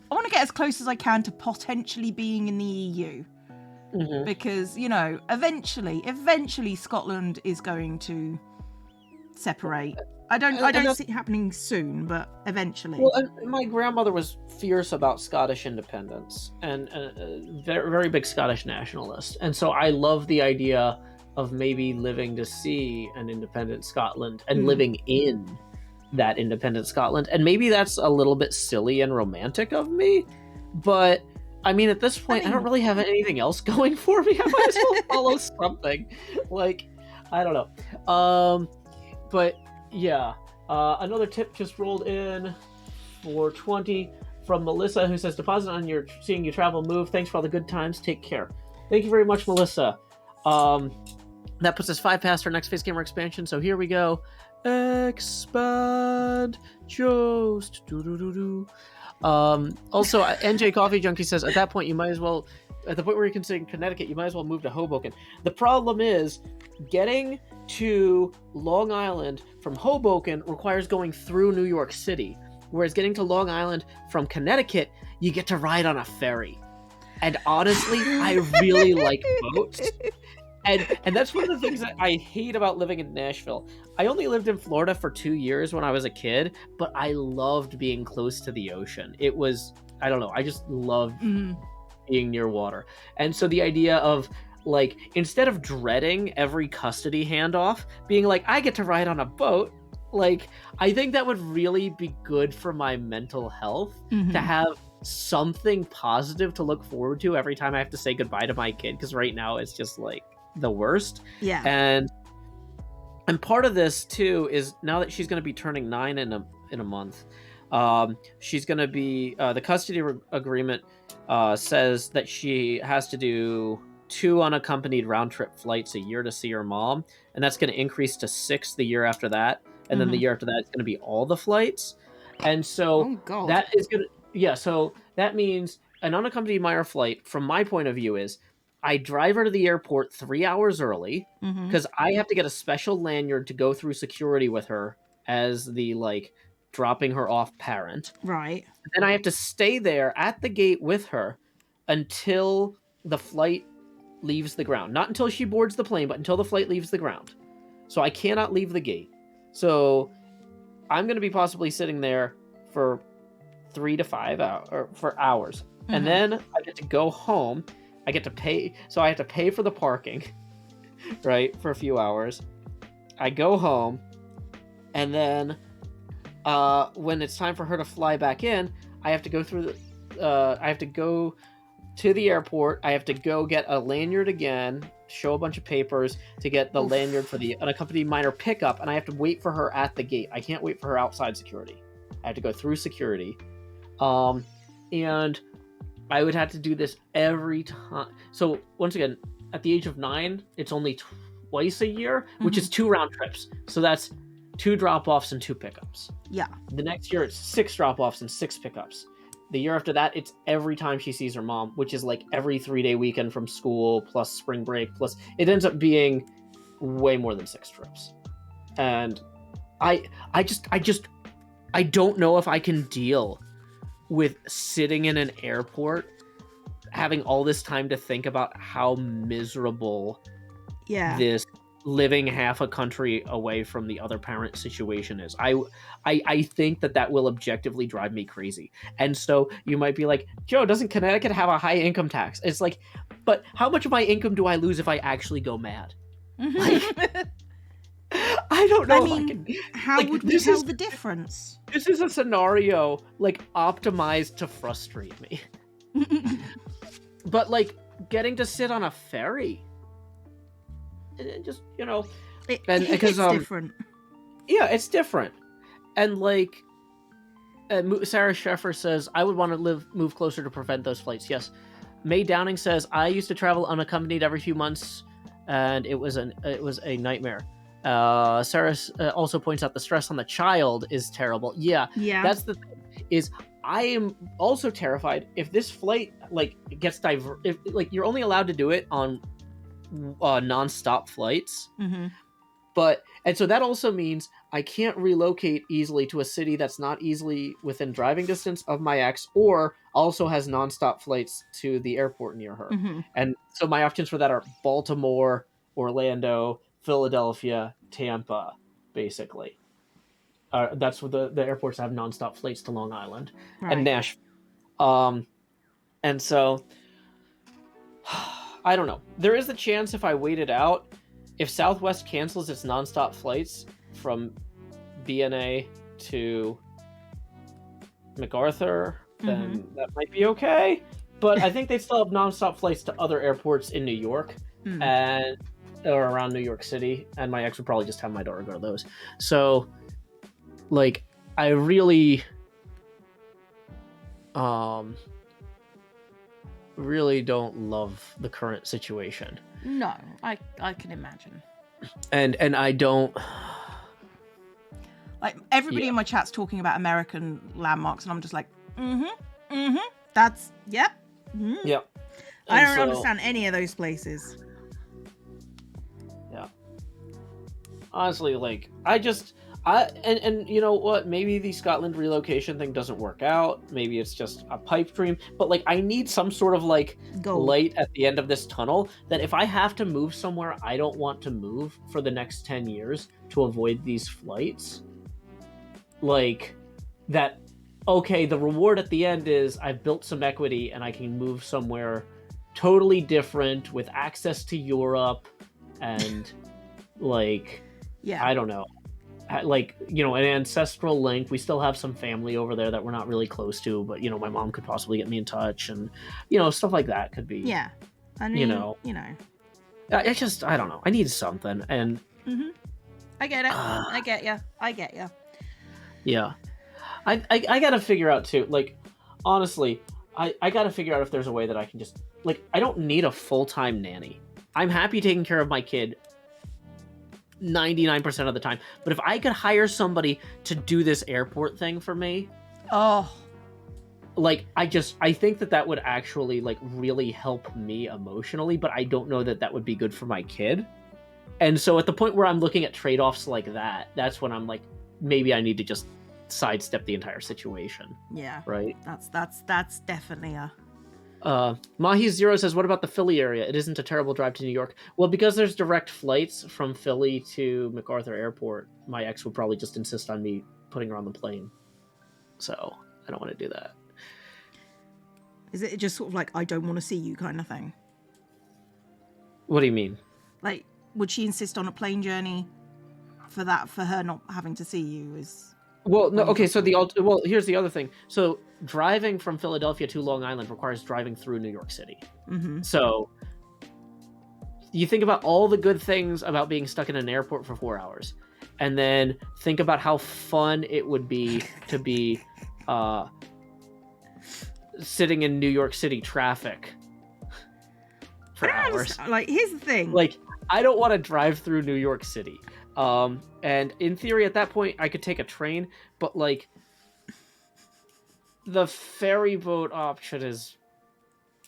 want to get as close as I can to potentially being in the EU. Because, you know, eventually Scotland is going to separate. I don't see it happening soon, but eventually. Well, my grandmother was fierce about Scottish independence and a very, very big Scottish nationalist. And so I love the idea of maybe living to see an independent Scotland and living in that independent Scotland. And maybe that's a little bit silly and romantic of me, but I mean, at this point, I don't really have anything else going for me. I might as well follow something. Like, I don't know. But yeah, another tip just rolled in for 20. from Melissa, who says, deposit on your seeing you travel move. Thanks for all the good times. Take care. Thank you very much, Melissa. That puts us 5 past our next Face Gamer expansion. So here we go. Expand Jost. Also, NJ Coffee Junkie says, at that point, you might as well, at the point where you're considering Connecticut, you might as well move to Hoboken. The problem is, getting to Long Island from Hoboken requires going through New York City, whereas getting to Long Island from Connecticut, you get to ride on a ferry. And honestly, I really like boats. And that's one of the things that I hate about living in Nashville. I only lived in Florida for 2 years when I was a kid, but I loved being close to the ocean. It was, I don't know, I just loved being near water. And so the idea of, like, instead of dreading every custody handoff, being like, I get to ride on a boat, like, I think that would really be good for my mental health to have something positive to look forward to every time I have to say goodbye to my kid, because right now it's just, like, the worst. Yeah. And part of this too is now that she's going to be turning 9 in a month, she's going to be the custody agreement says that she has to do 2 unaccompanied round trip flights a year to see her mom, and that's going to increase to 6 the year after that, and then the year after that it's going to be all the flights. And so that is going to, so that means an unaccompanied minor flight from my point of view is I drive her to the airport 3 hours early because I have to get a special lanyard to go through security with her as the, like, dropping her off parent. Right. Then I have to stay there at the gate with her until the flight leaves the ground. Not until she boards the plane, but until the flight leaves the ground. So I cannot leave the gate. So I'm going to be possibly sitting there for 3 to 5 hours, or for hours. And then I get to go home. I get to pay, so I have to pay for the parking, right, for a few hours. I go home, and then when it's time for her to fly back in, I have to go through I have to go to the airport. I have to go get a lanyard again, show a bunch of papers to get the lanyard for the unaccompanied minor pickup, and I have to wait for her at the gate. I can't wait for her outside security. I have to go through security. And I would have to do this every time. So once again, at the age of 9, it's only twice a year, which is 2 round trips. So that's 2 drop-offs and 2 pickups. Yeah. The next year, it's 6 drop-offs and 6 pickups. The year after that, it's every time she sees her mom, which is like every 3-day weekend from school, plus spring break, plus it ends up being way more than 6 trips. And I don't know if I can deal with sitting in an airport, having all this time to think about how miserable this living half a country away from the other parent situation is. I think that will objectively drive me crazy. And so you might be like, Joe, doesn't Connecticut have a high income tax? It's like, but how much of my income do I lose if I actually go mad? Like, I don't know. I mean, how would we tell the difference? This is a scenario, like, optimized to frustrate me. But, like, getting to sit on a ferry, it just, you know, it's different. Yeah, it's different. And, like, Sarah Sheffer says, I would want to move closer to prevent those flights. Yes. May Downing says, I used to travel unaccompanied every few months, and it was a nightmare. Sarah also points out the stress on the child is terrible. Yeah. That's the thing, is I am also terrified if this flight, like, gets if, like, you're only allowed to do it on non-stop flights. But, and so that also means I can't relocate easily to a city that's not easily within driving distance of my ex, or also has non-stop flights to the airport near her. And so my options for that are Baltimore, Orlando, Philadelphia, Tampa, basically. That's what the airports have nonstop flights to Long Island, and Nashville. And so, I don't know. There is a chance if I wait it out, if Southwest cancels its nonstop flights from BNA to MacArthur, then that might be okay. But I think they still have nonstop flights to other airports in New York and or around New York City, and my ex would probably just have my daughter go to those. So, like, I really, um really don't love the current situation. No, I can imagine. And I don't Like, everybody yeah. in my chat's talking about American landmarks, and I'm just like, that's, yep. Yeah. I And don't so, understand any of those places. yeah. Honestly, like, and you know what? Maybe the Scotland relocation thing doesn't work out. Maybe it's just a pipe dream. But like, I need some sort of like Goal. light at the end of this tunnel that if I have to move somewhere I don't want to move for the next 10 years to avoid these flights, like that. Okay, the reward at the end is I've built some equity and I can move somewhere totally different with access to Europe and like Yeah. I don't know, like, you know, an ancestral link. We still have some family over there that we're not really close to, but you know, my mom could possibly get me in touch, and you know, stuff like that could be. Yeah. I mean, you know, it's just I don't know. I need something, and I get it. I get you. I get you. yeah, I gotta figure out too. Like, honestly, I gotta figure out if there's a way that I can just like I don't need a full-time nanny. I'm happy taking care of my kid 99% of the time. But if I could hire somebody to do this airport thing for me, Oh, like I think that would actually like really help me emotionally, but I don't know that would be good for my kid. And so at the point where I'm looking at trade-offs like that, that's when I'm like, maybe I need to just sidestep the entire situation. yeah. Right? That's definitely a... Mahi Zero says, what about the Philly area? It isn't a terrible drive to New York. Well, because there's direct flights from Philly to MacArthur Airport, my ex would probably just insist on me putting her on the plane. So I don't want to do that. Is it just sort of like, I don't want to see you kind of thing? What do you mean? Like, would she insist on a plane journey for her not having to see you? Is... Well, no, okay, so here's the other thing. So driving from Philadelphia to Long Island requires driving through New York City. So you think about all the good things about being stuck in an airport for 4 hours, and then think about how fun it would be to be sitting in New York City traffic for hours. Like, here's the thing. Like, I don't want to drive through New York City. And in theory, at that point, I could take a train, but like, the ferry boat option is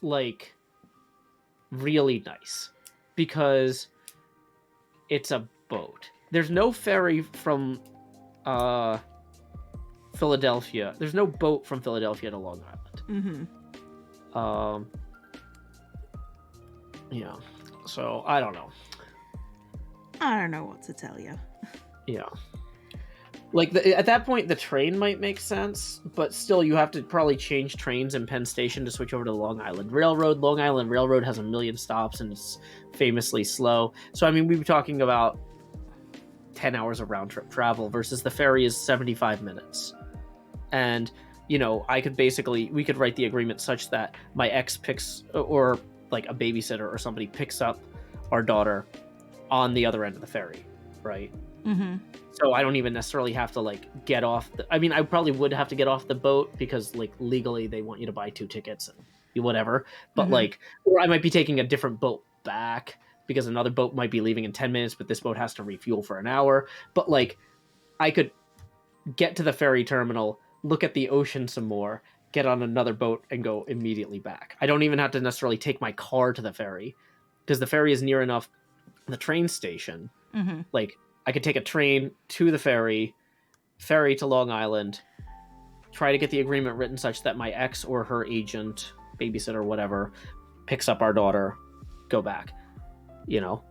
like really nice because it's a boat. There's no ferry from Philadelphia. There's no boat from Philadelphia to Long Island. Yeah. So I don't know. I don't know what to tell you. Yeah. Like, at that point, the train might make sense, but still, you have to probably change trains in Penn Station to switch over to the Long Island Railroad. Long Island Railroad has 1 million stops, and it's famously slow. So, I mean, we'd be talking about 10 hours of round-trip travel versus the ferry is 75 minutes. And, you know, we could write the agreement such that my ex picks, or, like, a babysitter or somebody picks up our daughter on the other end of the ferry, right? So I don't even necessarily have to like get off I mean, I probably would have to get off the boat because like legally they want you to buy 2 tickets and whatever, but like, or I might be taking a different boat back because another boat might be leaving in 10 minutes, but this boat has to refuel for an hour. But like, I could get to the ferry terminal, look at the ocean some more, get on another boat and go immediately back. I don't even have to necessarily take my car to the ferry because the ferry is near enough the train station. Like, I could take a train to the ferry to Long Island, try to get the agreement written such that my ex or her agent, babysitter, whatever, picks up our daughter, go back, you know?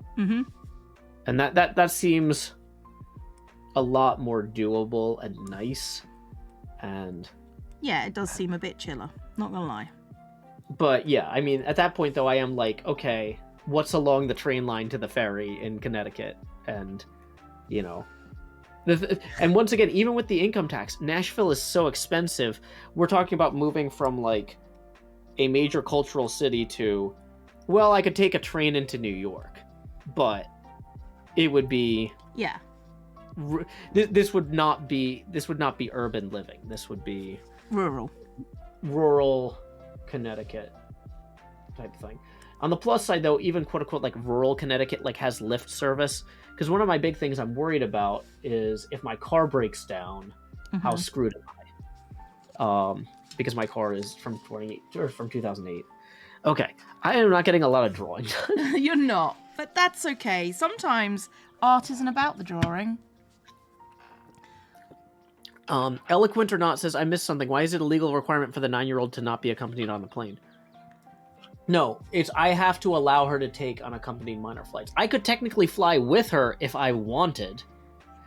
And that seems a lot more doable and nice. And yeah, it does seem a bit chiller, not gonna lie. But yeah, I mean, at that point though, I am like, okay, what's along the train line to the ferry in Connecticut? And you know, and once again, even with the income tax, Nashville is so expensive. We're talking about moving from like a major cultural city to, well, I could take a train into New York, but it would be, yeah, this would not be urban living. This would be rural. rural Connecticut type thing. On the plus side, though, even quote unquote like rural Connecticut like has Lyft service, because one of my big things I'm worried about is if my car breaks down, how screwed am I? Because my car is from 2008. Okay, I am not getting a lot of drawing done. You're not, but that's okay. Sometimes art isn't about the drawing. Eloquent or not says, I missed something. Why is it a legal requirement for the 9-year-old to not be accompanied on the plane? No, I have to allow her to take unaccompanied minor flights. I could technically fly with her if I wanted.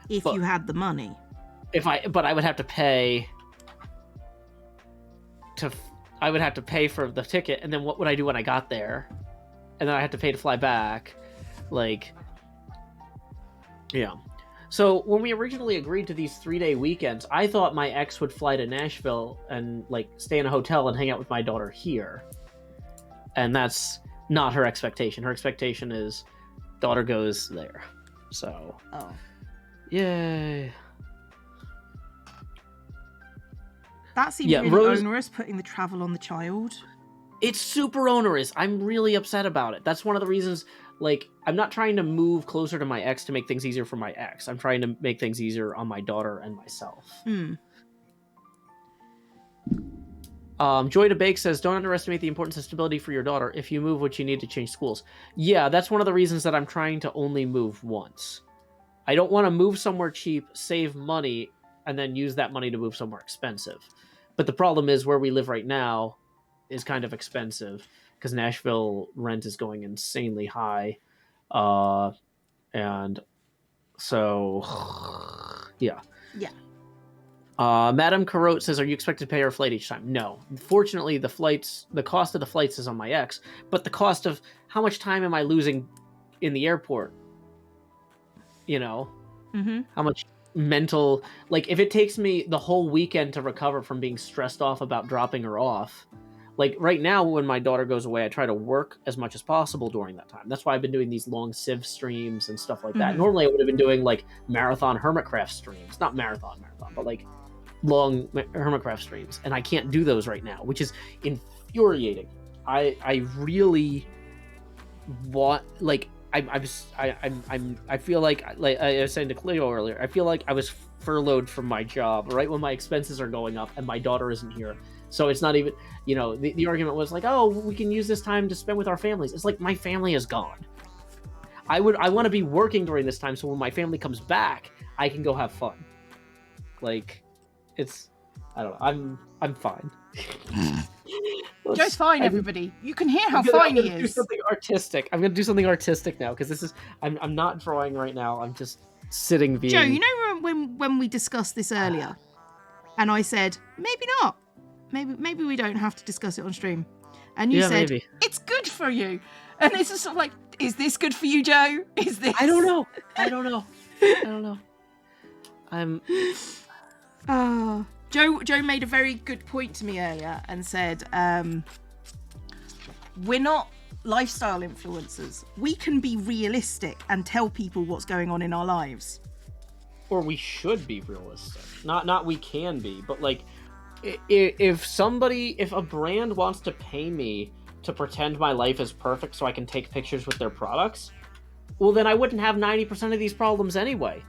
If you had the money. But I would have to pay for the ticket, and then what would I do when I got there? And then I had to pay to fly back. Like, yeah. So when we originally agreed to these 3-day weekends, I thought my ex would fly to Nashville and like stay in a hotel and hang out with my daughter here. And that's not her expectation. Her expectation is daughter goes there. So, yay. That seems really onerous, putting the travel on the child. It's super onerous. I'm really upset about it. That's one of the reasons, like, I'm not trying to move closer to my ex to make things easier for my ex. I'm trying to make things easier on my daughter and myself. Joy to Bake says, don't underestimate the importance of stability for your daughter. If you move, what you need to change schools. Yeah, that's one of the reasons that I'm trying to only move once. I don't want to move somewhere cheap, save money, and then use that money to move somewhere expensive. But the problem is where we live right now is kind of expensive because Nashville rent is going insanely high. And so, yeah. Yeah. Madame Carote says, are you expected to pay her flight each time? No. Fortunately, the cost of the flights is on my ex, but the cost of how much time am I losing in the airport? You know? How much mental... Like, if it takes me the whole weekend to recover from being stressed off about dropping her off... Like, right now, when my daughter goes away, I try to work as much as possible during that time. That's why I've been doing these long Civ streams and stuff like that. Normally, I would have been doing, like, marathon Hermitcraft streams. Not marathon, but, like, long Hermitcraft streams. And I can't do those right now, which is infuriating. I really want... Like, I feel like I was saying to Cleo earlier, I feel like I was furloughed from my job right when my expenses are going up and my daughter isn't here. So it's not even, you know, the argument was like, oh, we can use this time to spend with our families. It's like my family is gone. I want to be working during this time so when my family comes back, I can go have fun. Like, it's, I don't know, I'm fine. Joe's fine, everybody. You can hear how fine he is. Do something artistic. I'm gonna do something artistic now because this is I'm not drawing right now. I'm just sitting being. Joe, you know when we discussed this earlier, and I said maybe not, maybe we don't have to discuss it on stream, and you said maybe. It's good for you, and it's just sort of like, is this good for you, Joe? Is this? I don't know. I'm. Joe made a very good point to me earlier and said, we're not lifestyle influencers. We can be realistic and tell people what's going on in our lives. Or we should be realistic. Not we can be, but like, if a brand wants to pay me to pretend my life is perfect so I can take pictures with their products, well then I wouldn't have 90% of these problems anyway.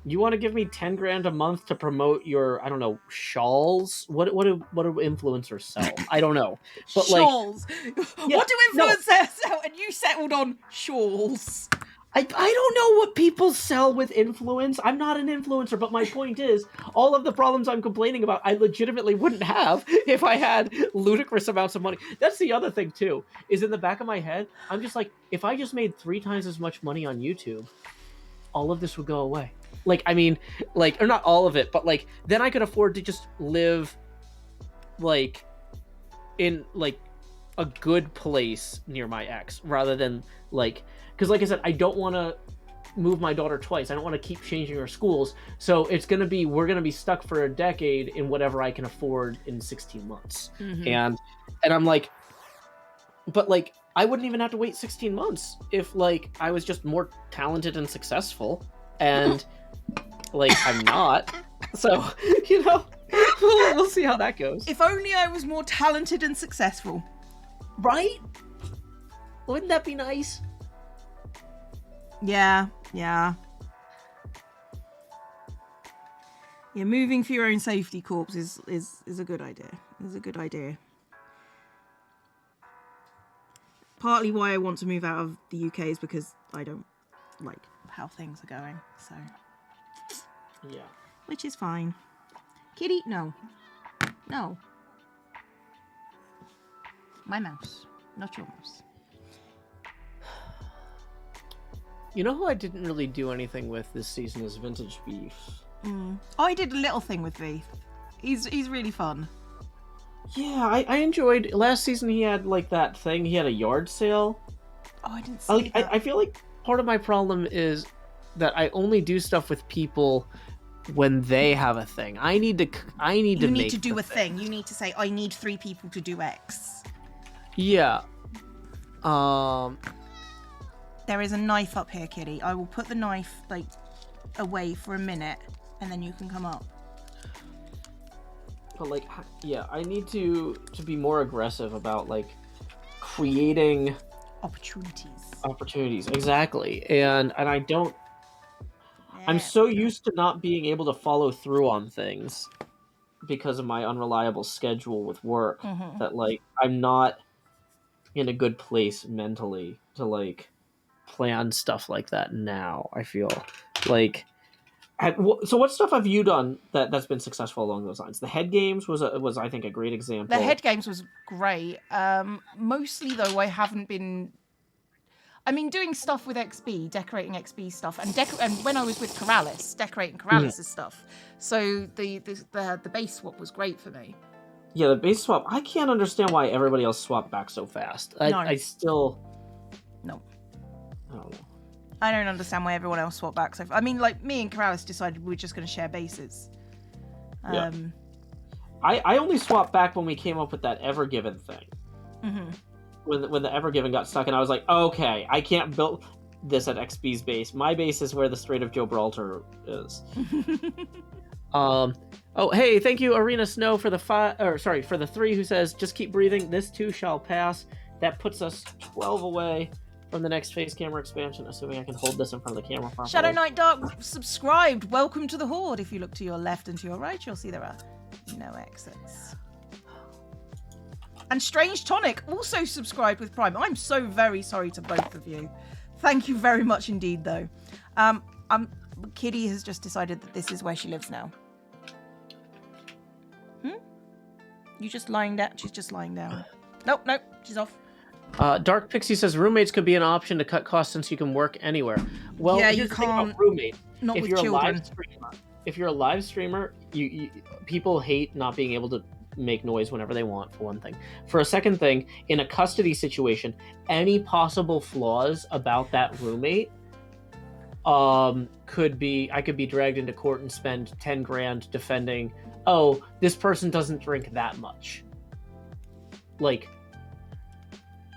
You want to give me $10,000 a month to promote your, I don't know, shawls? What do influencers sell? I don't know. But shawls. Like, what do influencers sell? And you settled on shawls. I don't know what people sell with influence. I'm not an influencer, but my point is, all of the problems I'm complaining about, I legitimately wouldn't have if I had ludicrous amounts of money. That's the other thing too, is in the back of my head, I'm just like, if I just made 3 times as much money on YouTube, all of this would go away. Like, I mean, like, or not all of it, but like, then I could afford to just live, like, in, like, a good place near my ex, rather than, like, because like I said, I don't want to move my daughter twice. I don't want to keep changing her schools. So we're going to be stuck for a decade in whatever I can afford in 16 months. And I'm like, but like, I wouldn't even have to wait 16 months if like I was just more talented and successful, and like I'm not. So, you know, we'll see how that goes. If only I was more talented and successful. Right? Wouldn't that be nice? Yeah. Yeah, moving for your own safety, Corpse, is a good idea. Is a good idea. Partly why I want to move out of the UK is because I don't like how things are going. So. Yeah. Which is fine. Kitty, no. No. My mouse, not your mouse. You know who I didn't really do anything with this season is Vintage Beef. Oh, I did a little thing with Beef. He's really fun. Yeah, I enjoyed last season. He had like that thing. He had a yard sale. Oh, I didn't see that. I feel like part of my problem is that I only do stuff with people when they have a thing. You need to do a thing. You need to say, I need 3 people to do X. Yeah. There is a knife up here, Kitty. I will put the knife like away for a minute, and then you can come up. But like, yeah, I need to be more aggressive about like creating opportunities. Exactly. And I don't. Yeah. I'm so used to not being able to follow through on things because of my unreliable schedule with work that like I'm not in a good place mentally to like plan stuff like that now. I feel like. So what stuff have you done that's been successful along those lines? The head games was I think a great example. The head games was great. Mostly though, I haven't been. I mean, doing stuff with XB, decorating XB stuff, and when I was with Koalas, decorating Koalas' stuff. So the base swap was great for me. Yeah, the base swap. I can't understand why everybody else swapped back so fast. I still. No. I don't know. I don't understand why everyone else swapped back. So I mean, like me and Koalas decided we were just going to share bases. Yeah. I only swapped back when we came up with that Ever Given thing. Mm-hmm. When the Ever Given got stuck, and I was like, okay, I can't build this at XB's base. My base is where the Strait of Gibraltar is. Oh, hey, thank you, Arena Snow, for the 3 who says, just keep breathing. This too shall pass. That puts us 12 away from the next face camera expansion, assuming I can hold this in front of the camera properly. Shadow Knight Dark subscribed. Welcome to the Horde. If you look to your left and to your right, you'll see there are no exits. And Strange Tonic also subscribed with Prime. I'm so very sorry to both of you. Thank you very much indeed, though. Kitty has just decided that this is where she lives now. You just lying down? She's just lying down. Nope, she's off. Dark Pixie says roommates could be an option to cut costs since you can work anywhere. Well, yeah, you can't. Roommate. Not with children. If you're a live streamer, you people hate not being able to make noise whenever they want, for one thing. For a second thing, in a custody situation, any possible flaws about that roommate could be I could be dragged into court and spend 10 grand defending, oh, this person doesn't drink that much. Like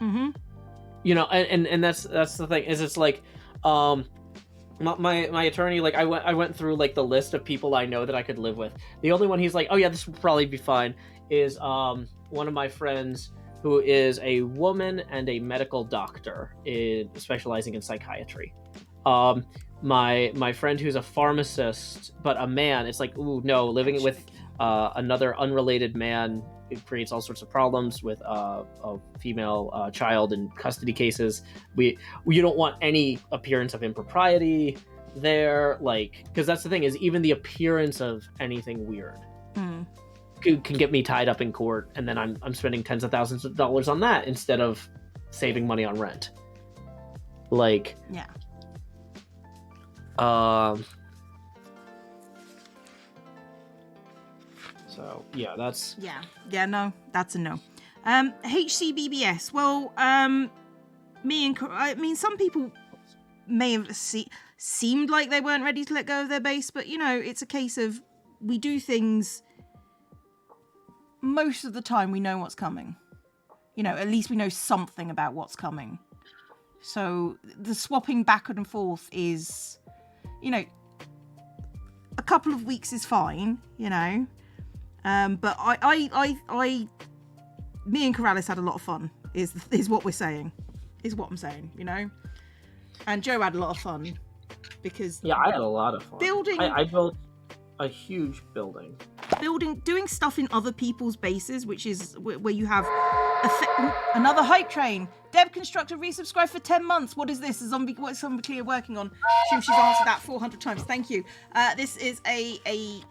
you know, and that's the thing, is it's like my attorney, like I went through like the list of people I know that I could live with. The only one he's like, oh yeah, this will probably be fine, is one of my friends who is a woman and a medical doctor specializing in psychiatry. My friend who's a pharmacist but a man, it's like, ooh, no, living with another unrelated man, it creates all sorts of problems with a female child in custody cases. We don't want any appearance of impropriety there, like, because that's the thing, is even the appearance of anything weird can get me tied up in court, and then I'm spending tens of thousands of dollars on that instead of saving money on rent. Like, yeah. So yeah, that's no, that's a no. HCBBS. Well, I mean, some people may have seemed like they weren't ready to let go of their base, but you know, it's a case of we do things. Most of the time, we know what's coming. You know, at least we know something about what's coming. So the swapping back and forth is, you know, a couple of weeks is fine. You know. But me and Corrales had a lot of fun. Is what we're saying. Is what I'm saying. You know. And Joe had a lot of fun because I had a lot of fun. Building. I built a huge building. Doing stuff in other people's bases, which is where you have another hype train. Deb Constructor resubscribed for 10 months. What is this? What's Zombie Clear working on? Assume she's answered that 400 times. Thank you. This is a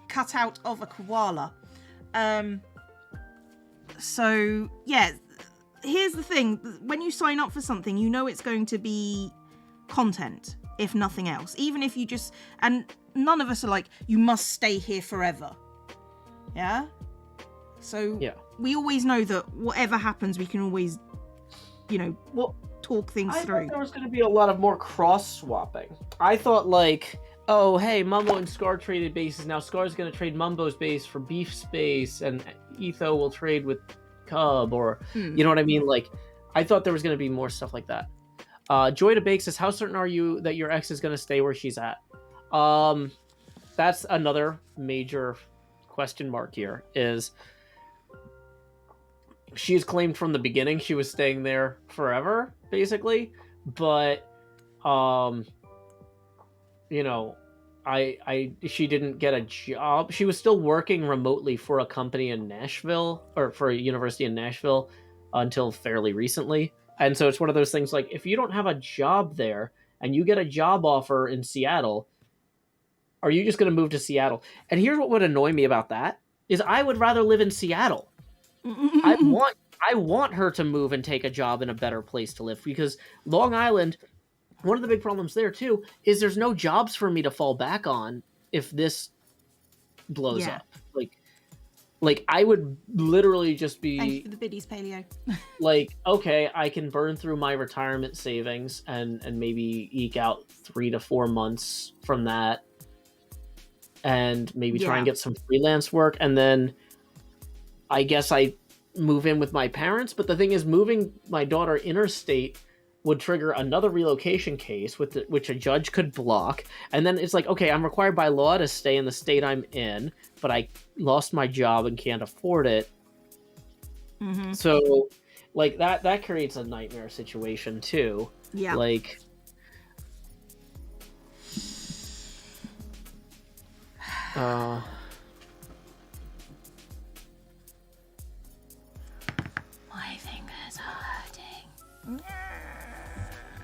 cutout of a koala. So yeah, here's the thing. When you sign up for something, you know it's going to be content, if nothing else. Even if you just... And none of us are like, you must stay here forever. Yeah? So we always know that whatever happens, we can always, talk things through. I thought there was going to be a lot of more cross-swapping. I thought, like, oh, hey, Mumbo and Scar traded bases. Now Scar's going to trade Mumbo's base for Beef space, and Etho will trade with Cub, or, you know what I mean? Like, I thought there was going to be more stuff like that. Joy to Bake says, how certain are you that your ex is going to stay where she's at? That's another major question mark here. Is she's claimed from the beginning she was staying there forever, basically, but she didn't get a job. She was still working remotely for a company in Nashville, or for a university in Nashville, until fairly recently. And so it's one of those things, like, if you don't have a job there and you get a job offer in Seattle, are you just going to move to Seattle? And here's what would annoy me about that, is I would rather live in Seattle. I want her to move and take a job in a better place to live, because Long Island, one of the big problems there too, is there's no jobs for me to fall back on if this blows up. Like I would literally just be... Thank you for the biddies, Paleo. Like, okay, I can burn through my retirement savings and maybe eke out 3 to 4 months from that, and maybe try and get some freelance work, and then I guess I move in with my parents. But the thing is, moving my daughter interstate would trigger another relocation case which a judge could block. And then it's like, okay, I'm required by law to stay in the state I'm in, but I lost my job and can't afford it. Mm-hmm. So, like, that creates a nightmare situation too. Yeah. Like, my fingers are hurting.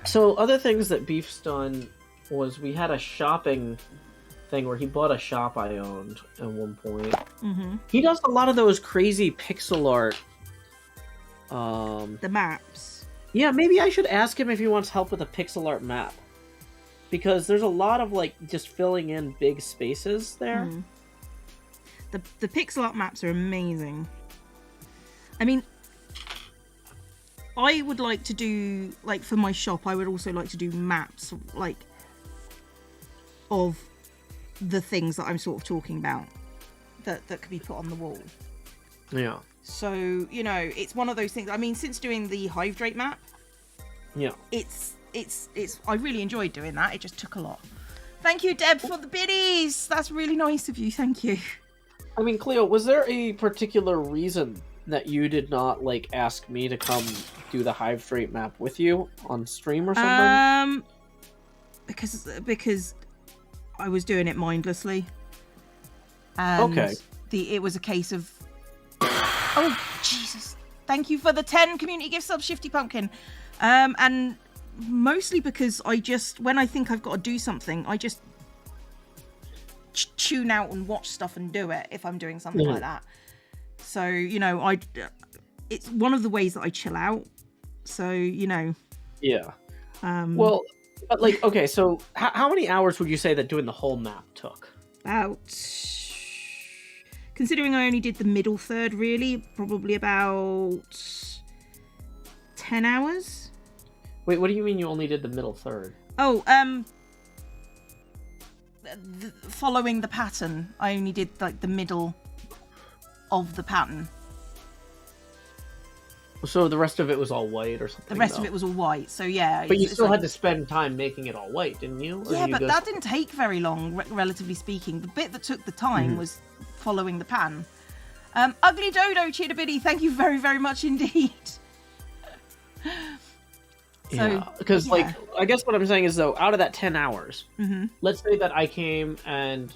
So other things that Beef's done was, we had a shopping thing where he bought a shop I owned at one point. Mm-hmm. He does a lot of those crazy pixel art. The maps. Yeah, maybe I should ask him if he wants help with a pixel art map, because there's a lot of, like, just filling in big spaces there. Mm. The pixel art maps are amazing. I mean, I would like to do, like, for my shop, I would also like to do maps, like, of the things that I'm sort of talking about that could be put on the wall. Yeah. So, it's one of those things. I mean, since doing the Hive Drake map, it's I really enjoyed doing that. It just took a lot. Thank you, Deb, for the biddies. That's really nice of you. Thank you. I mean, Cleo, was there a particular reason that you did not, like, ask me to come do the Hive Drake map with you on stream or something? Because I was doing it mindlessly. And okay. It was a case of... Oh, Jesus. Thank you for the 10 community gift subs, Shifty Pumpkin. And mostly because when I think I've got to do something, I just tune out and watch stuff and do it if I'm doing something like that. So, it's one of the ways that I chill out. So, Yeah. Well, but, like, okay, so how many hours would you say that doing the whole map took? About... Considering I only did the middle third, really, probably about 10 hours. Wait, what do you mean you only did the middle third? Oh, following the pattern, I only did, like, the middle of the pattern. So the rest of it was all white or something? The rest of it was all white, so yeah. But you still had to spend time making it all white, didn't you? Yeah, but that didn't take very long, relatively speaking. The bit that took the time was following the pattern. Ugly Dodo, Cheetah Biddy, thank you very, very much indeed. Yeah, because like I guess what I'm saying is though, out of that 10 hours, let's say that I came and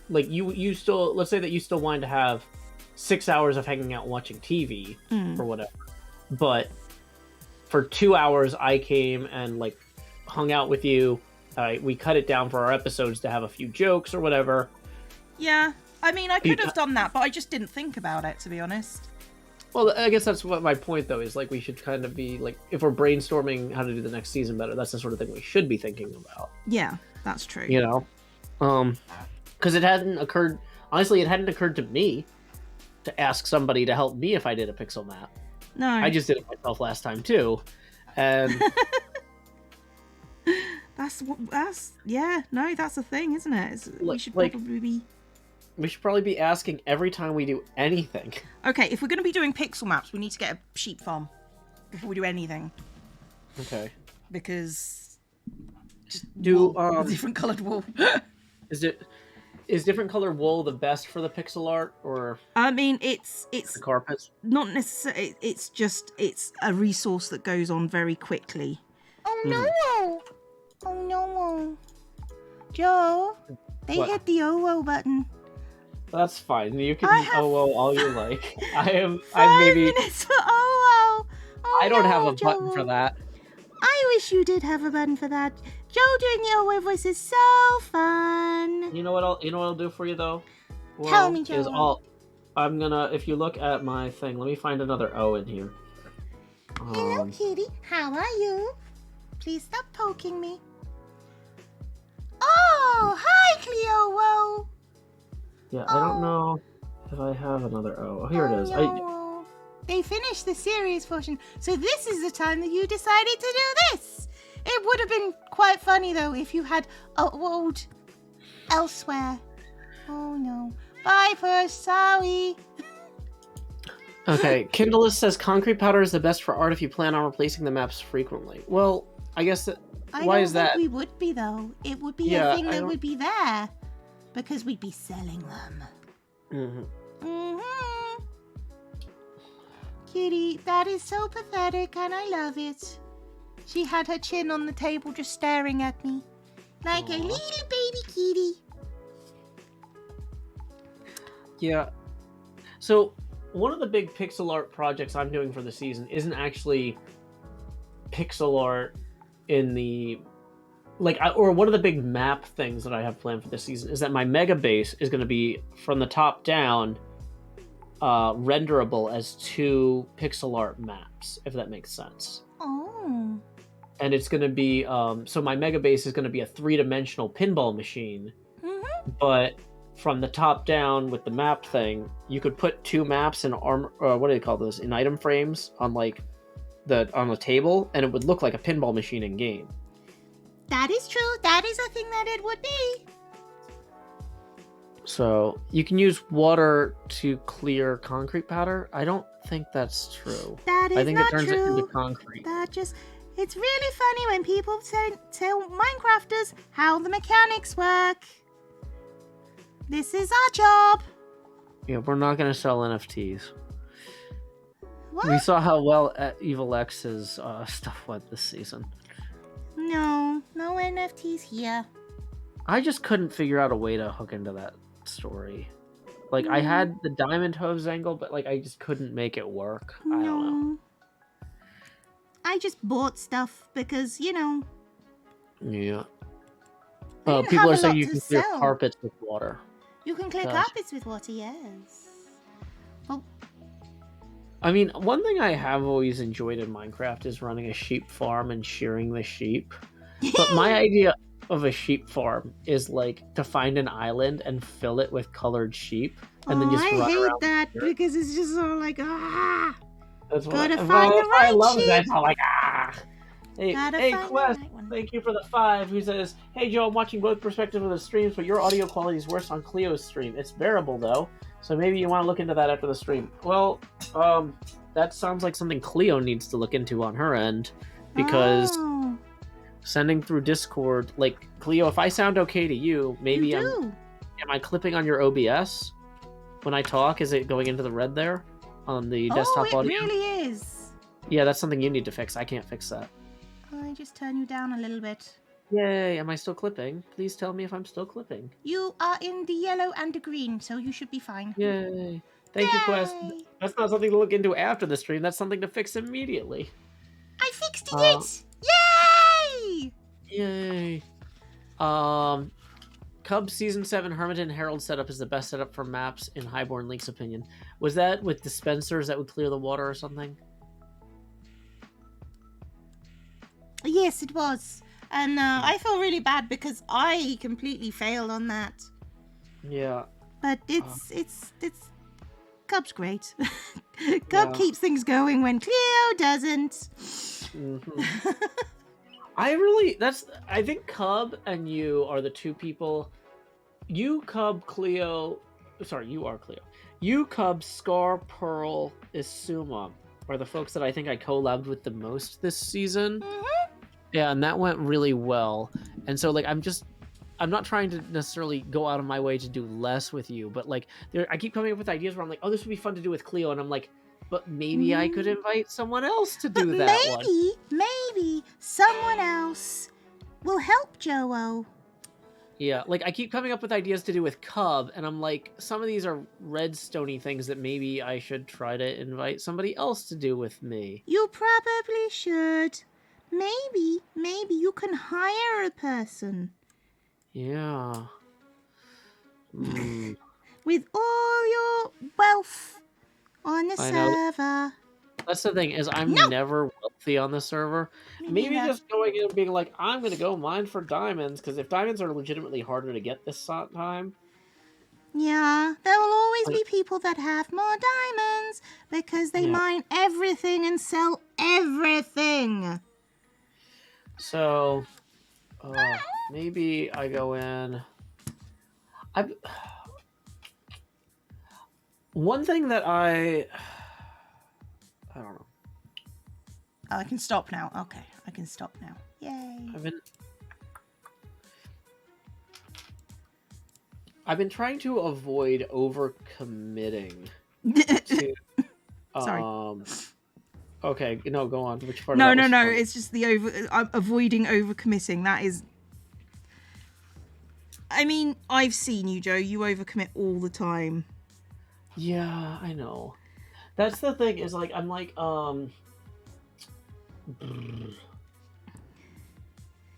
like you still let's say that you still wanted to have 6 hours of hanging out and watching TV or whatever, but for 2 hours I came and like hung out with you. We cut it down for our episodes to have a few jokes or whatever. Yeah, I mean I could have done that, but I just didn't think about it, to be honest. Well, I guess that's what my point, though, is like we should kind of be like, if we're brainstorming how to do the next season better, that's the sort of thing we should be thinking about. Yeah, that's true. You know, because it hadn't occurred. Honestly, it hadn't occurred to me to ask somebody to help me if I did a pixel map. No, I just did it myself last time too, and that's the thing, isn't it? We should probably be. We should probably be asking every time we do anything. Okay, if we're going to be doing pixel maps, we need to get a sheep farm before we do anything. Because just different coloured wool. Is different colored wool the best for the pixel art, or? I mean, it's the carpets. Not necessarily. It's a resource that goes on very quickly. Oh no! Oh no! Joe, they hit the OO button. That's fine. You can OO all you like. I'm 5 maybe. minutes for OO. Oh, I don't have a button for that. I wish you did have a button for that. Joe doing the OO voice is so fun. You know what I'll do for you though? Well, tell me, Joe. I'm gonna. If you look at my thing, let me find another O in here. Hello, kitty. How are you? Please stop poking me. Oh, hi, Cleo. Whoa. Yeah, I don't know if I have another O. Oh, here it is. No. They finished the series portion, so this is the time that you decided to do this. It would have been quite funny, though, if you had OO'd elsewhere. Oh, no. Bye first, sorry. Okay, Kindlelist says concrete powder is the best for art if you plan on replacing the maps frequently. Well, I guess that... Why is that? I don't think we would be, though. It would be a thing that would be there. Because we'd be selling them. Kitty, that is so pathetic and I love it. She had her chin on the table just staring at me. Like a little baby kitty. Yeah. So, one of the big pixel art projects I'm doing for the season isn't actually pixel art in the... or one of the big map things that I have planned for this season is that my mega base is going to be from the top down renderable as 2 pixel art maps, if that makes sense. Oh. And it's going to be so my mega base is going to be a 3-dimensional pinball machine, but from the top down with the map thing, you could put 2 maps in what do they call those, in item frames on on the table, and it would look like a pinball machine in game. That is true. That is a thing that it would be. So, you can use water to clear concrete powder? I don't think that's true. That is not true. I think it turns it into concrete. It's really funny when people tell Minecrafters how the mechanics work. This is our job. Yeah, we're not going to sell NFTs. What? We saw how well Evil X's stuff went this season. No NFTs here. I just couldn't figure out a way to hook into that story. I had the diamond hose angle, but I just couldn't make it work. I don't know. I just bought stuff because, Yeah. People are saying you can clear carpets with water. You can clear carpets with water, yes. Well, I mean, one thing I have always enjoyed in Minecraft is running a sheep farm and shearing the sheep. But my idea of a sheep farm is to find an island and fill it with colored sheep and then just run around. I hate that because it's just all That's gotta find the right I love sheep. that. It's all Hey, Quest, thank you for the 5, who says, "Hey Joe, I'm watching both perspectives of the streams, but your audio quality is worse on Cleo's stream. It's bearable though, so maybe you want to look into that after the stream." Well, that sounds like something Cleo needs to look into on her end, because sending through Discord, Cleo, if I sound okay to you, maybe am I clipping on your OBS? when I talk, is it going into the red there on the Oh, desktop it audio? really is. Yeah, that's something you need to fix. I can't fix that. I just turn you down a little bit. Yay, am I still clipping? Please tell me if I'm still clipping. You are in the yellow and the green, so you should be fine. Yay. Thank you, Quest. Yay! That's not something to look into after the stream. That's something to fix immediately. I fixed Uh, it! Yay! Yay. Cub Season 7 Hermiton Herald setup is the best setup for maps in Highborn Link's opinion. Was that with dispensers that would clear the water or something? Yes, it was. And I feel really bad because I completely failed on that. Yeah. But it's Cub's great. Cub Yeah. keeps things going when Cleo doesn't. Mm-hmm. I think Cub and you are the two people. You, Cub, Cleo. Sorry, you are Cleo. You, Cub, Scar, Pearl, Isuma are the folks that I think I collabed with the most this season. Mm-hmm. Yeah, and that went really well. And so, like, I'm not trying to necessarily go out of my way to do less with you, but like, I keep coming up with ideas where I'm like, oh, this would be fun to do with Cleo, and I'm like, but maybe I could invite someone else to do But that one. maybe someone else will help Joe. Yeah, like I keep coming up with ideas to do with Cub, and I'm like, some of these are redstone-y things that maybe I should try to invite somebody else to do with me. You probably should. Maybe you can hire a person. Yeah. With all your wealth on the I know. server. That's the thing, is I'm never wealthy on the server. Maybe just going in and being like, I'm going to go mine for diamonds, because if diamonds are legitimately harder to get this time. Yeah, there will always be people that have more diamonds because they mine everything and sell everything. So, maybe I go in. One thing that I don't know. I can stop now. Okay, I can stop now. Yay. I've been trying to avoid overcommitting to Sorry. Okay, no, go on. Which part? No. Funny? It's just I'm avoiding overcommitting. That is. I mean, I've seen you, Joe. You overcommit all the time. Yeah, I know. That's the thing. Is like I'm like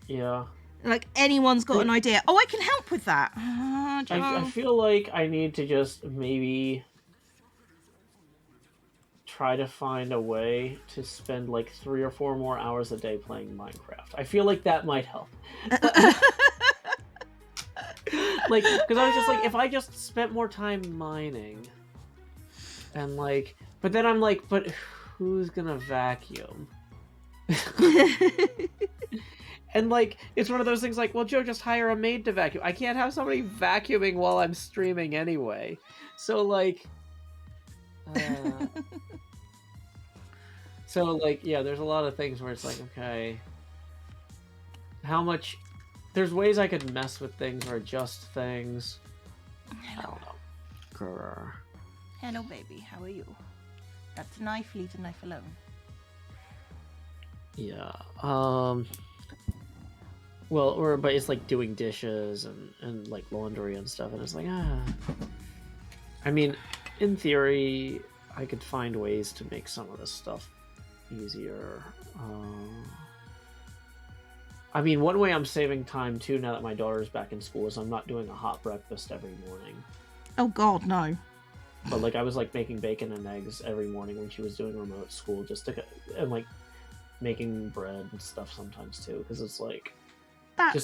Yeah. Like anyone's got an idea. Oh, I can help with that. I feel like I need to just maybe try to find a way to spend like 3 or 4 more hours a day playing Minecraft. I feel like that might help. Like, because I was just like, if I just spent more time mining, and like, but then I'm like, but who's gonna vacuum? And like, it's one of those things like, well, Joe, just hire a maid to vacuum. I can't have somebody vacuuming while I'm streaming anyway. So like, yeah, there's a lot of things where it's like, okay, how much? There's ways I could mess with things or adjust things. I don't know. Grr. Hello, baby. How are you? That's a knife. Leave the knife alone. Yeah. Well, but it's like doing dishes and like laundry and stuff, and it's like, I mean, in theory, I could find ways to make some of this stuff easier. I mean, one way I'm saving time too now that my daughter's back in school is I'm not doing a hot breakfast every morning. Oh God, no. But like I was like making bacon and eggs every morning when she was doing remote school, and like making bread and stuff sometimes too, because it's like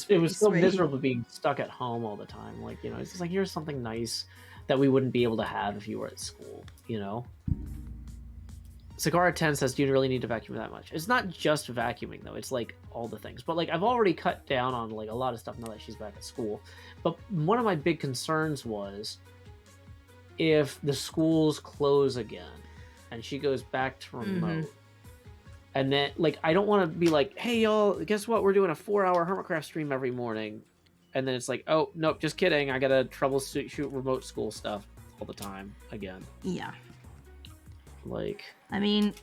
it was so miserable being stuck at home all the time. Like, you know, it's just like, here's something nice that we wouldn't be able to have if you were at school, you know? Sakara 10 says, do you really need to vacuum that much? It's not just vacuuming though, it's like all the things. But like I've already cut down on like a lot of stuff now that she's back at school. But one of my big concerns was if the schools close again and she goes back to remote, and then like I don't want to be like, hey y'all, guess what, we're doing a 4-hour Hermitcraft stream every morning, and then it's like, oh nope, just kidding, I gotta troubleshoot remote school stuff. all the time again. Yeah. Like, I mean,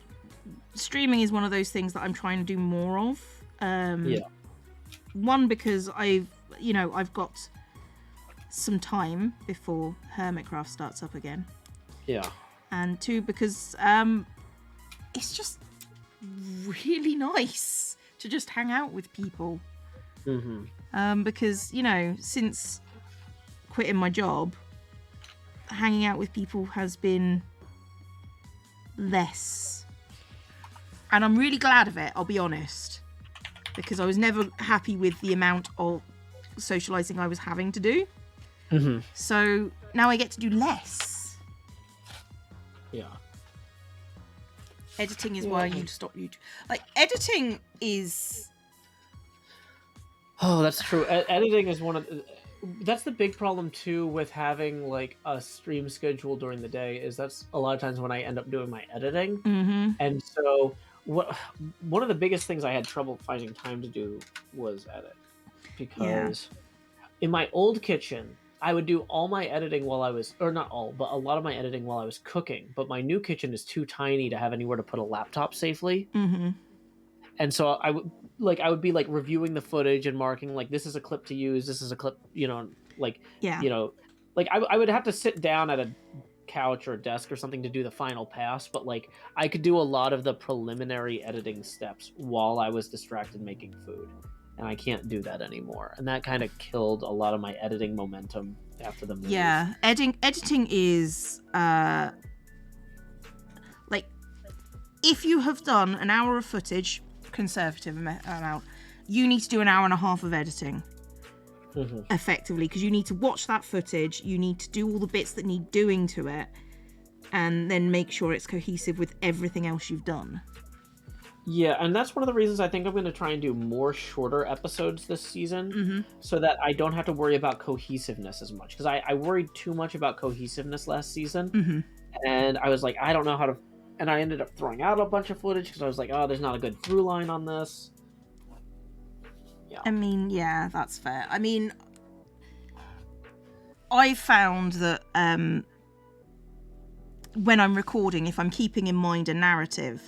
streaming is one of those things that I'm trying to do more of. yeah. One, because I've got some time before Hermitcraft starts up again. Yeah. And two, because it's just really nice to just hang out with people. Mm-hmm. Because, since quitting my job, hanging out with people has been less. And I'm really glad of it, I'll be honest. Because I was never happy with the amount of socialising I was having to do. Mm-hmm. So now I get to do less. Yeah. Editing is why you stop YouTube. Like, editing is... Oh, that's true. Editing is one of... That's the big problem, too, with having, like, a stream schedule during the day, is that's a lot of times when I end up doing my editing. Mm-hmm. And so, one of the biggest things I had trouble finding time to do was edit. Because in my old kitchen, I would do all my editing while I was... Or not all, but a lot of my editing while I was cooking. But my new kitchen is too tiny to have anywhere to put a laptop safely. Mm-hmm. And so I would be like reviewing the footage and marking like this is a clip to use, this is a clip, like I would have to sit down at a couch or a desk or something to do the final pass, but like I could do a lot of the preliminary editing steps while I was distracted making food. And I can't do that anymore. And that kind of killed a lot of my editing momentum after the move. Yeah, editing is like if you have done an hour of footage, conservative amount, you need to do an hour and a half of editing effectively, because you need to watch that footage, you need to do all the bits that need doing to it, and then make sure it's cohesive with everything else you've done. Yeah, and that's one of the reasons I think I'm going to try and do more shorter episodes this season, so that I don't have to worry about cohesiveness as much, because I worried too much about cohesiveness last season, and I was like, I don't know how to... And I ended up throwing out a bunch of footage because I was like, oh, there's not a good through line on this. Yeah. I mean, yeah, that's fair. I mean, I found that when I'm recording, if I'm keeping in mind a narrative,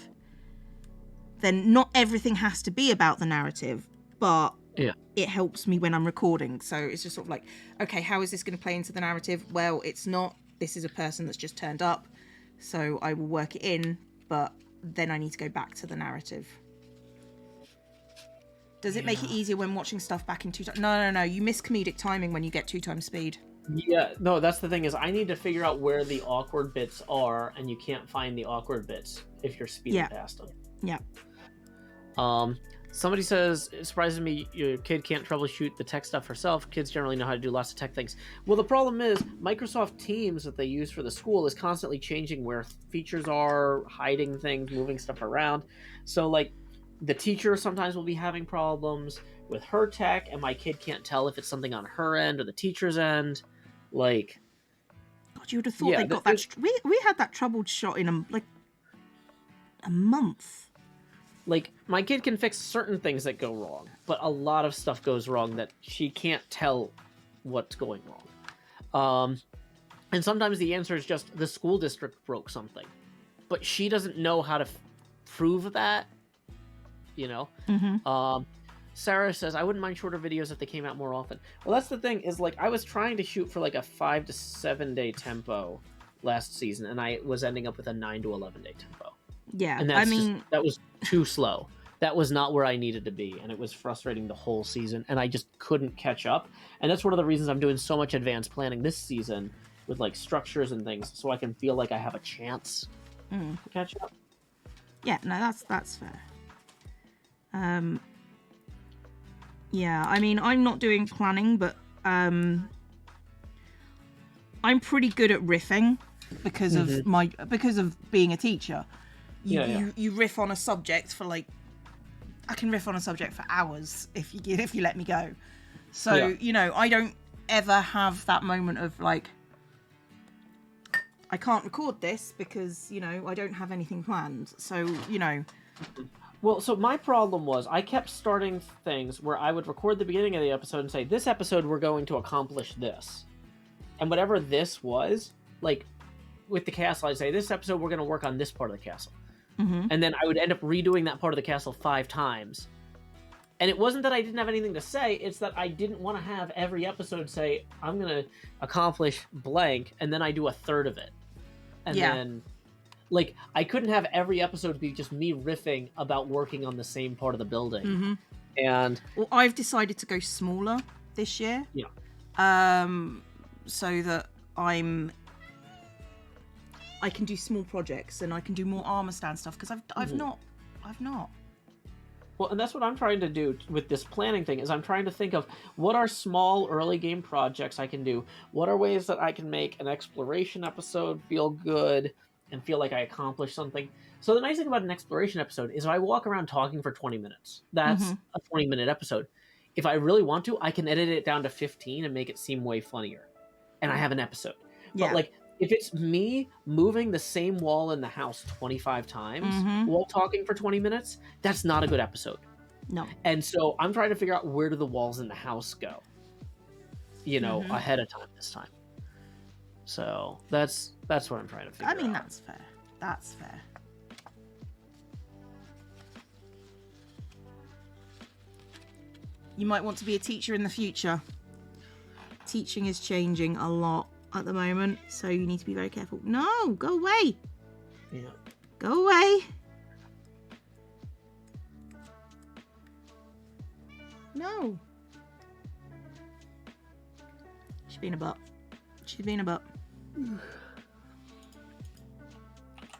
then not everything has to be about the narrative, but it helps me when I'm recording. So it's just sort of like, okay, how is this going to play into the narrative? Well, it's not. This is a person that's just turned up. So I will work it in, but then I need to go back to the narrative. Does it make it easier when watching stuff back in 2 times? No. You miss comedic timing when you get 2 times speed. Yeah, no, that's the thing is I need to figure out where the awkward bits are, and you can't find the awkward bits if you're speeding past them. Yeah. Somebody says, it surprises me your kid can't troubleshoot the tech stuff herself. Kids generally know how to do lots of tech things. Well, the problem is Microsoft Teams that they use for the school is constantly changing where features are, hiding things, moving stuff around. So, like, the teacher sometimes will be having problems with her tech, and my kid can't tell if it's something on her end or the teacher's end. Like... God, you would have thought they got that... We had that troubleshot in, a month. Like, my kid can fix certain things that go wrong, but a lot of stuff goes wrong that she can't tell what's going wrong. And sometimes the answer is just the school district broke something, but she doesn't know how to prove that, Sarah says, I wouldn't mind shorter videos if they came out more often. Well, that's the thing, is, like, I was trying to shoot for, like, a 5 to 7 day tempo last season, and I was ending up with a 9 to 11 day tempo. Yeah, and that was too slow. That was not where I needed to be, and it was frustrating the whole season, and I just couldn't catch up. And that's one of the reasons I'm doing so much advanced planning this season with like structures and things, so I can feel like I have a chance to catch up. Yeah, no, that's fair. Yeah, I mean, I'm not doing planning, but I'm pretty good at riffing because of being a teacher. You riff on a subject for like, I can riff on a subject for hours if you let me go. So I don't ever have that moment of like, I can't record this because I don't have anything planned. So Well, so my problem was I kept starting things where I would record the beginning of the episode and say, this episode we're going to accomplish this. And whatever this was, like with the castle, I'd say this episode we're going to work on this part of the castle. Mm-hmm. And then I would end up redoing that part of the castle 5 times. And it wasn't that I didn't have anything to say, it's that I didn't want to have every episode say, I'm going to accomplish blank, and then I do a third of it. And then, like, I couldn't have every episode be just me riffing about working on the same part of the building. Mm-hmm. And... Well, I've decided to go smaller this year. Yeah. So that I can do small projects and I can do more armor stand stuff, because I've not. Well, and that's what I'm trying to do with this planning thing, is I'm trying to think of what are small early game projects I can do? What are ways that I can make an exploration episode feel good and feel like I accomplished something? So the nice thing about an exploration episode is if I walk around talking for 20 minutes, that's a 20-minute episode. If I really want to, I can edit it down to 15 and make it seem way funnier. And I have an episode. Yeah. But, like, if it's me moving the same wall in the house 25 times while talking for 20 minutes, that's not a good episode. No. And so I'm trying to figure out, where do the walls in the house go? You know, ahead of time this time. So that's what I'm trying to figure out. I mean, that's fair. That's fair. You might want to be a teacher in the future. Teaching is changing a lot at the moment, so you need to be very careful. No, go away. Yeah. Go away. No. She's been a butt. She's been a butt.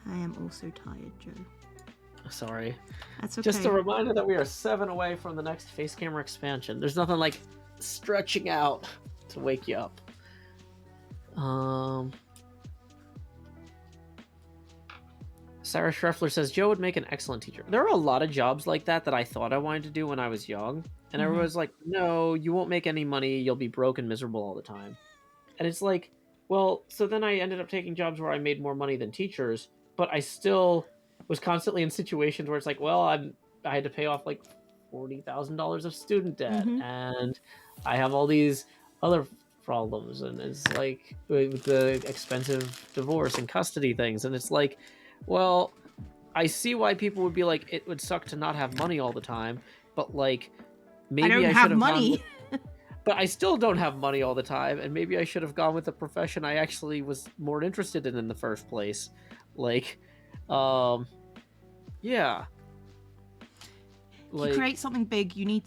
I am also tired, Joe. Sorry. That's okay. Just a reminder that we are 7 away from the next face camera expansion. There's nothing like stretching out to wake you up. Sarah Schreffler says, Joe would make an excellent teacher. There are a lot of jobs like that I thought I wanted to do when I was young. And everyone was like, no, you won't make any money. You'll be broke and miserable all the time. And it's like, well, so then I ended up taking jobs where I made more money than teachers, but I still was constantly in situations where it's like, well, I had to pay off like $40,000 of student debt, and I have all these other problems, and it's like with the expensive divorce and custody things, and it's like, well, I see why people would be like, it would suck to not have money all the time, but like, maybe I should have money. But I still don't have money all the time, and maybe I should have gone with a profession I actually was more interested in the first place. Like, yeah. Like, you create something big, you need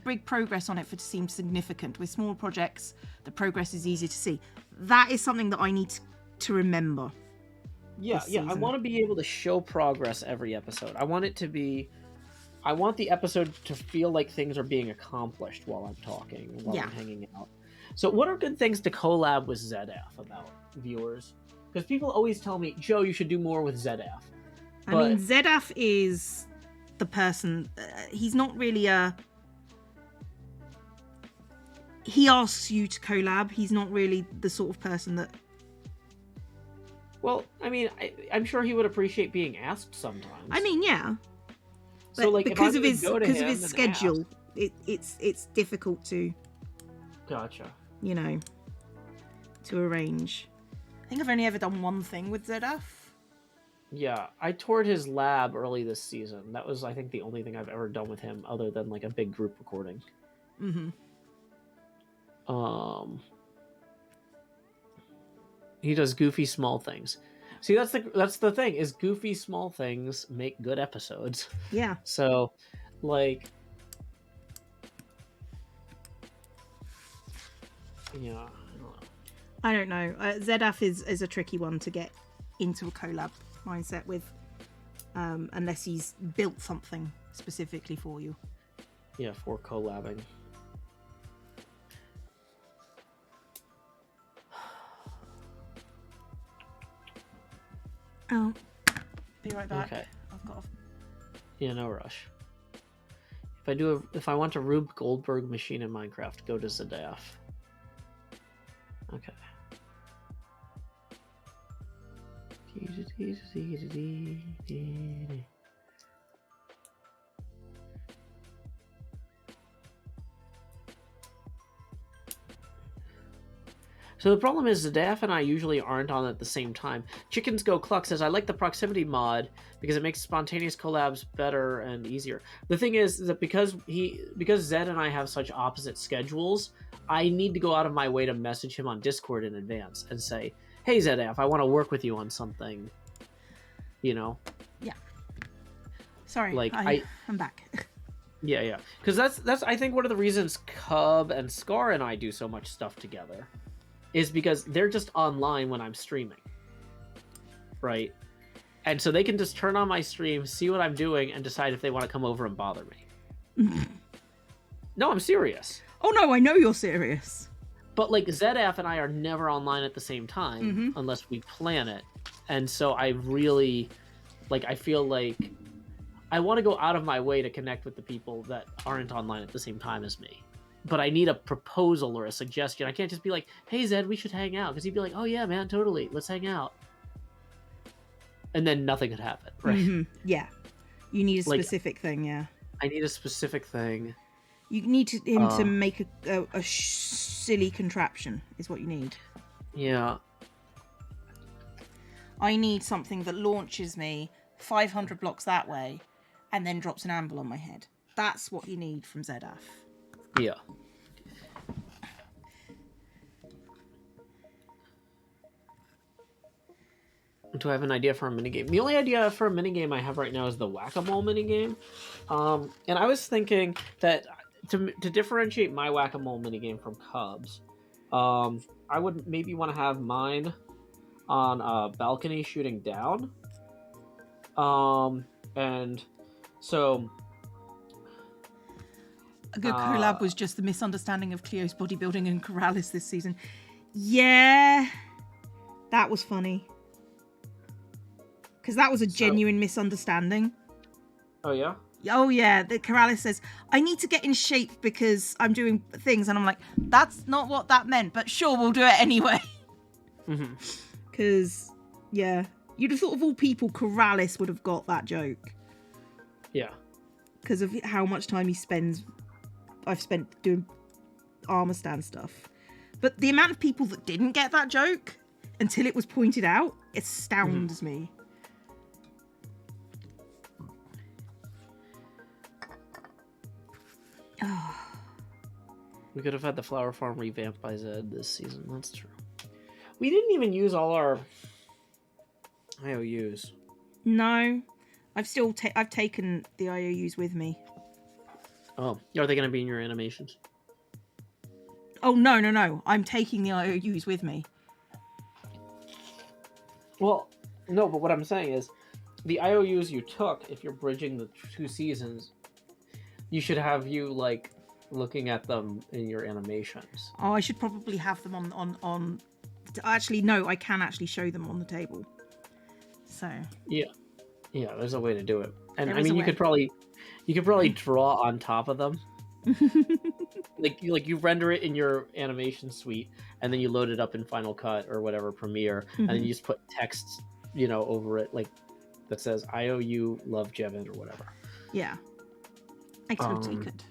big progress on it for it to seem significant. With small projects, the progress is easy to see. That is something that I need to remember. Yeah, I want to be able to show progress every episode. I want the episode to feel like things are being accomplished while I'm talking, while I'm hanging out. So what are good things to collab with ZF about, viewers? Because people always tell me, Joe, you should do more with ZF. I mean, ZF is the person, he's not really he asks you to collab. He's not really the sort of person that... Well, I mean, I'm sure he would appreciate being asked sometimes. I mean, yeah. So, like, because of his schedule, it's difficult to... Gotcha. You know, to arrange. I think I've only ever done one thing with ZF. Yeah, I toured his lab early this season. That was, I think, the only thing I've ever done with him other than, like, a big group recording. He does goofy small things. See, that's the thing, is goofy small things make good episodes. Yeah. So, like... Yeah, I don't know. ZF is a tricky one to get into a collab mindset with, unless he's built something specifically for you. Yeah, for collabing. Oh, be right back. Okay. I've got. Yeah, no rush. If I want a Rube Goldberg machine in Minecraft, go to ZF. Okay. So the problem is Zadaf and I usually aren't on at the same time. Chickens Go Cluck says, I like the proximity mod because it makes spontaneous collabs better and easier. The thing is that because Zed and I have such opposite schedules, I need to go out of my way to message him on Discord in advance and say, hey Zadaf, I want to work with you on something. You know? Yeah. Sorry, like I'm back. Yeah. Because that's I think one of the reasons Cub and Scar and I do so much stuff together. Is because they're just online when I'm streaming. Right? And so they can just turn on my stream, see what I'm doing, and decide if they want to come over and bother me. No, I'm serious. Oh no, I know you're serious. But like ZF and I are never online at the same time unless we plan it. And so I really I feel like I want to go out of my way to connect with the people that aren't online at the same time as me. But I need a proposal or a suggestion. I can't just be like, hey, Zed, we should hang out. Because he'd be like, oh, yeah, man, totally. Let's hang out. And then nothing could happen, right? Yeah. You need a specific thing, yeah. I need a specific thing. You need him to make a silly contraption, is what you need. Yeah. I need something that launches me 500 blocks that way and then drops an anvil on my head. That's what you need from ZF. Yeah. Do I have an idea for a minigame? The only idea for a minigame I have right now is the Whack-A-Mole minigame. And I was thinking that to differentiate my Whack-A-Mole minigame from Cub's, I would maybe want to have mine on a balcony shooting down. And so... A good collab was just the misunderstanding of Cleo's bodybuilding and Koalas this season. Yeah, that was funny. Because that was a genuine misunderstanding. Oh, yeah? Oh, yeah. The Koalas says, I need to get in shape because I'm doing things. And I'm like, that's not what that meant. But sure, we'll do it anyway. Because, yeah. You'd have thought of all people, Koalas would have got that joke. Yeah. Because of how much time I've spent doing armor stand stuff. But the amount of people that didn't get that joke until it was pointed out astounds me. We could have had the flower farm revamped by Zed this season. That's true. We didn't even use all our IOUs. No. I've taken the IOUs with me. Oh, are they going to be in your animations? Oh, no. I'm taking the IOUs with me. Well, no, but what I'm saying is, the IOUs you took, if you're bridging the 2 seasons, you should have you, looking at them in your animations. Oh, I should probably have them on... Actually, no, I can actually show them on the table. So... Yeah, there's a way to do it. And, I mean, you could probably draw on top of them. you render it in your animation suite, and then you load it up in Final Cut or whatever, Premiere, and then you just put text, over it, that says IOU love Jevin or whatever. Yeah. I totally could.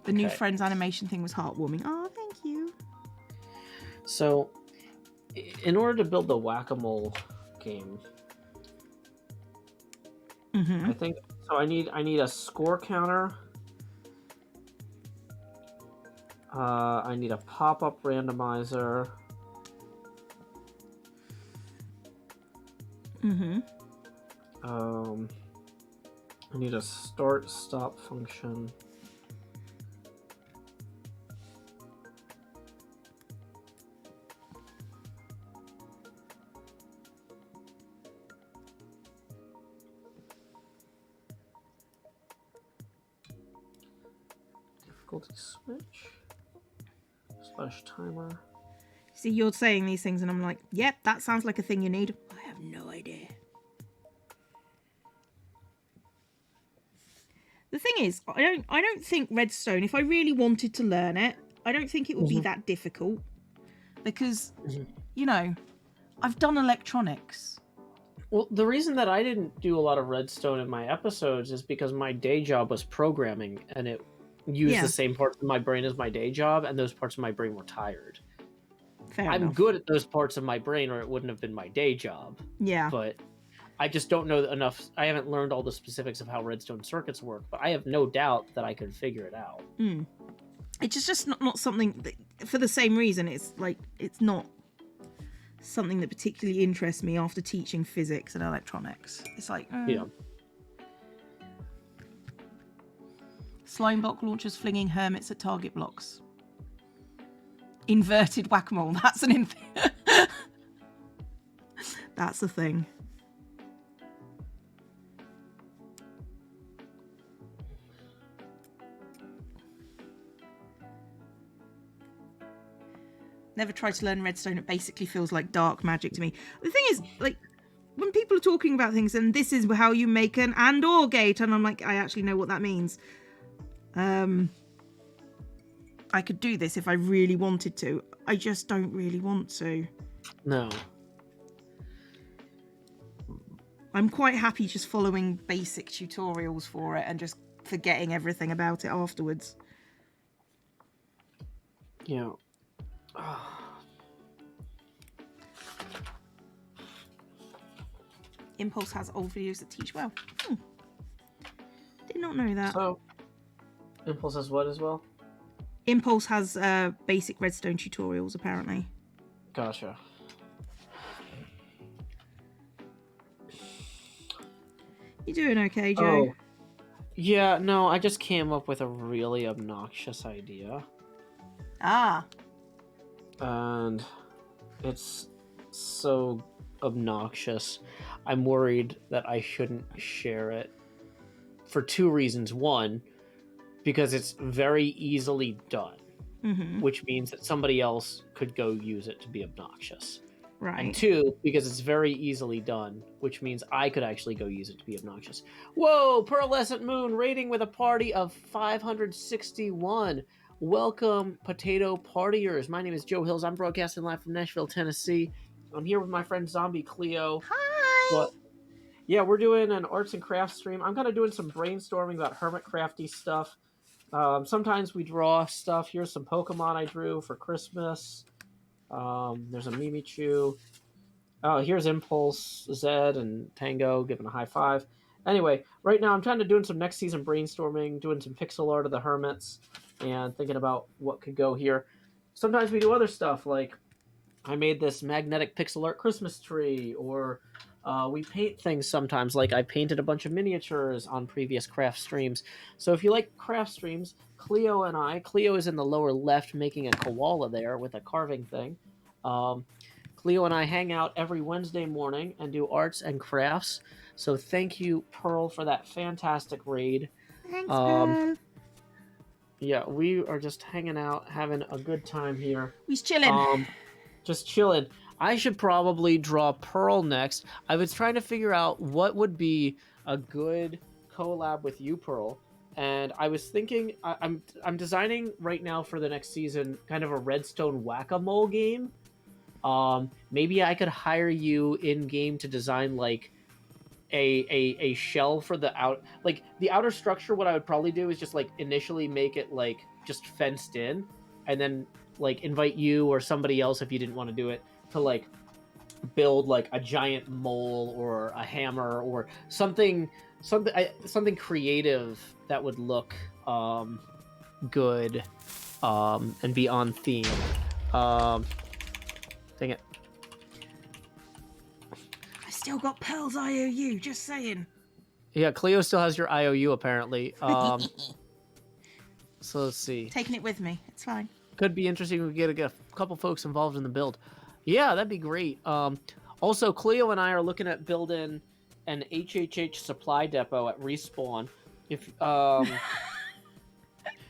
The new Friends animation thing was heartwarming. Oh, thank you. So, in order to build the Whack-A-Mole game, I think so. I need a score counter. I need a pop-up randomizer. I need a start-stop function. Difficulty switch. / timer. See, you're saying these things and I'm like, yep, that sounds like a thing you need. I have no idea. The thing is, I don't think Redstone, if I really wanted to learn it, I don't think it would be that difficult. Because, I've done electronics. Well, the reason that I didn't do a lot of Redstone in my episodes is because my day job was programming, and use the same parts of my brain as my day job, and those parts of my brain were tired. Fair I'm enough. good at those parts of my brain, or it wouldn't have been my day job. Yeah. But I just don't know enough. I haven't learned all the specifics of how redstone circuits work, but I have no doubt that I could figure it out. It's just not something that, for the same reason, it's like, it's not something that particularly interests me after teaching physics and electronics. It's like, Yeah. Slime block launchers flinging hermits at target blocks. Inverted whack-a-mole. That's an that's the thing. Never tried to learn redstone. It basically feels like dark magic to me. The thing is, like, when people are talking about things and this is how you make an and/or gate, and I'm like, I actually know what that means. I could do this if I really wanted to. I just don't really want to. No. I'm quite happy just following basic tutorials for it and just forgetting everything about it afterwards. Yeah. Impulse has old videos that teach well. Did not know that. So, Impulse has what as well? Impulse has basic redstone tutorials, apparently. Gotcha. You doing okay, Joe? Oh. Yeah, no, I just came up with a really obnoxious idea. Ah. And it's so obnoxious. I'm worried that I shouldn't share it for two reasons. One, because it's very easily done, which means that somebody else could go use it to be obnoxious. Right. And two, because it's very easily done, which means I could actually go use it to be obnoxious. Whoa, Pearlescent Moon raiding with a party of 561. Welcome, potato partiers. My name is Joe Hills. I'm broadcasting live from Nashville, Tennessee. I'm here with my friend Zombie Cleo. Hi! But yeah, we're doing an arts and crafts stream. I'm kind of doing some brainstorming about hermit crafty stuff. Sometimes we draw stuff. Here's some Pokemon I drew for Christmas. There's a Mimichu. Oh, here's Impulse, Zed, and Tango giving a high five. Anyway, right now I'm trying to doing some next season brainstorming, doing some pixel art of the hermits, and thinking about what could go here. Sometimes we do other stuff, like I made this magnetic pixel art Christmas tree, or we paint things sometimes, like I painted a bunch of miniatures on previous craft streams. So if you like craft streams, Cleo is in the lower left making a koala there with a carving thing. Cleo and I hang out every Wednesday morning and do arts and crafts. So thank you, Pearl, for that fantastic raid. Thanks, Pearl. Yeah, we are just hanging out, having a good time here. We's chilling. Just chilling. I should probably draw Pearl next. I was trying to figure out what would be a good collab with you, Pearl. And I was thinking, I'm designing right now for the next season kind of a redstone whack-a-mole game. Maybe I could hire you in game to design like a shell for the the outer structure. What I would probably do is just like initially make it like just fenced in, and then like invite you or somebody else if you didn't want to do it to like build like a giant mole or a hammer or something creative that would look good and be on theme. Dang it. I still got Pearl's IOU, just saying. Yeah, Cleo still has your IOU apparently. So let's see. Taking it with me. It's fine. Could be interesting if we get a couple folks involved in the build. Yeah, that'd be great. Also, Cleo and I are looking at building an HHH supply depot at Respawn. If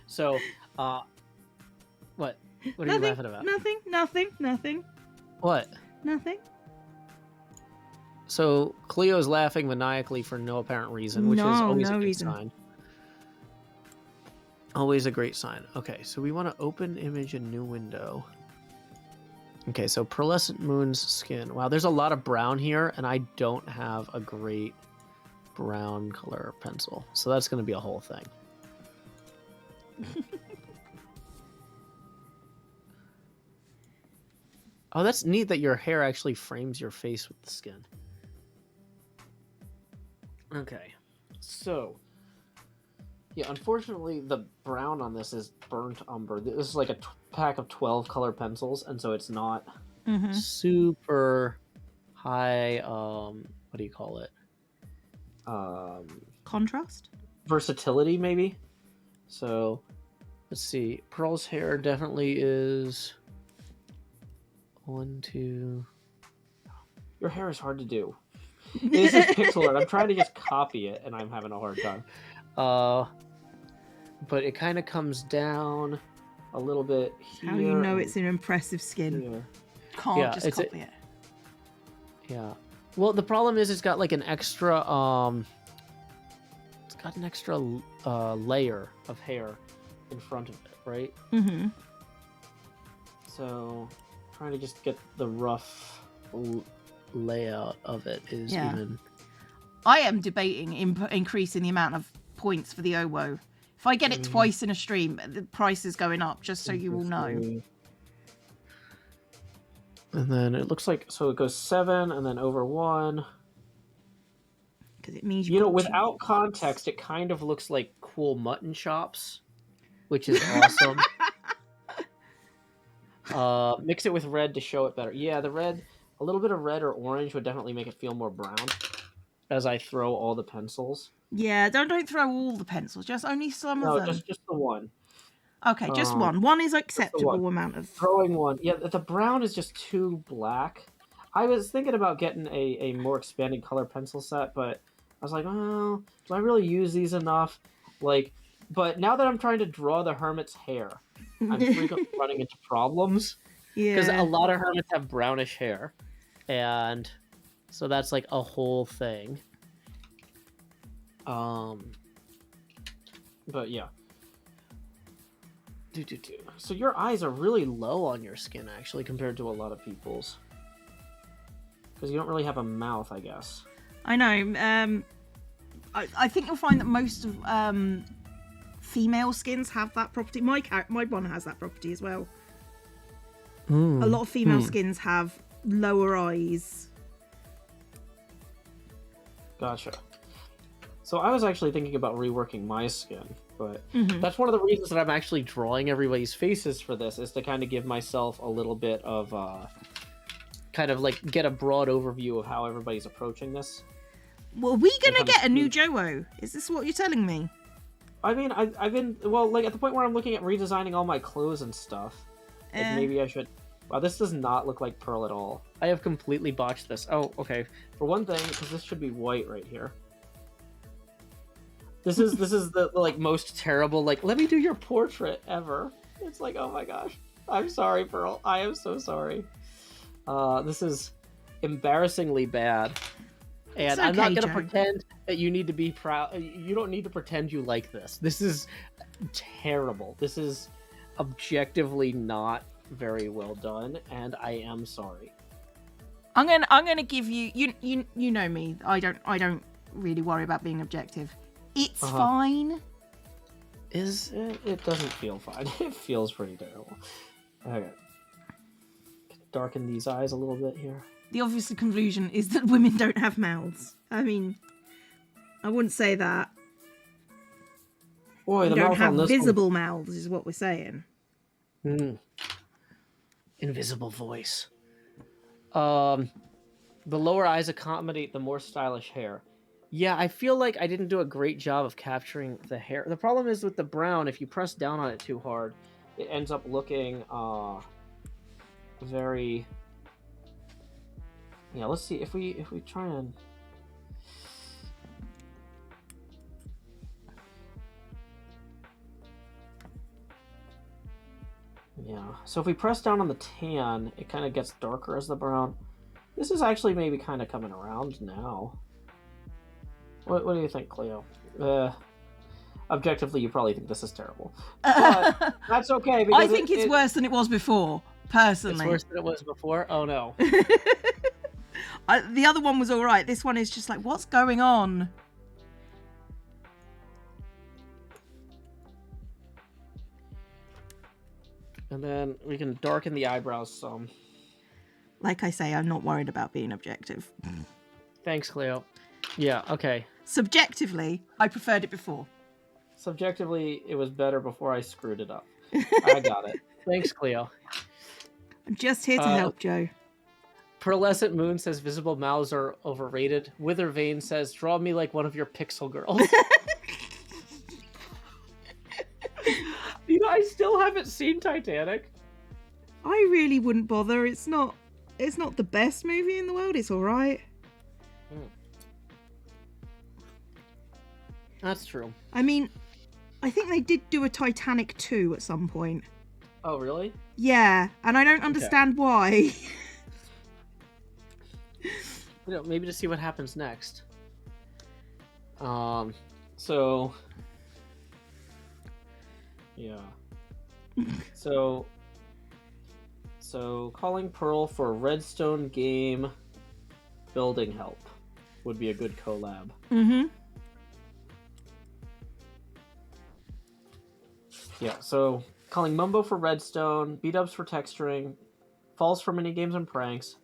so, what? What are you laughing about? Nothing. What? Nothing. So Cleo's laughing maniacally for no apparent reason, which is always a good sign. Always a great sign. Okay, so we want to open image a new window. Okay, so Pearlescent Moon's skin. Wow, there's a lot of brown here, and I don't have a great brown color pencil. So that's going to be a whole thing. Oh, that's neat that your hair actually frames your face with the skin. Okay, so yeah, unfortunately, the brown on this is burnt umber. This is like a pack of 12 color pencils, and so it's not super high. What do you call it? Contrast? Versatility, maybe. So let's see. Pearl's hair definitely is 1, 2. Your hair is hard to do. This is pixel art. I'm trying to just copy it, and I'm having a hard time. But it kind of comes down a little bit here. How do you know it's an impressive skin? Here. Can't just copy it. Yeah. Well, the problem is it's got like an extra it's got an extra layer of hair in front of it, right? Mm-hmm. So trying to just get the rough layout of it is even. I am debating increasing the amount of points for the OWO. If I get it twice in a stream, the price is going up, just so you all know. And then it looks like, so it goes 7 and then over 1. Because it means you know, without context, it kind of looks like cool mutton chops, which is awesome. Mix it with red to show it better. Yeah, the red, a little bit of red or orange would definitely make it feel more brown as I throw all the pencils. Yeah, don't throw all the pencils, just only some of them. No, just the one. Okay, just one. One is acceptable amount of... Throwing one. Yeah, the brown is just too black. I was thinking about getting a more expanded color pencil set, but I was like, oh, do I really use these enough? Like, but now that I'm trying to draw the hermit's hair, I'm frequently running into problems. Yeah. Because a lot of hermits have brownish hair. And so that's like a whole thing. But yeah. So your eyes are really low on your skin, actually, compared to a lot of people's. Because you don't really have a mouth, I guess. I know. I think you'll find that most of female skins have that property. My one has that property as well. A lot of female skins have lower eyes. Gotcha. So I was actually thinking about reworking my skin, but that's one of the reasons that I'm actually drawing everybody's faces for this, is to kind of give myself a little bit of kind of like get a broad overview of how everybody's approaching this. Well, are we gonna get a new Joe-O? Is this what you're telling me? I mean, I've been, well, like at the point where I'm looking at redesigning all my clothes and stuff. Like maybe I should. Wow, this does not look like Pearl at all. I have completely botched this. Oh, okay. For one thing, because this should be white right here. This is the like most terrible, like, let me do your portrait ever. It's like, oh my gosh. I'm sorry, Pearl. I am so sorry. This is embarrassingly bad. And I'm not going to pretend that you need to be proud. You don't need to pretend you like this. This is terrible. This is objectively not very well done, and I am sorry. I'm gonna give you you know me. I don't really worry about being objective. It's fine. Is it? It doesn't feel fine. It feels pretty terrible. Okay. Darken these eyes a little bit here. The obvious conclusion is that women don't have mouths. I mean, I wouldn't say that. Boy, the don't mouth have on this visible one... mouths is what we're saying. Invisible voice. The lower eyes accommodate the more stylish hair. Yeah, I feel like I didn't do a great job of capturing the hair. The problem is with the brown, if you press down on it too hard, it ends up looking very... Yeah, let's see if we try and... Yeah, so if we press down on the tan, it kind of gets darker as the brown. This is actually maybe kind of coming around now. What do you think, Cleo? Objectively, you probably think this is terrible. But that's okay. Because I think it's worse than it was before, personally. It's worse than it was before? Oh, no. The other one was all right. This one is just like, what's going on? And then we can darken the eyebrows some. Like I say, I'm not worried about being objective. Thanks, Cleo. Yeah, okay. Subjectively, I preferred it before. Subjectively, it was better before I screwed it up. I got it. Thanks, Cleo. I'm just here to help, Joe. Pearlescent Moon says visible mouths are overrated. Wither Vein says, draw me like one of your pixel girls. I still haven't seen Titanic. I really wouldn't bother. It's not the best movie in the world. It's all right. That's true. I mean, I think they did do a Titanic 2 at some point. Oh, really? Yeah, and I don't understand why. Maybe to see what happens next. So... Yeah. So calling Pearl for Redstone game building help would be a good collab. Mm-hmm. Yeah, so calling Mumbo for Redstone, B-dubs for texturing, Falls for minigames and pranks.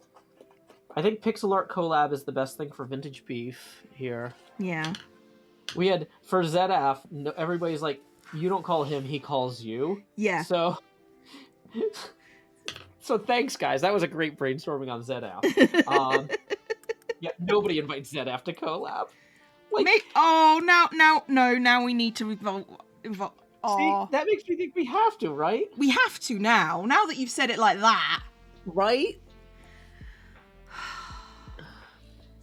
I think pixel art collab is the best thing for Vintage Beef here. Yeah. We had, for ZF, everybody's like, you don't call him, he calls you. Yeah. So thanks, guys. That was a great brainstorming on ZF. Yeah, nobody invites ZF to collab. Like, now we need to involve. See, that makes me think we have to, right? We have to now. Now that you've said it like that, right?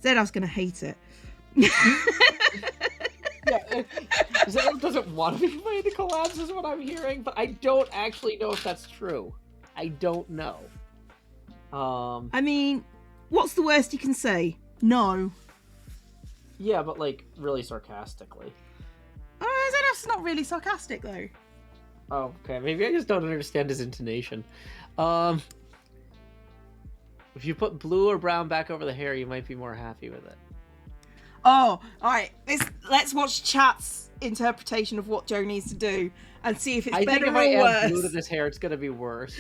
ZF's gonna hate it. Yeah, ZF doesn't want to be invited to collabs, is what I'm hearing, but I don't actually know if that's true. I don't know. I mean, what's the worst you can say? No. Yeah, but like really sarcastically. ZF's not really sarcastic though. Oh, okay. Maybe I just don't understand his intonation. If you put blue or brown back over the hair, you might be more happy with it. Oh, alright. Let's watch chat's interpretation of what Joe needs to do and see if it's better or worse. I think if I add blue to this hair, it's gonna be worse.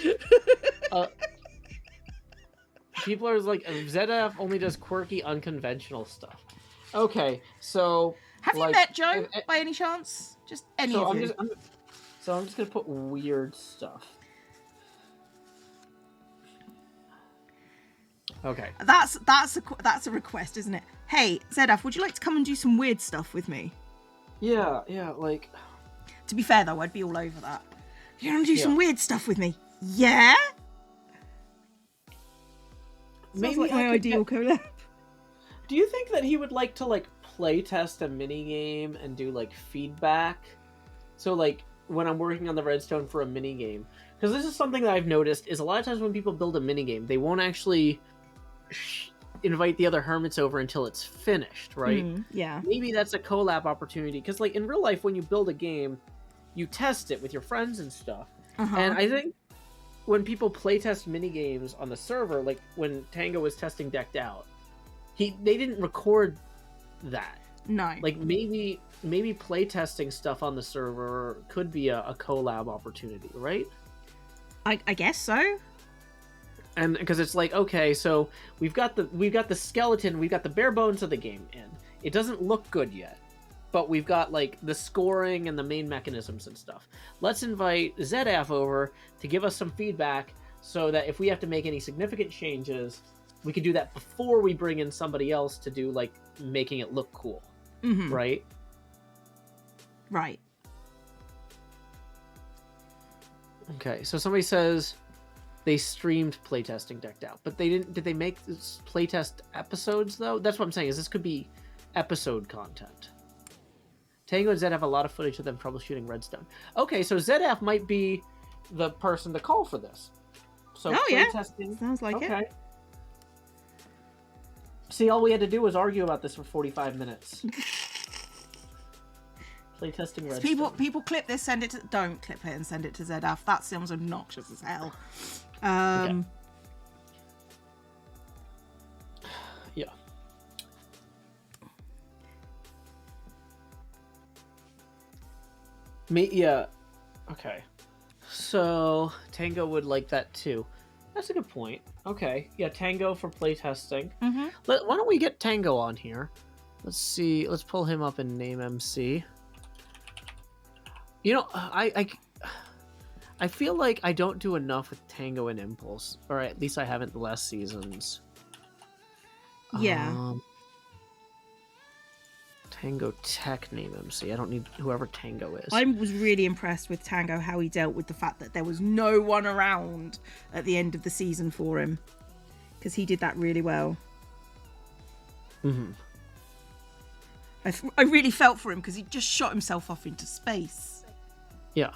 People are like, ZF only does quirky, unconventional stuff. Okay, so... Have you met Joe, by any chance? Just any of you? I'm just gonna put weird stuff. Okay. That's a request, isn't it? Hey, ZF, would you like to come and do some weird stuff with me? Yeah, like... To be fair, though, I'd be all over that. You want to do some weird stuff with me? Yeah? Sounds like my ideal collab. Do you think that he would like to, like, play test a minigame and do, like, feedback? So, like, when I'm working on the redstone for a minigame. Because this is something that I've noticed, is a lot of times when people build a minigame, they won't actually invite the other hermits over until it's finished, right? Yeah. Maybe that's a collab opportunity. Because, like, in real life, when you build a game, you test it with your friends and stuff. And I think when people playtest minigames on the server, like when Tango was testing Decked Out, they didn't record that. No. Like maybe playtesting stuff on the server could be a collab opportunity, right? I guess so. And because it's like, okay, so we've got the skeleton, we've got the bare bones of the game in. It doesn't look good yet, but we've got like the scoring and the main mechanisms and stuff. Let's invite ZF over to give us some feedback so that if we have to make any significant changes, we can do that before we bring in somebody else to do like making it look cool. Right? Right. Okay, so somebody says they streamed playtesting Decked Out, but they didn't. Did they make this playtest episodes though? That's what I'm saying. Is this could be episode content. Tango and Zed have a lot of footage of them troubleshooting Redstone. Okay, so ZF might be the person to call for this. So playtesting. Sounds like it. See, all we had to do was argue about this for 45 minutes. Playtesting Redstone. People clip this, send it to... Don't clip it and send it to ZF. That sounds obnoxious as hell. Okay. Yeah. Yeah. Okay. So Tango would like that too. That's a good point. Okay, yeah, Tango for playtesting. Mm-hmm. Why don't we get Tango on here? Let's see. Let's pull him up in Name MC. You know, I feel like I don't do enough with Tango and Impulse, or at least I haven't the last seasons. Yeah. Tango Tech Name MC. I don't need whoever Tango is. I was really impressed with Tango, how he dealt with the fact that there was no one around at the end of the season for him, because he did that really well. Mm-hmm. I really felt for him because he just shot himself off into space. Yeah.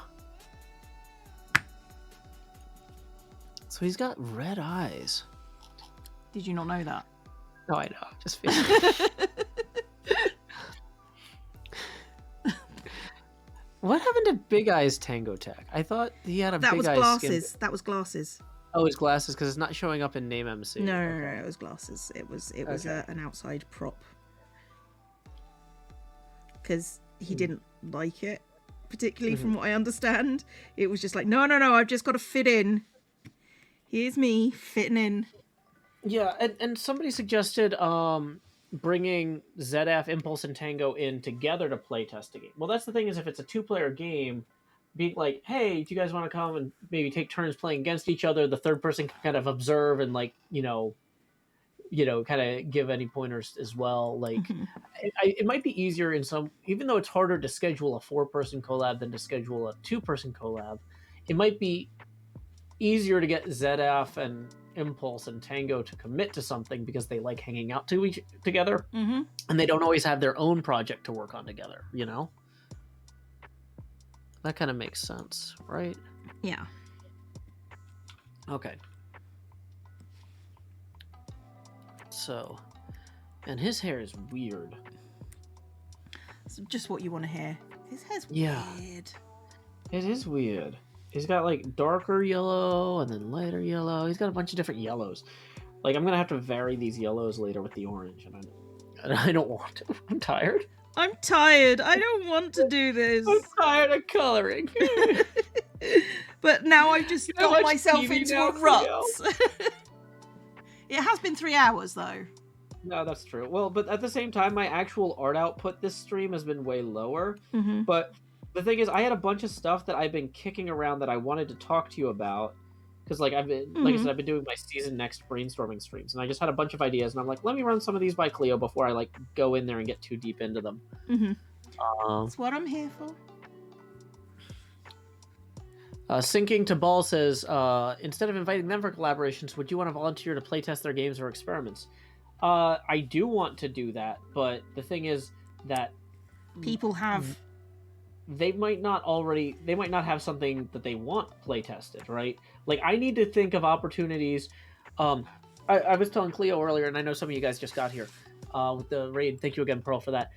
So he's got red eyes. Did you not know that? No, I know. Just feel. What happened to Big Eyes Tango Tech? I thought he had a That big was eyes glasses. skin. That was glasses. Oh, his glasses, because it's not showing up in Name MC. No, it was glasses. It was Okay. an outside prop. Because he didn't like it, particularly from what I understand. It was just like, no, I've just got to fit in. Here's me fitting in. Yeah, and somebody suggested bringing ZF, Impulse, and Tango in together to play test a game. Well, that's the thing, is if it's a two-player game, being like, hey, do you guys want to come and maybe take turns playing against each other? The third person can kind of observe and, like, you know, kind of give any pointers as well. Like, it might be easier in some, even though it's harder to schedule a 4-person collab than to schedule a 2-person collab, it might be easier to get ZF and Impulse and Tango to commit to something because they like hanging out together, and they don't always have their own project to work on together, you know? That kind of makes sense, right? Yeah. Okay. So, and his hair is weird. It's just what you want to hear. His hair's Yeah. weird. It is weird. He's got like darker yellow and then lighter yellow. He's got a bunch of different yellows. Like, I'm gonna have to vary these yellows later with the orange, and I don't want to. I'm tired. I'm tired. I don't want to do this. I'm tired of coloring. But now I've just You know got how much myself TV into now, a rut. It has been 3 hours though. No, that's true. Well, but at the same time, my actual art output this stream has been way lower. Mm-hmm. But the thing is, I had a bunch of stuff that I've been kicking around that I wanted to talk to you about. Because, like, like I said, I've been doing my season next brainstorming streams, and I just had a bunch of ideas, and I'm like, let me run some of these by Cleo before I, like, go in there and get too deep into them. That's what I'm here for. Sinking to Ball says, instead of inviting them for collaborations, would you want to volunteer to playtest their games or experiments? I do want to do that, but the thing is that People have... they might not have something that they want playtested, right? Like, I need to think of opportunities. I was telling Cleo earlier, and I know some of you guys just got here with the raid. Thank you again, Pearl, for that.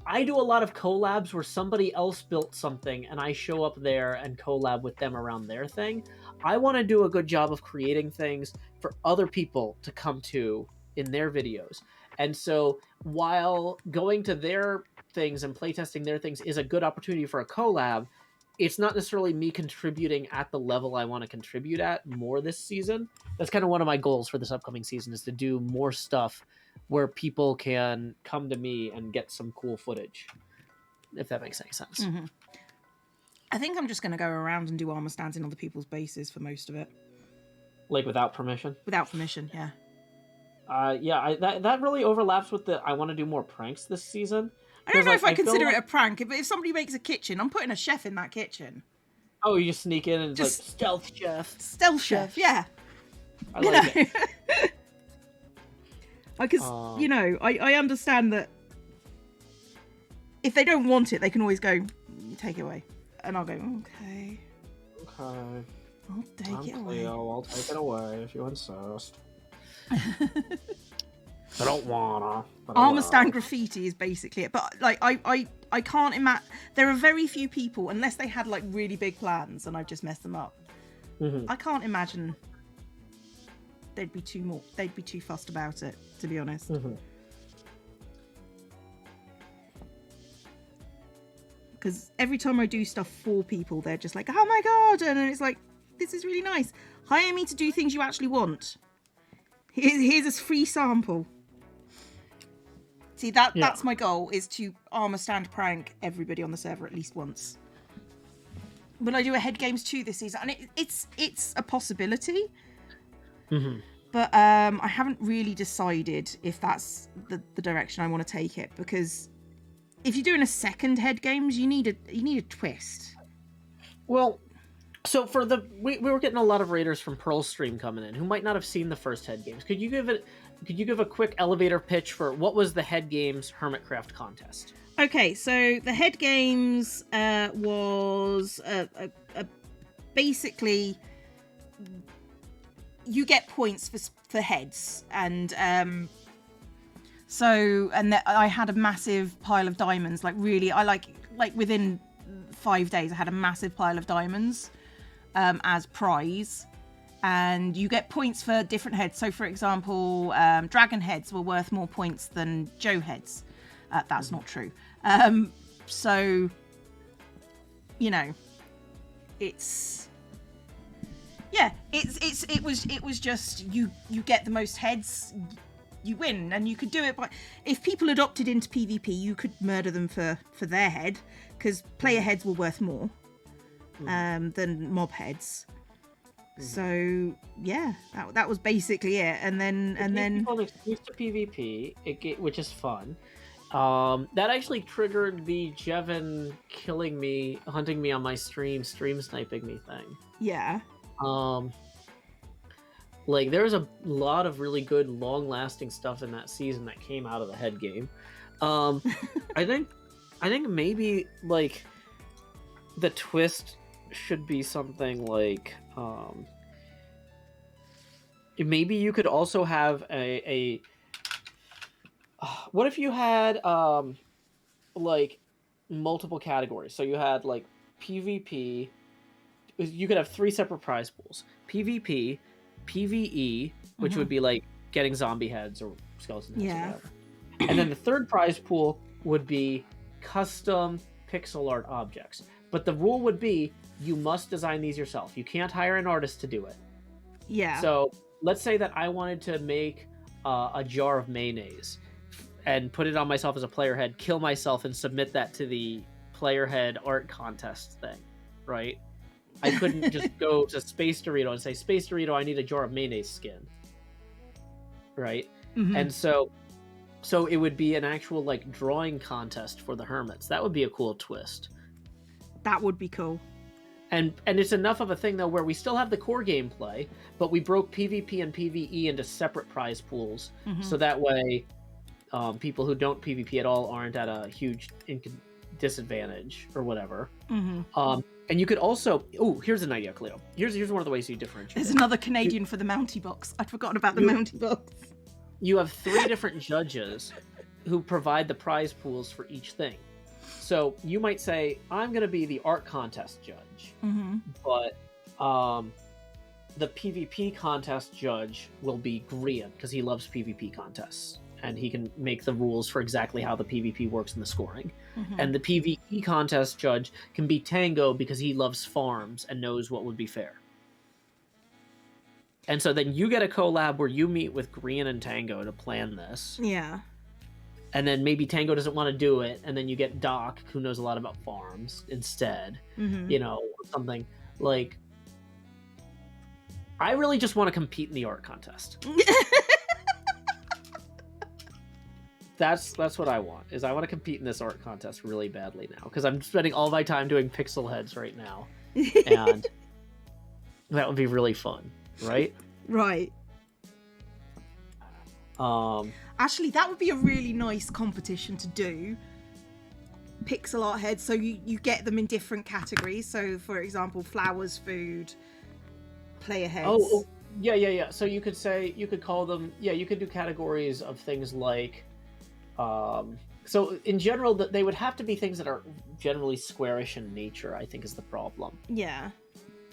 I do a lot of collabs where somebody else built something, and I show up there and collab with them around their thing. I want to do a good job of creating things for other people to come to in their videos. And so while going to their things and playtesting their things is a good opportunity for a collab, it's not necessarily me contributing at the level I want to contribute at more this season. That's kind of one of my goals for this upcoming season, is to do more stuff where people can come to me and get some cool footage, if that makes any sense. I think I'm just going to go around and do armor stands in other people's bases for most of it. Like, without permission? Without permission, yeah. That really overlaps with the I want to do more pranks this season. I don't know Like, if I consider like... it a prank, but if somebody makes a kitchen, I'm putting a chef in that kitchen. Oh, you just sneak in and Just like stealth chef. Stealth chef, yeah. I like it. Because, I understand that if they don't want it, they can always go, take it away. And I'll go, okay. Okay. I'll take it away. Cleo. I'll take it away if you insist. I don't wanna. Armor stand graffiti is basically it. But, like, I can't imagine... There are very few people, unless they had, like, really big plans and I've just messed them up. I can't imagine they'd be too fussed about it, to be honest. because every time I do stuff for people, they're just like, oh my god, and it's like, this is really nice. Hire me to do things you actually want. Here's a free sample. See, that's my goal, is to armor stand prank everybody on the server at least once. When I do a Head Games 2 this season, and it's a possibility, but I haven't really decided if that's the direction I want to take it, because if you're doing a second Head Games, you need a twist. Well, so for we were getting a lot of raiders from Pearl's stream coming in who might not have seen the first Head Games. Could you give a quick elevator pitch for what was the Head Games Hermitcraft contest? Okay, so the Head Games was basically you get points for heads, and I had a massive pile of diamonds. Like really, I like within 5 days, I had a massive pile of diamonds as prize. And you get points for different heads. So, for example, dragon heads were worth more points than Joe heads. That's not true. So, you know, it was just you get the most heads, you win, and you could do it by, if people had opted into PvP, you could murder them for their head, because player heads were worth more than mob heads. So yeah, that was basically it, and then people excuse to PvP, which is fun. That actually triggered the Jevin killing me, hunting me on my stream sniping me thing. Yeah. Like there's a lot of really good, long-lasting stuff in that season that came out of the Head Game. I think maybe like the twist should be something like maybe you could also have a what if you had like multiple categories? So you had like PvP, you could have 3 separate prize pools: PvP, PvE, which would be like getting zombie heads or skeleton heads, or whatever. And then the third prize pool would be custom pixel art objects. But the rule would be you must design these yourself. You can't hire an artist to do it. Yeah. So let's say that I wanted to make a jar of mayonnaise and put it on myself as a player head, kill myself, and submit that to the player head art contest thing, right? I couldn't just go to Space Dorito and say, Space Dorito, I need a jar of mayonnaise skin, right? And so it would be an actual like drawing contest for the hermits. That would be a cool twist. That would be cool. And it's enough of a thing though where we still have the core gameplay, but we broke PvP and PvE into separate prize pools, so that way people who don't PvP at all aren't at a huge disadvantage or whatever. And you could also, here's an idea, Cleo. Here's one of the ways you differentiate. There's another Canadian for the Mountie box. I'd forgotten about the Mountie box. You have 3 different judges who provide the prize pools for each thing. So you might say, I'm going to be the art contest judge, but the PvP contest judge will be Grian, because he loves PvP contests, and he can make the rules for exactly how the PvP works in the scoring. And the PvE contest judge can be Tango, because he loves farms and knows what would be fair. And so then you get a collab where you meet with Grian and Tango to plan this. Yeah. And then maybe Tango doesn't want to do it, and then you get Doc, who knows a lot about farms, instead. You know, something like... I really just want to compete in the art contest. That's what I want, is I want to compete in this art contest really badly now, because I'm spending all my time doing pixel heads right now. And that would be really fun, right? Right. Actually, that would be a really nice competition to do. Pixel art heads, so you get them in different categories. So, for example, flowers, food, player heads. Oh, yeah. So you could call them, you could do categories of things like, so in general, they would have to be things that are generally squarish in nature, I think is the problem. Yeah.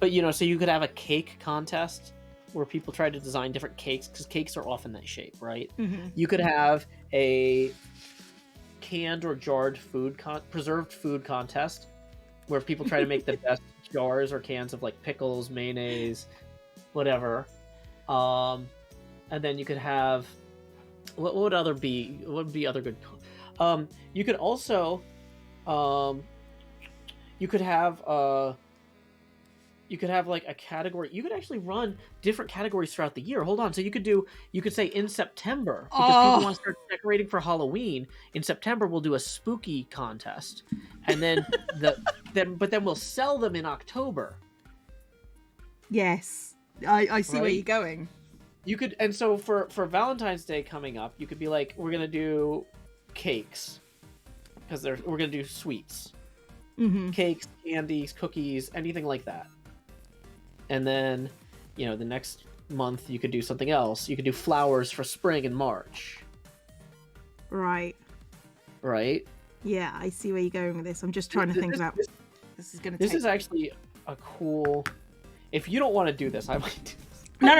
But, so you could have a cake contest where people try to design different cakes, because cakes are often that shape, right? You could have a canned or jarred preserved food contest, where people try to make the best jars or cans of like pickles, mayonnaise, whatever. And then you could have what would be other good. You could also you could have like a category. You could actually run different categories throughout the year. Hold on. So you could say in September, because people want to start decorating for Halloween. In September, we'll do a spooky contest, and then then we'll sell them in October. Yes, I see where you're going. You could, and so for Valentine's Day coming up, you could be like, we're gonna do cakes, because we're gonna do sweets, cakes, candies, cookies, anything like that. And then, the next month you could do something else. You could do flowers for spring and March. Right. Yeah, I see where you're going with this. I'm just trying to think about this is going to take... This is actually a cool... If you don't want to do this, I might do this. No.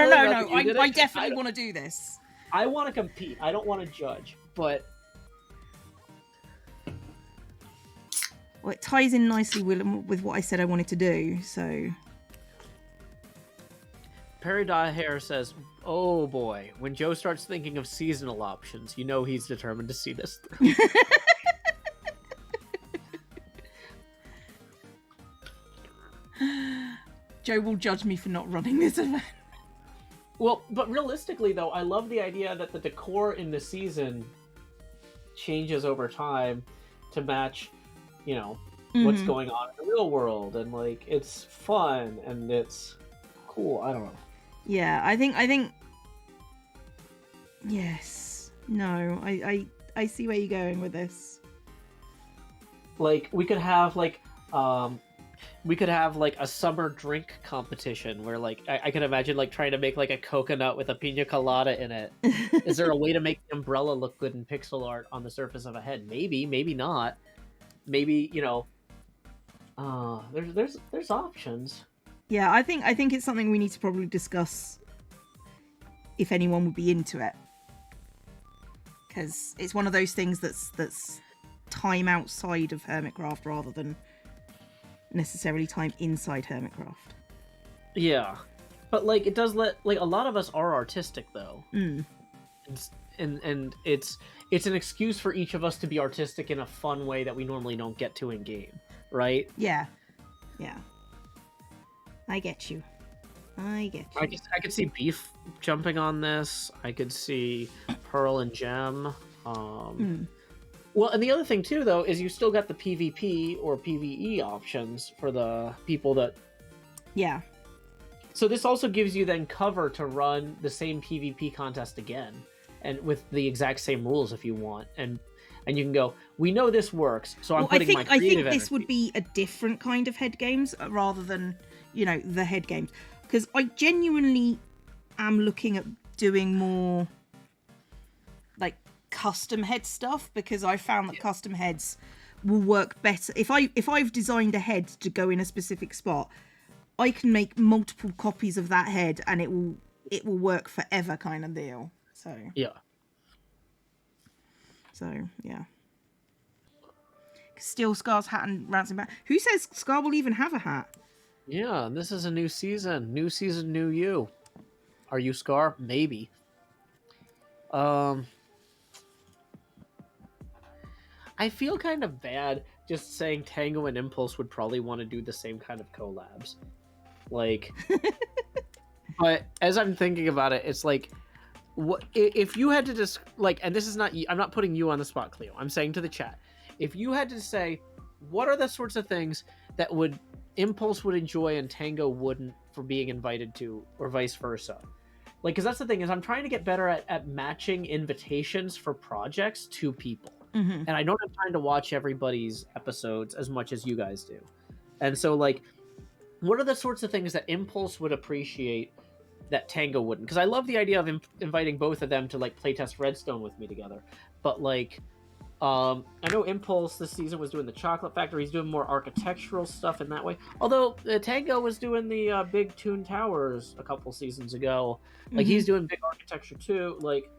I definitely want to do this. I want to compete. I don't want to judge, but... Well, it ties in nicely with what I said I wanted to do, so... Perry Dahair says, "Oh boy, when Joe starts thinking of seasonal options, you know he's determined to see this through." Joe will judge me for not running this event. Well, but realistically, though, I love the idea that the decor in the season changes over time to match, what's going on in the real world, and like it's fun and it's cool. I don't know. Yeah, I think. Yes. No, I see where you're going with this. Like we could have like a summer drink competition where like I could imagine like trying to make like a coconut with a pina colada in it. Is there a way to make the umbrella look good in pixel art on the surface of a head? Maybe not. Maybe there's options. Yeah, I think it's something we need to probably discuss if anyone would be into it, because it's one of those things that's time outside of Hermitcraft rather than necessarily time inside Hermitcraft. Yeah, but like it does let like a lot of us are artistic though, and it's an excuse for each of us to be artistic in a fun way that we normally don't get to in game, right? Yeah. I get you. I could see Beef jumping on this. I could see Pearl and Gem. Well, and the other thing too, though, is you still got the PvP or PvE options for the people that... Yeah. So this also gives you then cover to run the same PvP contest again, and with the exact same rules if you want, and you can go, we know this works, so I'm putting my creative I think this would be a different kind of head games rather than, the head games. Because I genuinely am looking at doing more, like, custom head stuff, because I found that custom heads will work better. If I've designed a head to go in a specific spot, I can make multiple copies of that head and it will work forever kind of deal. So yeah. Steal Scar's hat and Ransom back. Who says Scar will even have a hat? Yeah, this is a new season. New season, new you. Are you Scar? Maybe. I feel kind of bad just saying Tango and Impulse would probably want to do the same kind of collabs. Like, but as I'm thinking about it, it's like, what if you had to just like, and this is not, I'm not putting you on the spot, Cleo. I'm saying to the chat, if you had to say, what are the sorts of things that Impulse would enjoy and Tango wouldn't for being invited to, or vice versa? Like, because that's the thing, is I'm trying to get better at matching invitations for projects to people. And I don't have time to watch everybody's episodes as much as you guys do. And so, like, what are the sorts of things that Impulse would appreciate that Tango wouldn't? Because I love the idea of inviting both of them to, like, playtest Redstone with me together. But, like, I know Impulse this season was doing the Chocolate Factory. He's doing more architectural stuff in that way. Although Tango was doing the big Toon Towers a couple seasons ago. Like, he's doing big architecture, too. Like,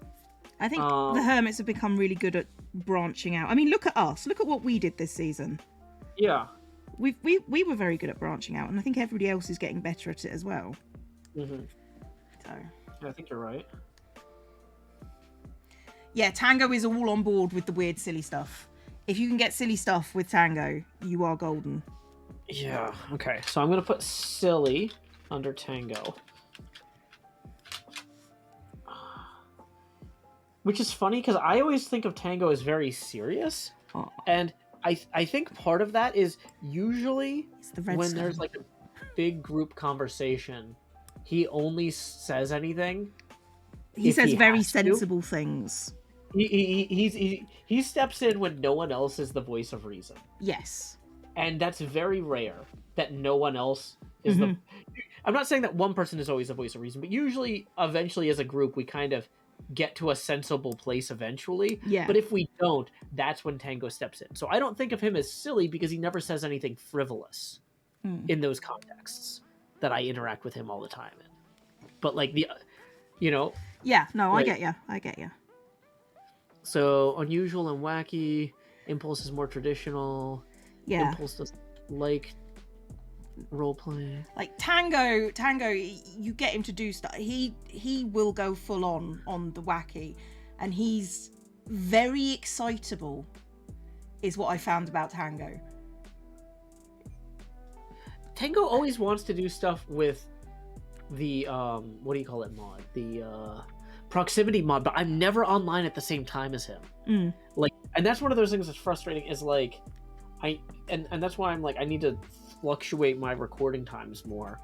I think the hermits have become really good at branching out. I mean, look at us. Look at what we did this season. Yeah. We were very good at branching out, and I think everybody else is getting better at it as well. Mm-hmm. So. Yeah, I think you're right. Yeah, Tango is all on board with the weird, silly stuff. If you can get silly stuff with Tango, you are golden. Yeah, okay. So I'm going to put silly under Tango. Which is funny, because I always think of Tango as very serious. Oh. And I think part of that is usually when there's like a big group conversation, he only says anything. He says very sensible things. He steps in when no one else is the voice of reason. Yes. And that's very rare that no one else is the... I'm not saying that one person is always the voice of reason, but usually, eventually, as a group, we kind of get to a sensible place eventually. Yeah. But if we don't, that's when Tango steps in. So I don't think of him as silly because he never says anything frivolous in those contexts that I interact with him all the time in. But like Yeah, no, like, I get you. So unusual and wacky. Impulse is more traditional. Yeah. Impulse doesn't like role playing. Like Tango, you get him to do stuff. He will go full on the wacky, and he's very excitable, is what I found about Tango. Tango always wants to do stuff with the what do you call it mod? The proximity mod, but I'm never online at the same time as him. Like, and that's one of those things that's frustrating, is like and that's why I'm like, I need to fluctuate my recording times more.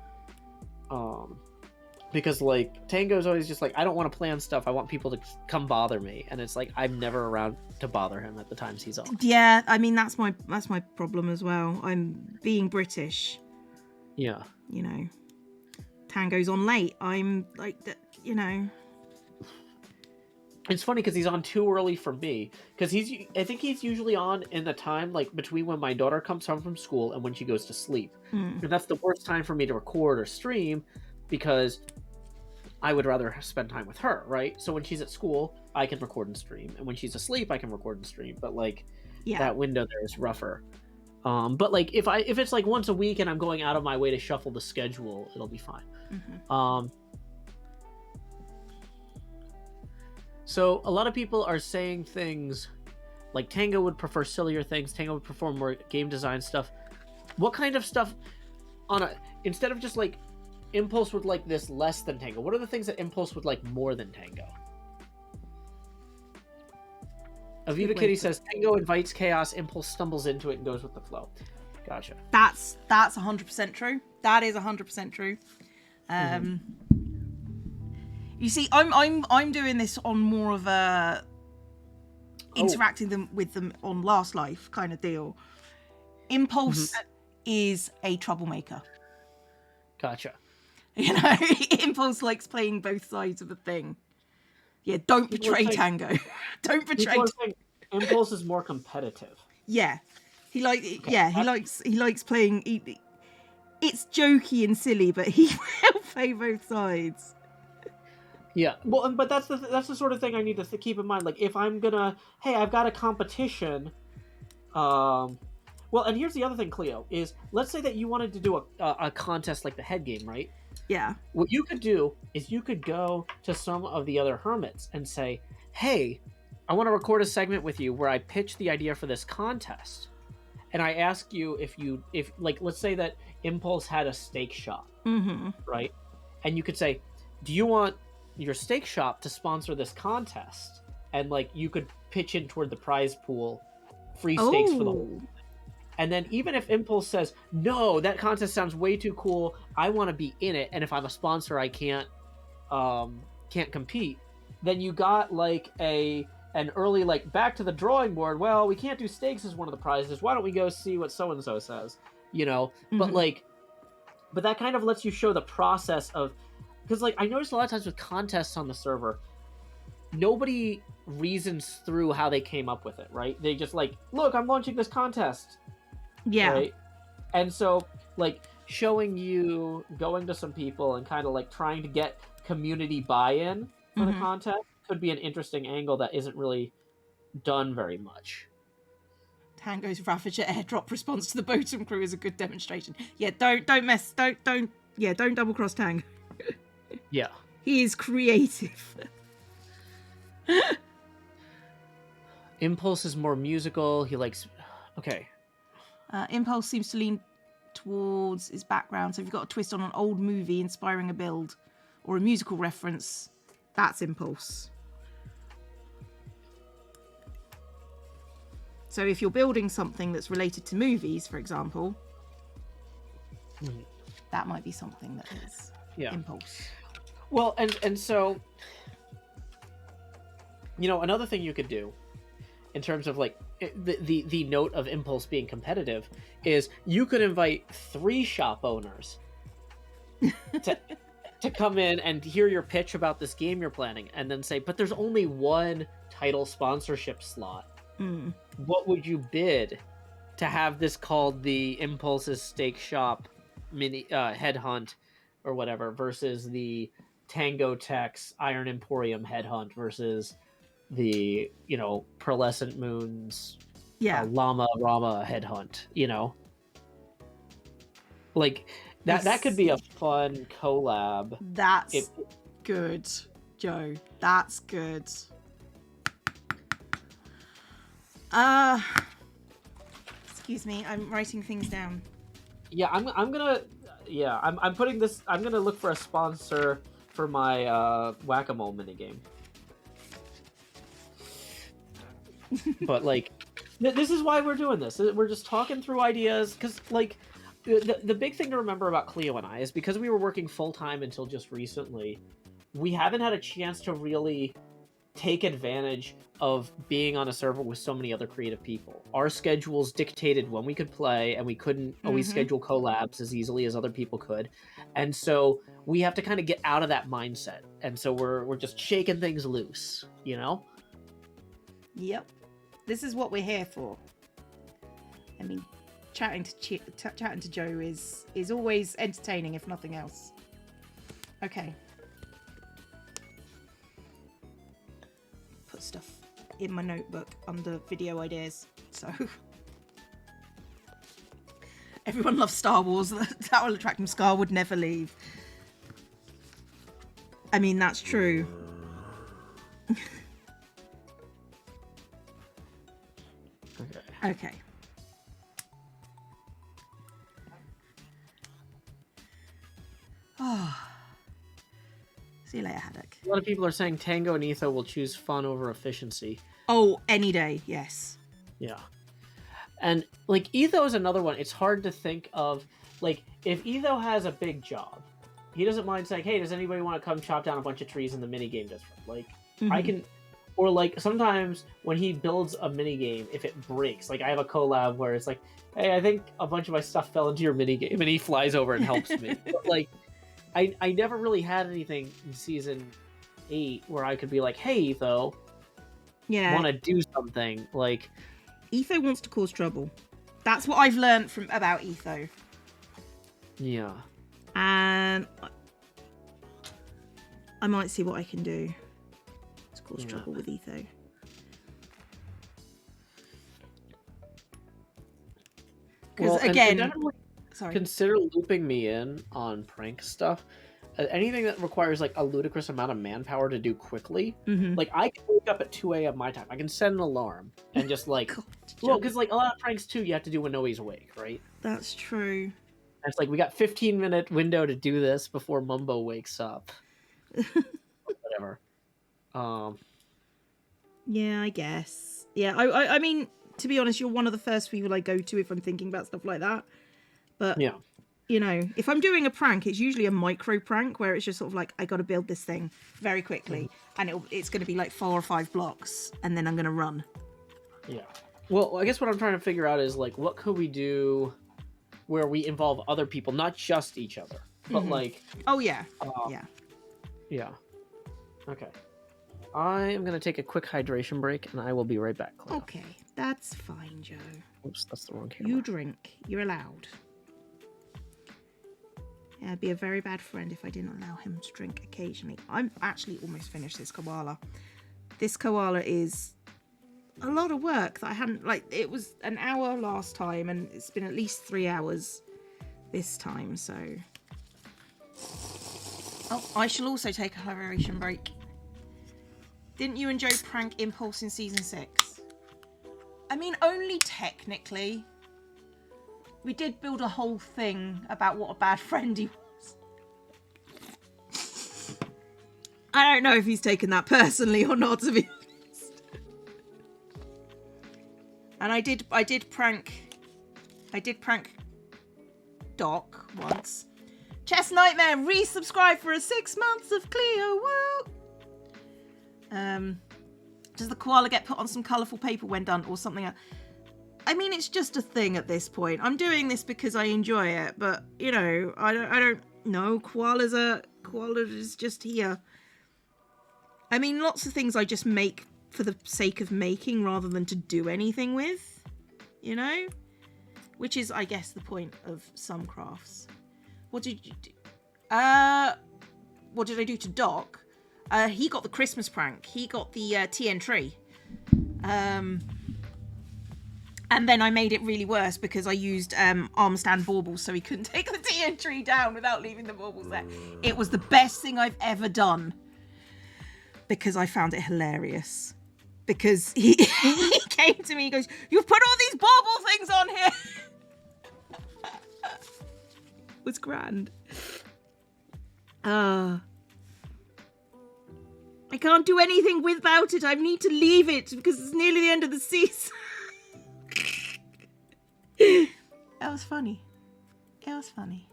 Because like Tango's always just like, I don't want to plan stuff, I want people to come bother me, and it's like I'm never around to bother him at the times he's on. Yeah, I mean that's my problem as well. I'm being British. Yeah. You know, Tango's on late. I'm like, you know. It's funny because he's on too early for me. Because I think he's usually on in the time like between when my daughter comes home from school and when she goes to sleep. And that's the worst time for me to record or stream, because I would rather spend time with her, right? So when she's at school, I can record and stream, and when she's asleep, I can record and stream. But like that window there is rougher. But like if it's like once a week and I'm going out of my way to shuffle the schedule, it'll be fine. So a lot of people are saying things like Tango would prefer sillier things. Tango would prefer more game design stuff. What kind of stuff instead of just like Impulse would like this less than Tango? What are the things that Impulse would like more than Tango? Aviva Kitty says Tango invites chaos, Impulse stumbles into it and goes with the flow. Gotcha. That's 100% true. That is 100% true. You see, I'm doing this on more of a interacting with them on Last Life kind of deal. Impulse is a troublemaker. Gotcha. You know, Impulse likes playing both sides of a thing. Yeah, don't betray Tango. Don't betray. Impulse is more competitive. Yeah, he likes playing. It's jokey and silly, but he will play both sides. Yeah, well, but that's the sort of thing I need to keep in mind. Like, if I'm gonna, hey, I've got a competition. Well, and here's the other thing, Cleo, is let's say that you wanted to do a contest like the head game, right? Yeah. What you could do is you could go to some of the other hermits and say, hey, I want to record a segment with you where I pitch the idea for this contest. And I ask you if like, let's say that Impulse had a steak shop, right? And you could say, do you want your steak shop to sponsor this contest? And like, you could pitch in toward the prize pool, free steaks for the whole. And then even if Impulse says, no, that contest sounds way too cool, I want to be in it, and if I'm a sponsor, I can't compete, then you got like an early like back to the drawing board. Well, we can't do steaks as one of the prizes. Why don't we go see what so and so says? You know, but that kind of lets you show the process of, because like I noticed a lot of times with contests on the server, nobody reasons through how they came up with it, right? They just like, look, I'm launching this contest. Yeah. Right? And so, like, showing you going to some people and kind of like trying to get community buy-in for the contest could be an interesting angle that isn't really done very much. Tango's Ravager airdrop response to the Boatum crew is a good demonstration. Yeah, don't double cross Tango. Yeah. He is creative. Impulse is more musical. He likes. Okay. Impulse seems to lean towards his background. So if you've got a twist on an old movie inspiring a build or a musical reference, that's Impulse. So if you're building something that's related to movies, for example, that might be something that is Impulse. Well, and so, another thing you could do in terms of like the note of Impulse being competitive is you could invite 3 shop owners to come in and hear your pitch about this game you're planning, and then say, but there's only 1 title sponsorship slot. What would you bid to have this called the Impulse's Steak Shop mini headhunt or whatever versus the Tango Tech's Iron Emporium headhunt versus the Pearlescent Moon's Llama Rama headhunt? Like that could be a fun collab. That's good, Joe. That's good. Excuse me, I'm writing things down. Yeah, I'm putting this. I'm gonna look for a sponsor for my whack-a-mole minigame. But like, this is why we're doing this. We're just talking through ideas, because like, the big thing to remember about Cleo and I is because we were working full-time until just recently, we haven't had a chance to really take advantage of being on a server with so many other creative people. Our schedules dictated when we could play, and we couldn't always schedule collabs as easily as other people could. And so we have to kind of get out of that mindset. And so we're just shaking things loose, Yep. This is what we're here for. I mean, chatting to Joe is always entertaining, if nothing else. Okay. Put stuff in my notebook under video ideas. So everyone loves Star Wars. That will attract them. Scar would never leave. I mean, that's true. Okay. Oh. See you later, Haddock. A lot of people are saying Tango and Etho will choose fun over efficiency. Oh, any day, yes. Yeah. And, like, Etho is another one. It's hard to think of, like, if Etho has a big job, he doesn't mind saying, hey, does anybody want to come chop down a bunch of trees in the minigame district? Like, I can... Or, like, sometimes when he builds a minigame, if it breaks, like, I have a collab where it's like, hey, I think a bunch of my stuff fell into your minigame, and he flies over and helps me. But, like, I never really had anything in Season 8 where I could be like, hey, Etho, want to do something. Like, Etho wants to cause trouble. That's what I've learned about Etho. Yeah. And I might see what I can do to cause trouble with Etho. Because again, consider looping me in on prank stuff. Anything that requires like a ludicrous amount of manpower to do quickly. Like, I can wake up at 2 a.m. my time. I can set an alarm and just like, well, because like a lot of pranks too, you have to do when nobody's awake, right? That's true. And it's like we got 15-minute window to do this before Mumbo wakes up. Whatever. Yeah, I guess. Yeah, I mean, to be honest, you're one of the first people I go to if I'm thinking about stuff like that. But yeah, if I'm doing a prank, it's usually a micro prank where it's just sort of like, I got to build this thing very quickly, and it's going to be like 4 or 5 blocks, and then I'm going to run. Yeah. Well, I guess what I'm trying to figure out is like, what could we do where we involve other people, not just each other, but like. Oh yeah. Yeah. Okay. I am going to take a quick hydration break, and I will be right back, Cleo. Okay, that's fine, Joe. Oops, that's the wrong camera. You drink. You're allowed. Yeah, I'd be a very bad friend if I didn't allow him to drink occasionally. I'm actually almost finished this koala. this koala is a lot of work that I hadn't, like, it was an hour last time and it's been at least 3 hours this time, so. Oh, I shall also take a hydration break. Didn't you enjoy Prank Impulse in season 6? I mean, only technically. We did build a whole thing about what a bad friend he was. I don't know if he's taken that personally or not, to be honest. And I did prank Doc once. Chess Nightmare resubscribe for a 6 months of Cleo. Woo! Does the koala get put on some colourful paper when done, or something else? I mean, it's just a thing at this point. I'm doing this because I enjoy it, but you know, I don't know. Koala is just here. I mean, lots of things I just make for the sake of making rather than to do anything with, you know? Which is, I guess, the point of some crafts. What did you do? What did I do to Doc? He got the Christmas prank. He got the TN tree. And then I made it really worse because I used arm stand baubles so he couldn't take the TN tree down without leaving the baubles there. It was the best thing I've ever done because I found it hilarious. Because he came to me, he goes, "You've put all these bauble things on here." It was grand. I can't do anything without it. I need to leave it because it's nearly the end of the season. That was funny. It was funny.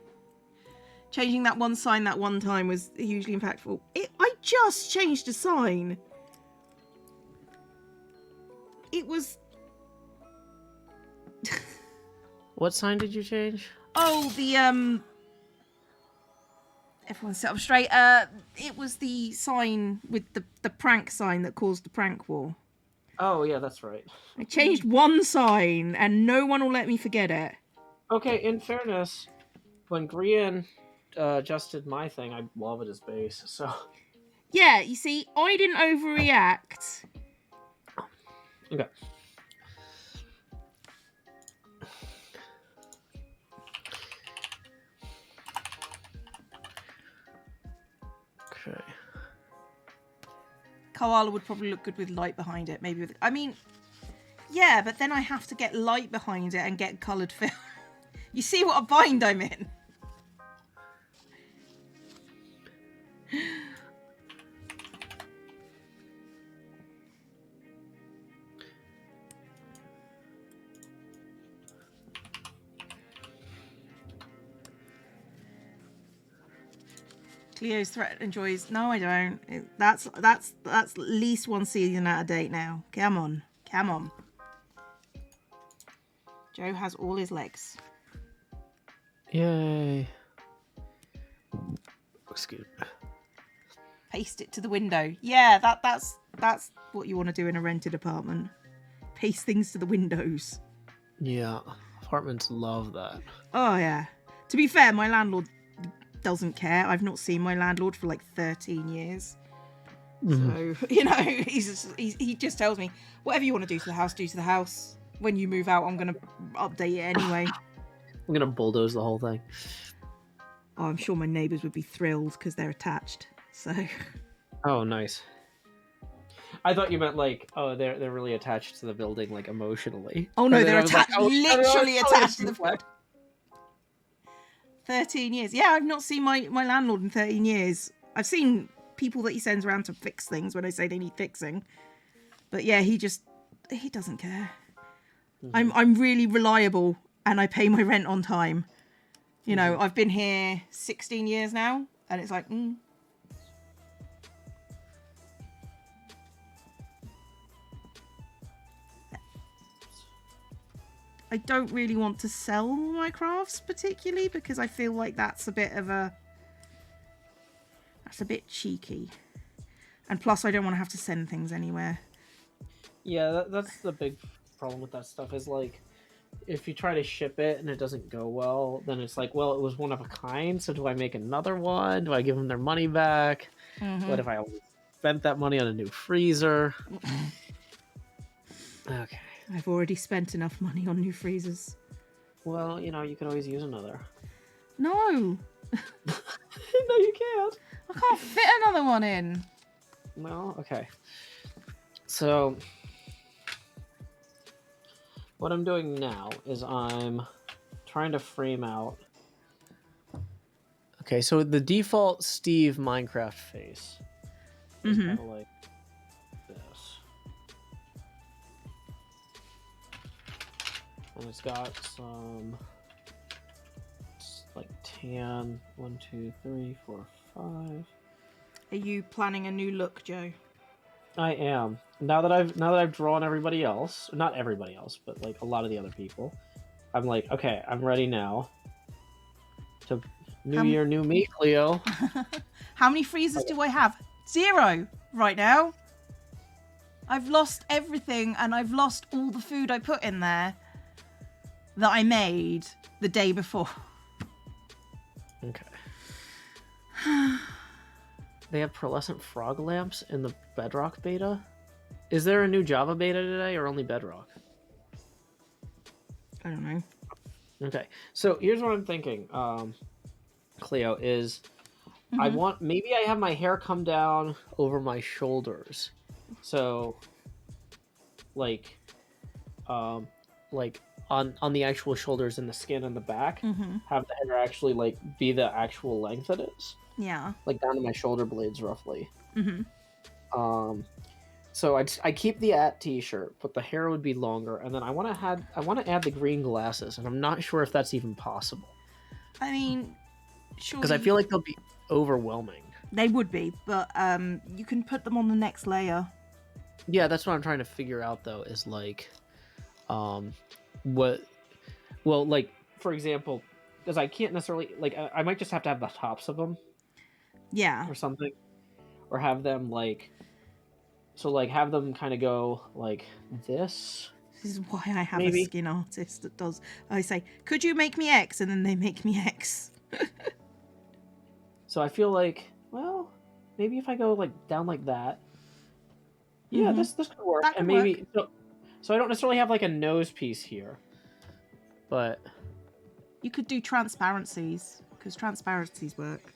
Changing that one sign that one time was hugely impactful. I just changed a sign. It was... What sign did you change? Oh, the, everyone sit up straight. It was the sign with the prank sign that caused the prank war. Oh, yeah, that's right. I changed one sign and no one will let me forget it. Okay, in fairness, when Grian adjusted my thing, I love it as base, so... Yeah, you see, I didn't overreact. Okay. Okay. Koala would probably look good with light behind it. Maybe with... I mean, yeah, but then I have to get light behind it and get coloured film. You see what a bind I'm in? Cleo's threat enjoys. No, I don't. That's at least one season out of date now. Come on, come on. Joe has all his legs. Yay. Excuse me. Paste it to the window. Yeah, that's what you want to do in a rented apartment. Paste things to the windows. Yeah, apartments love that. Oh yeah. To be fair, my landlord doesn't care. I've not seen my landlord for like 13 years. Mm-hmm. So, you know, he just tells me, whatever you want to do to the house, do to the house. When you move out, I'm going to update it anyway. I'm going to bulldoze the whole thing. Oh, I'm sure my neighbours would be thrilled because they're attached. So. Oh, nice. I thought you meant like, oh, they're really attached to the building, like emotionally. Oh no, they're attached, like, literally attached to the building. 13 years. Yeah, I've not seen my landlord in 13 years. I've seen people that he sends around to fix things when I say they need fixing. But yeah, he doesn't care. Mm-hmm. I'm really reliable and I pay my rent on time. You know, I've been here 16 years now and it's like, I don't really want to sell my crafts particularly because I feel like that's a bit cheeky. And plus I don't want to have to send things anywhere. Yeah, that's the big problem with that stuff is like, if you try to ship it and it doesn't go well, then it's like, well, it was one of a kind, so do I make another one? Do I give them their money back? Mm-hmm. What if I only spent that money on a new freezer. Okay. I've already spent enough money on new freezers. Well, you can always use another. No, No, you can't. I can't fit another one in. Well, okay. So, what I'm doing now is I'm trying to frame out. Okay, so the default Steve Minecraft face is kind of like this. And it's got some like tan. 1, 2, 3, 4, 5. Are you planning a new look, Joe? I am. Now that I've drawn everybody else, not everybody else, but like a lot of the other people, I'm like, okay, I'm ready now. To new year, new me, Cleo. How many freezers do I have? 0 right now. I've lost everything, and I've lost all the food I put in there that I made the day before. Okay. They have pearlescent frog lamps in the Bedrock beta. Is there a new Java beta today, or only Bedrock? I don't know. Okay, so here's what I'm thinking, Cleo, is maybe I have my hair come down over my shoulders. So, like on the actual shoulders and the skin on the back, have the hair actually like be the actual length it is. Yeah. Like down to my shoulder blades, roughly. So I keep the t-shirt, but the hair would be longer, and then I want to add the green glasses, and I'm not sure if that's even possible. I mean, sure. Because I feel like they'll be overwhelming. They would be, but you can put them on the next layer. Yeah, that's what I'm trying to figure out, though, is like, like, for example, because I can't necessarily, like, I might just have to have the tops of them. Yeah. Or something. Or have them, like, so, like, have them kind of go like this. This is why I have maybe a skin artist that does. I say, could you make me X? And then they make me X. So I feel like, well, maybe if I go like down like that. Yeah, this could work. That could and maybe work. So I don't necessarily have like a nose piece here. But you could do transparencies, because transparencies work.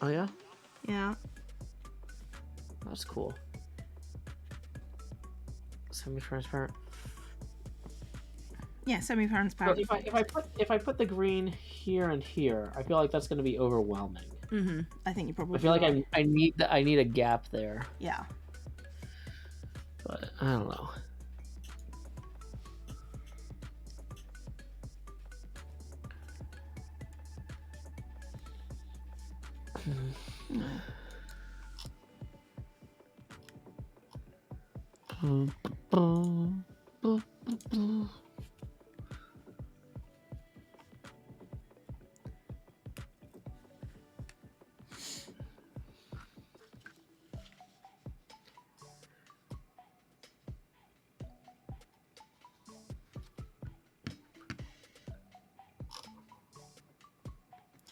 Oh yeah? Yeah. That's cool. Semi-transparent. Yeah, semi-transparent. So if I put the green here and here, I feel like that's going to be overwhelming. I think you probably. I feel like I need a gap there. Yeah. But I don't know.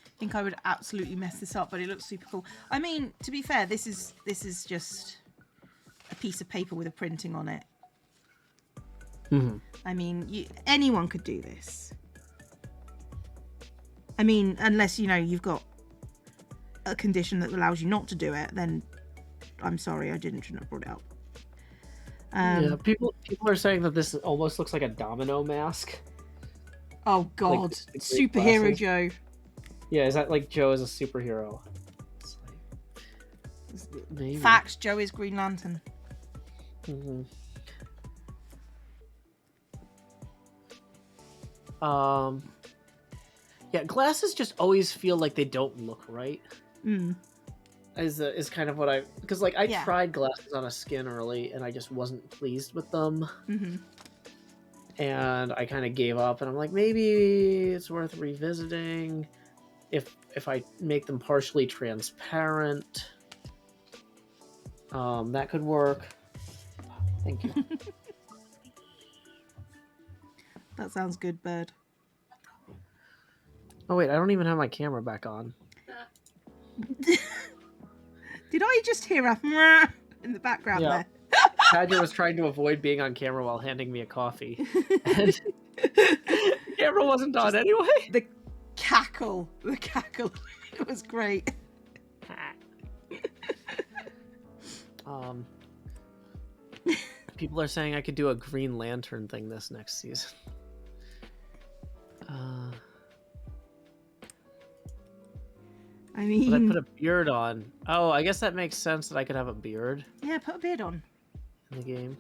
I think I would absolutely mess this up, but it looks super cool. I mean, to be fair, this is just a piece of paper with a printing on it. I mean, anyone could do this. I mean, unless, you've got a condition that allows you not to do it, then I'm sorry, I shouldn't have brought it up. Yeah, people are saying that this almost looks like a domino mask. Oh, God. Like Superhero glasses. Joe. Yeah, is that like Joe as a superhero? Maybe. Fact, Joe is Green Lantern. Yeah, glasses just always feel like they don't look right. Is kind of what because like I tried glasses on a skin early and I just wasn't pleased with them. And I kind of gave up, and I'm like, maybe it's worth revisiting if I make them partially transparent. That could work. Thank you. That sounds good, Bird. Oh wait, I don't even have my camera back on. Did I just hear a "Mwah" in the background Yeah. there? Badger was trying to avoid being on camera while handing me a coffee. And the camera wasn't on anyway. The cackle. It was great. People are saying I could do a Green Lantern thing this next season. I mean, but I put a beard on. Oh, I guess that makes sense that I could have a beard yeah, put a beard on. in the game.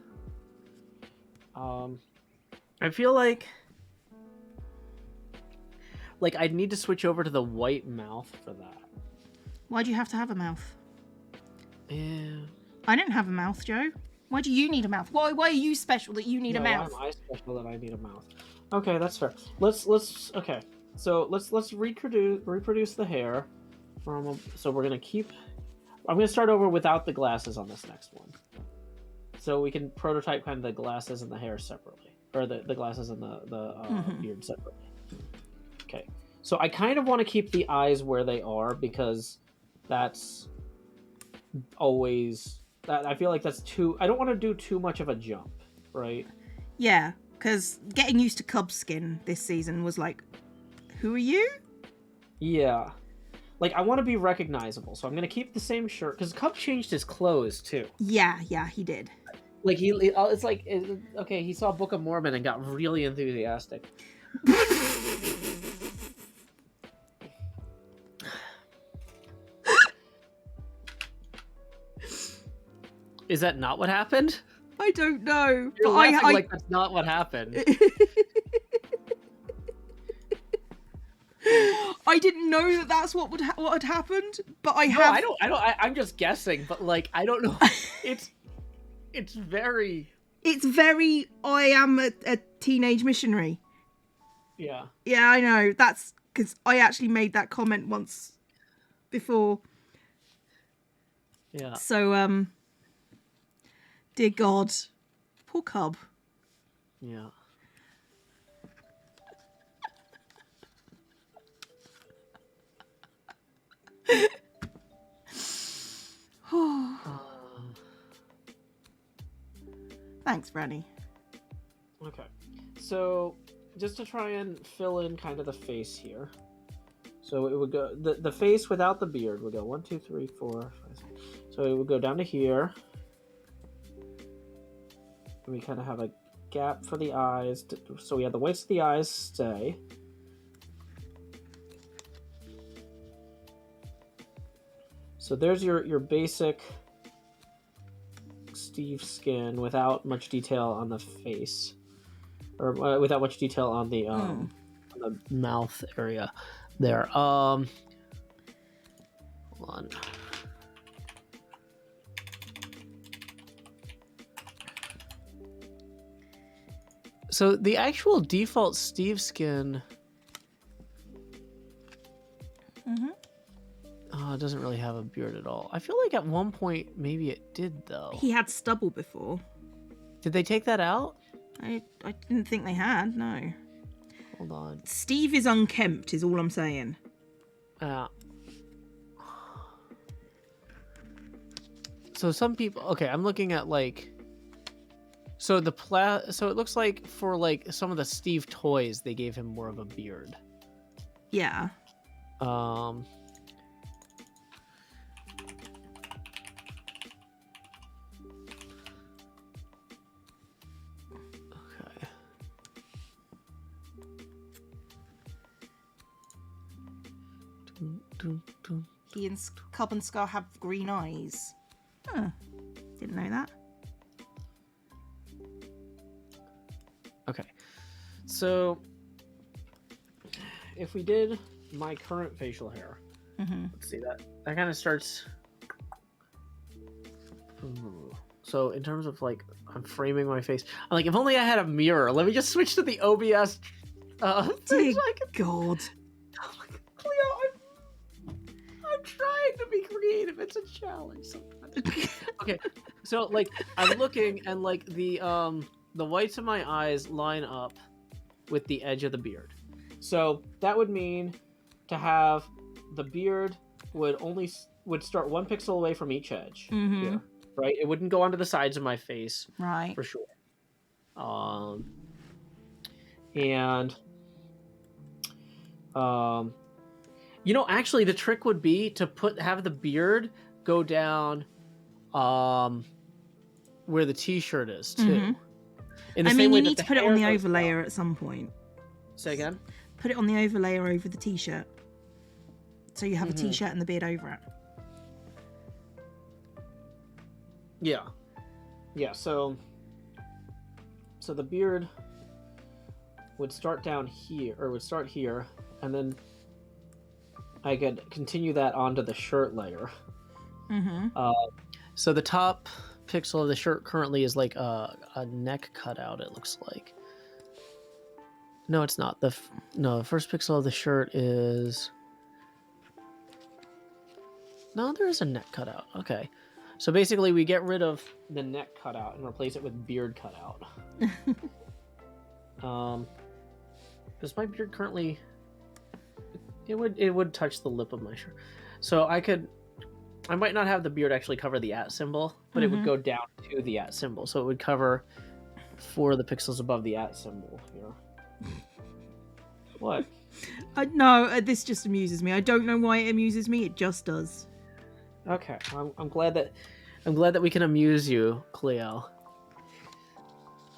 I feel like I'd need to switch over to the white mouth for that. Why do you have to have a mouth? Yeah. I don't have a mouth, Joe. Why do you need a mouth? Why are you special that you need a mouth? Why am I special that I need a mouth? Okay, that's fair. Let's okay. So let's reproduce the hair from. So we're gonna keep. I'm gonna start over without the glasses on this next one. So we can prototype kind of the glasses and the hair separately, or the glasses and the beard separately. Okay. So I kind of want to keep the eyes where they are because that's always. That I feel like that's too. I don't want to do too much of a jump, right? Yeah, because getting used to Cub skin this season was like, who are you? Yeah, like I want to be recognizable, so I'm gonna keep the same shirt because Cub changed his clothes too. Yeah, he did. Like it's like okay, he saw Book of Mormon and got really enthusiastic. Is that not what happened? I don't know. You're But laughing like that's not what happened. I didn't know that that's what had happened. But I No, have. I don't. I'm just guessing, but like I don't know. It's very. It's very. I am a teenage missionary. Yeah. Yeah, I know. That's because I actually made that comment once before. Yeah. So dear God, poor Cub. Yeah. Thanks, Branny. Okay. So just to try and fill in kind of the face here. So it would go the face without the beard would go 1, 2, 3, 4, 5, 6. So it would go down to here. And we kind of have a gap for the eyes. So we have the whites of the eyes stay. So there's your basic Steve skin without much detail on the face, or without much detail on the mouth area there. Hold on. So the actual default Steve skin it doesn't really have a beard at all. I feel like at one point maybe it did though. He had stubble before. Did they take that out? I didn't think they had, no. Hold on. Steve is unkempt is all I'm saying. So some people, okay, I'm looking at like, so so it looks like for like some of the Steve toys, they gave him more of a beard. Yeah. He and Cub and Scar have green eyes. Huh. Didn't know that. Okay. So if we did my current facial hair, let's see that kind of starts. So in terms of like, I'm framing my face. I'm like, if only I had a mirror. Let me just switch to the OBS. Dear God. I'm trying to be creative. It's a challenge sometimes. Okay, so like I'm looking and like the whites of my eyes line up with the edge of the beard. So that would mean to have the beard would start 1 pixel away from each edge Mm-hmm. here, right? It wouldn't go onto the sides of my face, Right. for sure. And actually, the trick would be to have the beard go down, where the t-shirt is too. Mm-hmm. In the I same mean, way you that need to put it hair on the goes overlayer down. at some point. Say again? Put it on the overlayer over the t-shirt. So you have a Mhm. t-shirt and the beard over it. Yeah. Yeah, so the beard would start down here, or would start here, and then I could continue that onto the shirt layer. Mm-hmm. So the top pixel of the shirt currently is like a neck cutout, it looks like. No, it's not. The first pixel of the shirt is... No, there is a neck cutout. Okay. So basically we get rid of the neck cutout and replace it with beard cutout. Does my beard currently... It would touch the lip of my shirt. So I might not have the beard actually cover the @ symbol, but it would go down to the @ symbol. So it would cover 4 of the pixels above the @ symbol here. What? No, this just amuses me. I don't know why it amuses me. It just does. Okay, I'm glad that we can amuse you, Cleo.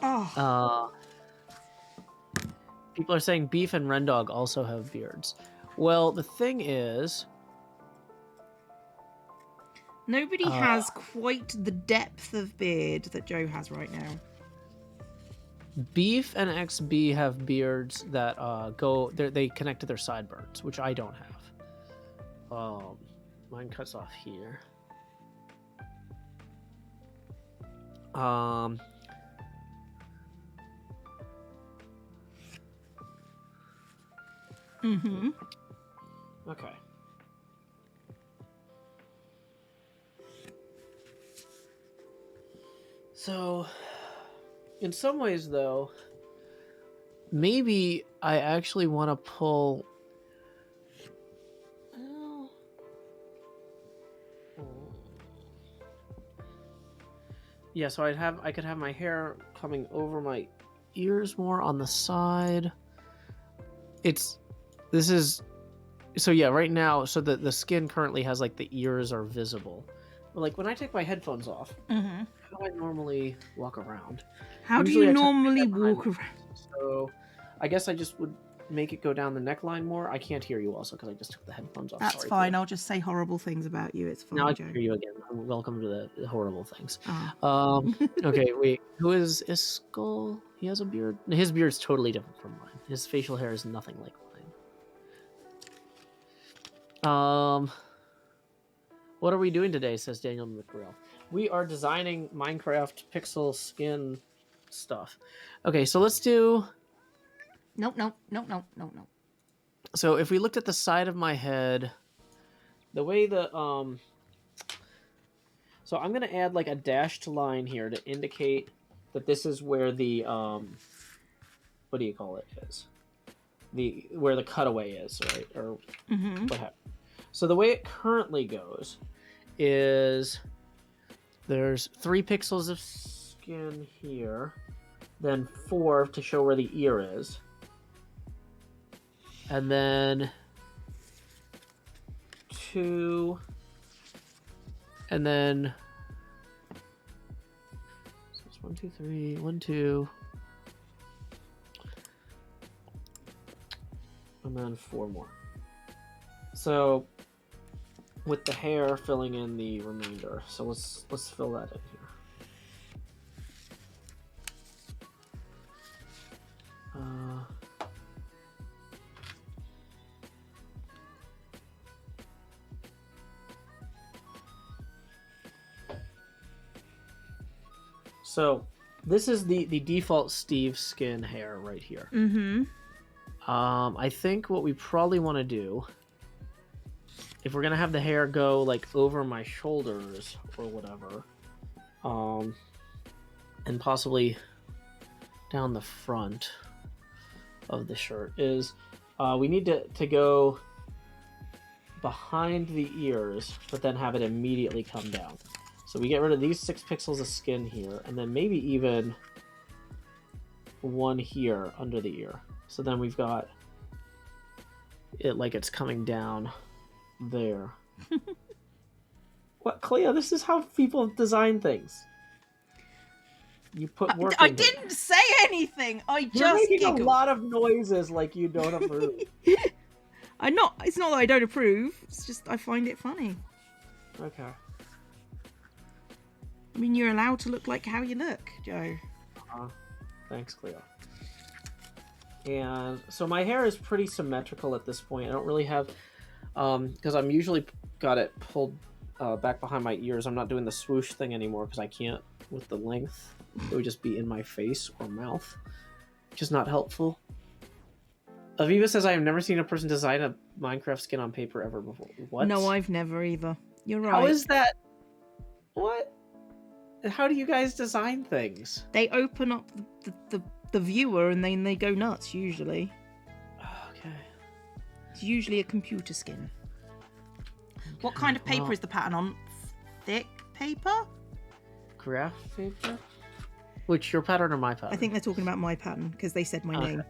Oh. People are saying Beef and Rendog also have beards. Well, the thing is, Nobody has quite the depth of beard that Joe has right now. Beef and XB have beards that they connect to their sideburns, which I don't have. Mine cuts off here. Mm-hmm. Okay. So, in some ways, though, maybe I actually want to pull... Yeah, so I could have my hair coming over my ears more on the side. So yeah, right now, so the skin currently has like the ears are visible. But like when I take my headphones off, Mm-hmm. how do I normally walk around? How Usually do I you tuck my normally head behind walk my around? ears. So I guess I just would make it go down the neckline more. I can't hear you also because I just took the headphones off. That's Sorry, fine. Cleo. I'll just say horrible things about you. It's fine, Now I Joe. can hear you again. Welcome to the horrible things. Oh. Okay, wait. Who is Iskul? He has a beard. His beard's totally different from mine. His facial hair is nothing like mine. What are we doing today? Says Daniel McGrail. We are designing Minecraft pixel skin stuff. Okay, so let's do... Nope. So if we looked at the side of my head, the way the... So I'm going to add like a dashed line here to indicate that this is where the... What do you call it? Is where the cutaway is, right? Or what happened. So the way it currently goes is there's 3 pixels of skin here, then 4 to show where the ear is, and then 2, and then so it's 1, 2, 3, 1, 2, and then 4 more. So with the hair filling in the remainder. So let's fill that in here. So this is the default Steve skin hair right here. I think what we probably want to do, if we're gonna have the hair go like over my shoulders or whatever, and possibly down the front of the shirt, is we need to go behind the ears, but then have it immediately come down. So we get rid of these 6 pixels of skin here, and then maybe even one here under the ear. So then we've got it like it's coming down there. What, Clea? This is how people design things. You put work I into it. didn't say anything. I You're just making giggled. a lot of noises like you don't approve. I'm not. It's not that I don't approve. It's just I find it funny. Okay. I mean, you're allowed to look like how you look, Joe. Thanks, Cleo. And so my hair is pretty symmetrical at this point. I don't really have, because I'm usually got it pulled back behind my ears. I'm not doing the swoosh thing anymore because I can't with the length. It would just be in my face or mouth, which is not helpful. Aviva says, I have never seen a person design a Minecraft skin on paper ever before. What? No, I've never either. You're right. How is that? What? How do you guys design things? They open up the viewer and then they go nuts, usually. Okay. It's usually a computer skin. What kind of paper is the pattern on? Thick paper? Graph paper? Which, your pattern or my pattern? I think they're talking about my pattern because they said my name.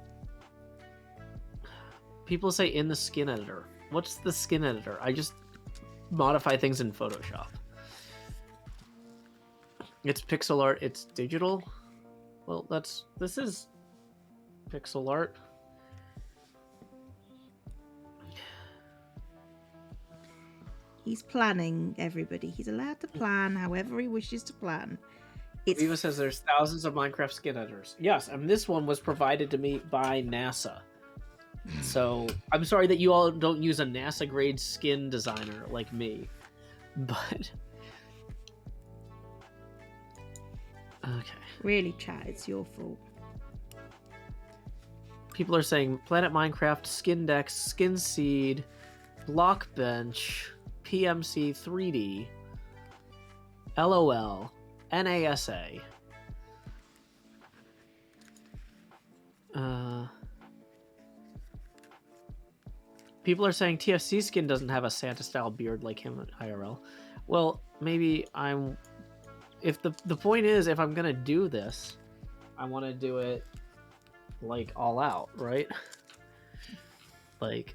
People say in the skin editor. What's the skin editor? I just modify things in Photoshop. It's pixel art, it's digital. Well, this is pixel art. He's planning, everybody. He's allowed to plan however he wishes to plan. Viva says there's thousands of Minecraft skin editors. Yes, and this one was provided to me by NASA. So I'm sorry that you all don't use a NASA grade skin designer like me. But okay. Really, chat, it's your fault. People are saying Planet Minecraft, Skin Dex, Skin Seed, Blockbench, PMC 3D, LOL, NASA. People are saying TFC Skin doesn't have a Santa-style beard like him at IRL. Well, maybe I'm... If the point is, if I'm gonna do this, I want to do it, like, all out, right? Like,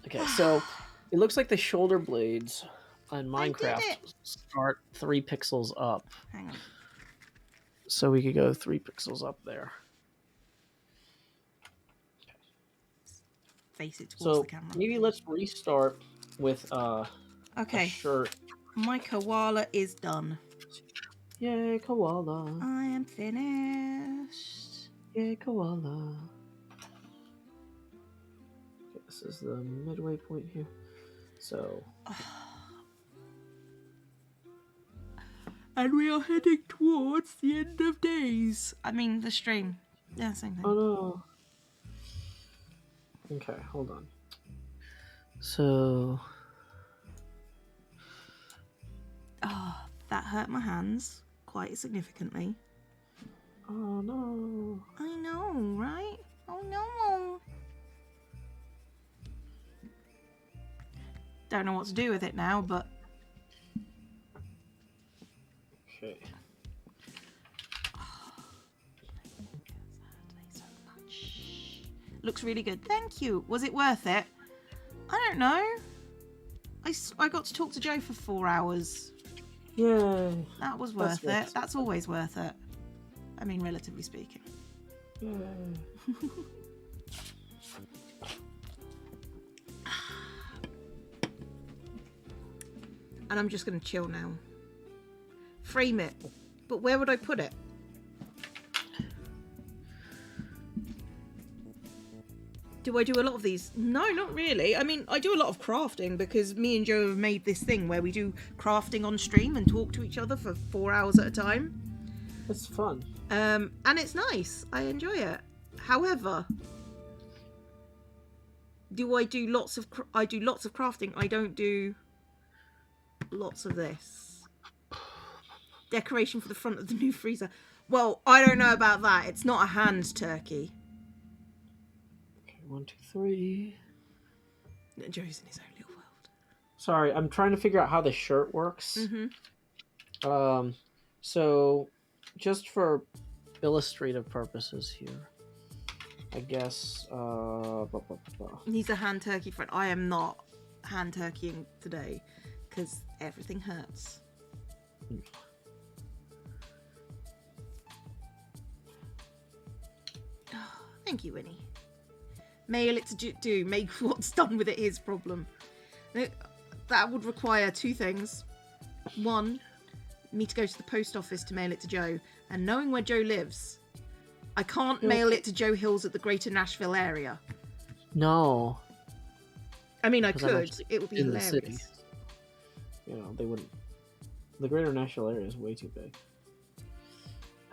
okay, so it looks like the shoulder blades on Minecraft start 3 pixels up. Hang on. So we could go 3 pixels up there. Face it towards So the camera. maybe let's restart with a shirt. My koala is done. Yay, koala. I am finished. Yay, koala. Okay, this is the midway point here. So... And we are heading towards the end of days. I mean, the stream. Yeah, same thing. Oh no. Okay, hold on. So... Oh, that hurt my hands quite significantly. Oh no. I know, right? Oh no. Don't know what to do with it now, but... Okay. Looks really good. Thank you. Was it worth it? I don't know. I got to talk to Joe for 4 hours. Yay. That was worth it. That's always worth it. I mean, relatively speaking. Yay. And I'm just going to chill now. Frame it. But where would I put it? Do I do a lot of these? No, not really. I mean, I do a lot of crafting because me and Joe have made this thing where we do crafting on stream and talk to each other for 4 hours at a time. It's fun. And it's nice. I enjoy it. However, do I do lots of... I do lots of crafting. I don't do lots of this. Decoration for the front of the new freezer. Well, I don't know about that. It's not a hand turkey. 1, 2, 3. Joe's in his own little world. Sorry, I'm trying to figure out how the shirt works. Mm-hmm. So just for illustrative purposes here, I guess. He's a hand turkey friend. I am not hand turkeying today because everything hurts. Thank you, Winnie. Mail it to do. Make what's done with it his problem. That would require two things. One, me to go to the post office to mail it to Joe, and knowing where Joe lives, I can't mail it to Joe Hills at the Greater Nashville area. No. I mean, I could. It would be in hilarious. the city. You know, they wouldn't. The Greater Nashville area is way too big.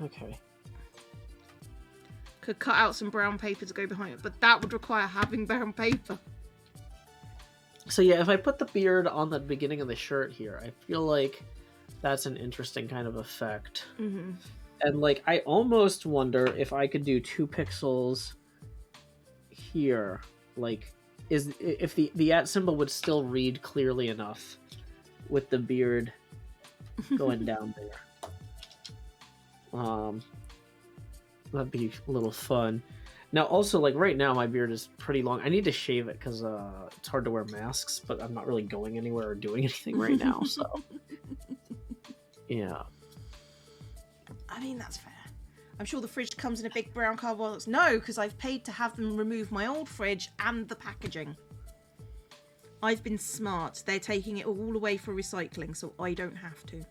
Okay. Could cut out some brown paper to go behind it, but that would require having brown paper. So yeah, if I put the beard on the beginning of the shirt here, I feel like that's an interesting kind of effect. Mm-hmm. And like, I almost wonder if I could do 2 pixels here. Like, if the @ symbol would still read clearly enough with the beard going down there. That'd be a little fun. Now, also, like, right now my beard is pretty long. I need to shave it because it's hard to wear masks, but I'm not really going anywhere or doing anything right now, so. Yeah. I mean, that's fair. I'm sure the fridge comes in a big brown cardboard box. No, because I've paid to have them remove my old fridge and the packaging. I've been smart. They're taking it all away for recycling, so I don't have to.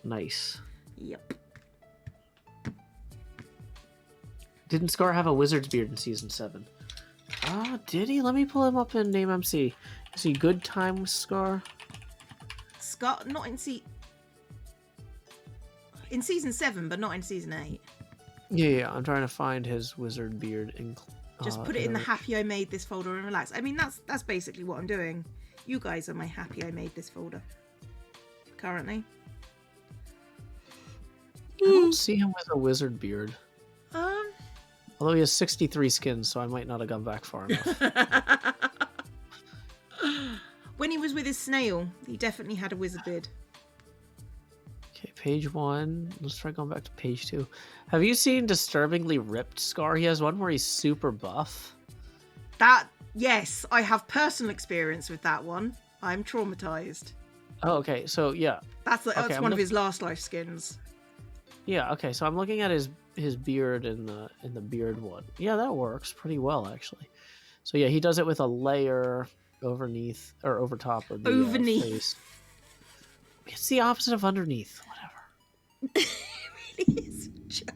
Nice. Yep. Didn't Scar have a wizard's beard in season 7? Oh, did he? Let me pull him up in Name MC. Is he good time with Scar? Scar, not in season 7, but not in season 8. Yeah, I'm trying to find his wizard beard. Just put it in the happy I made this folder and relax. I mean, that's basically what I'm doing. You guys are my happy I made this folder. Currently. I don't see him with a wizard beard. Um. Although he has 63 skins, so I might not have gone back far enough. When he was with his snail, he definitely had a wizard beard. Okay, page 1. Let's try going back to page 2. Have you seen Disturbingly Ripped Scar? He has one where he's super buff. Yes, I have personal experience with that one. I'm traumatized. Oh, okay. So, yeah. That's one of his last life skins. Yeah, okay. So I'm looking at his beard in the beard one. Yeah, that works pretty well, actually. So, yeah, he does it with a layer overneath or over top of the face. It's the opposite of underneath. Whatever. It really is a jerk.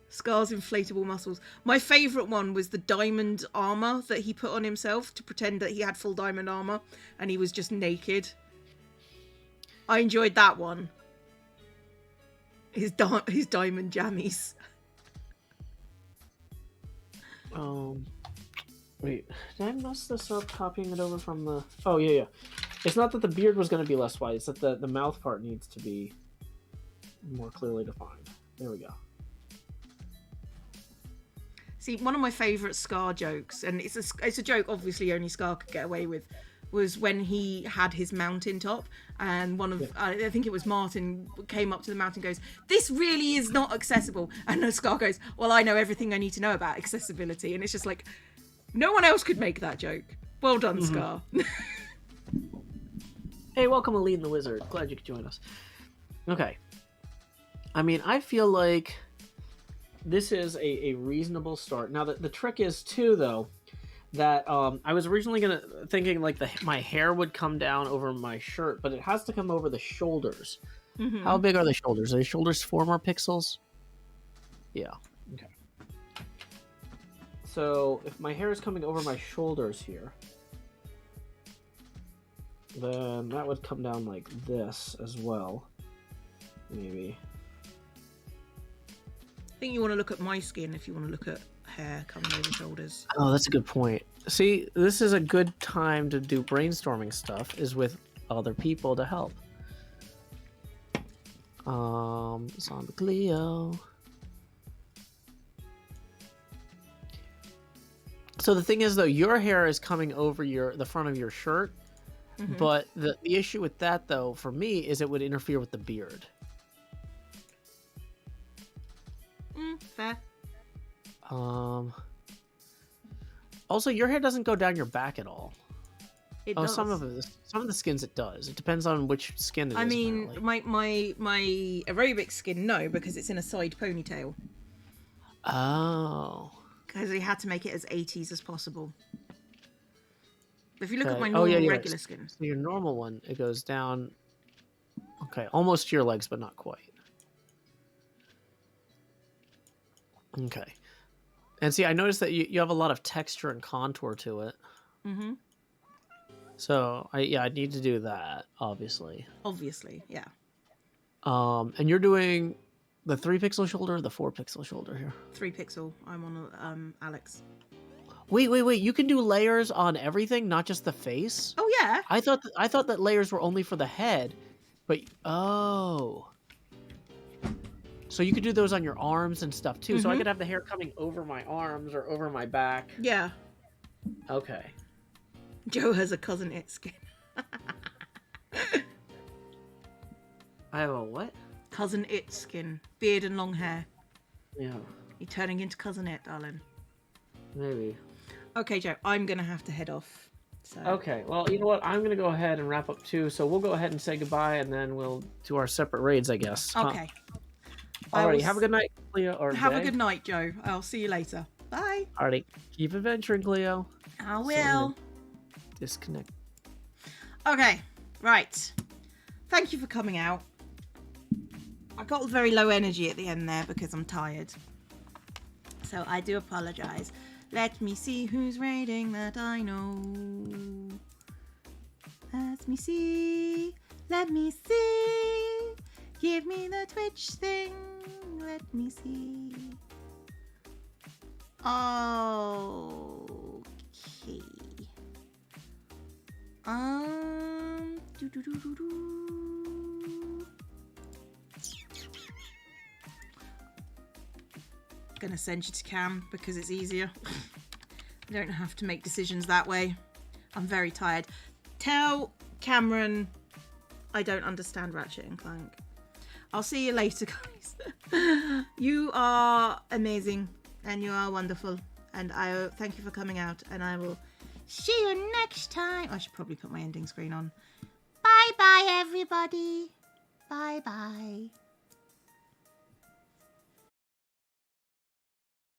Scar's inflatable muscles. My favourite one was the diamond armour that he put on himself to pretend that he had full diamond armour and he was just naked. I enjoyed that one. His diamond jammies. Wait, did I mess this up copying it over from the... Oh, yeah. It's not that the beard was going to be less wide, it's that the mouth part needs to be more clearly defined. There we go. See, one of my favourite Scar jokes, and it's a joke obviously only Scar could get away with, was when he had his mountain top, and I think it was Martin came up to the mountain and goes, "This really is not accessible," and Scar goes, "Well, I know everything I need to know about accessibility," and it's just like, no one else could make that joke. Well done, Scar. Hey, welcome Aline the Wizard. Glad you could join us. Okay. I mean, I feel like this is a reasonable start. Now, the trick is, too, though, that I was originally thinking like my hair would come down over my shirt, but it has to come over the shoulders. Mm-hmm. How big are the shoulders? Are the shoulders 4 more pixels? Yeah. Okay. So if my hair is coming over my shoulders here, then that would come down like this as well. Maybe. I think you want to look at my skin if you want to look at hair coming over shoulders. Oh, that's a good point. See, this is a good time to do brainstorming stuff, is with other people to help. Zombie Cleo. So the thing is, though, your hair is coming over the front of your shirt, but the issue with that, though, for me, is it would interfere with the beard. Fair. Also, your hair doesn't go down your back at all. It does. Some of the skins it does. It depends on which skin it is. I mean, apparently. my aerobic skin, no, because it's in a side ponytail. Oh. Because we had to make it as 80s as possible. If you look Okay. at my normal yeah, regular skin. So your normal one, it goes down. Okay, almost to your legs, but not quite. Okay. And see, I noticed that you have a lot of texture and contour to it. Mm-hmm. So I need to do that, obviously. Obviously, yeah. And you're doing the 3-pixel shoulder or the 4-pixel shoulder here? 3 pixel. I'm on Alex. Wait! You can do layers on everything, not just the face. Oh yeah. I thought that layers were only for the head, but so you could do those on your arms and stuff too. So I could have the hair coming over my arms or over my back. Yeah. Okay. Joe has a cousin it skin. I have a what? Cousin it skin. Beard and long hair. Yeah. You're turning into cousin it, darling. Maybe. Okay, Joe, I'm going to have to head off. So. Okay, well, you know what? I'm going to go ahead and wrap up too. So we'll go ahead and say goodbye, and then we'll do our separate raids, I guess. Okay. Alrighty, have a good night, Cleo. Or have day. a good night, Joe. I'll see you later. Bye. Alrighty, keep adventuring, Cleo. I will. Disconnect. Okay, right. Thank you for coming out. I got very low energy at the end there because I'm tired. So I do apologise. Let me see who's raiding that I know. Let me see. Let me see. Give me the Twitch thing. Let me see. Okay. Gonna send you to Cam because it's easier. I don't have to make decisions that way. I'm very tired. Tell Cameron I don't understand Ratchet and Clank. I'll see you later, guys. You are amazing and you are wonderful, and I thank you for coming out, and I will see you next time. I should probably put my ending screen on. Bye bye everybody. Bye bye.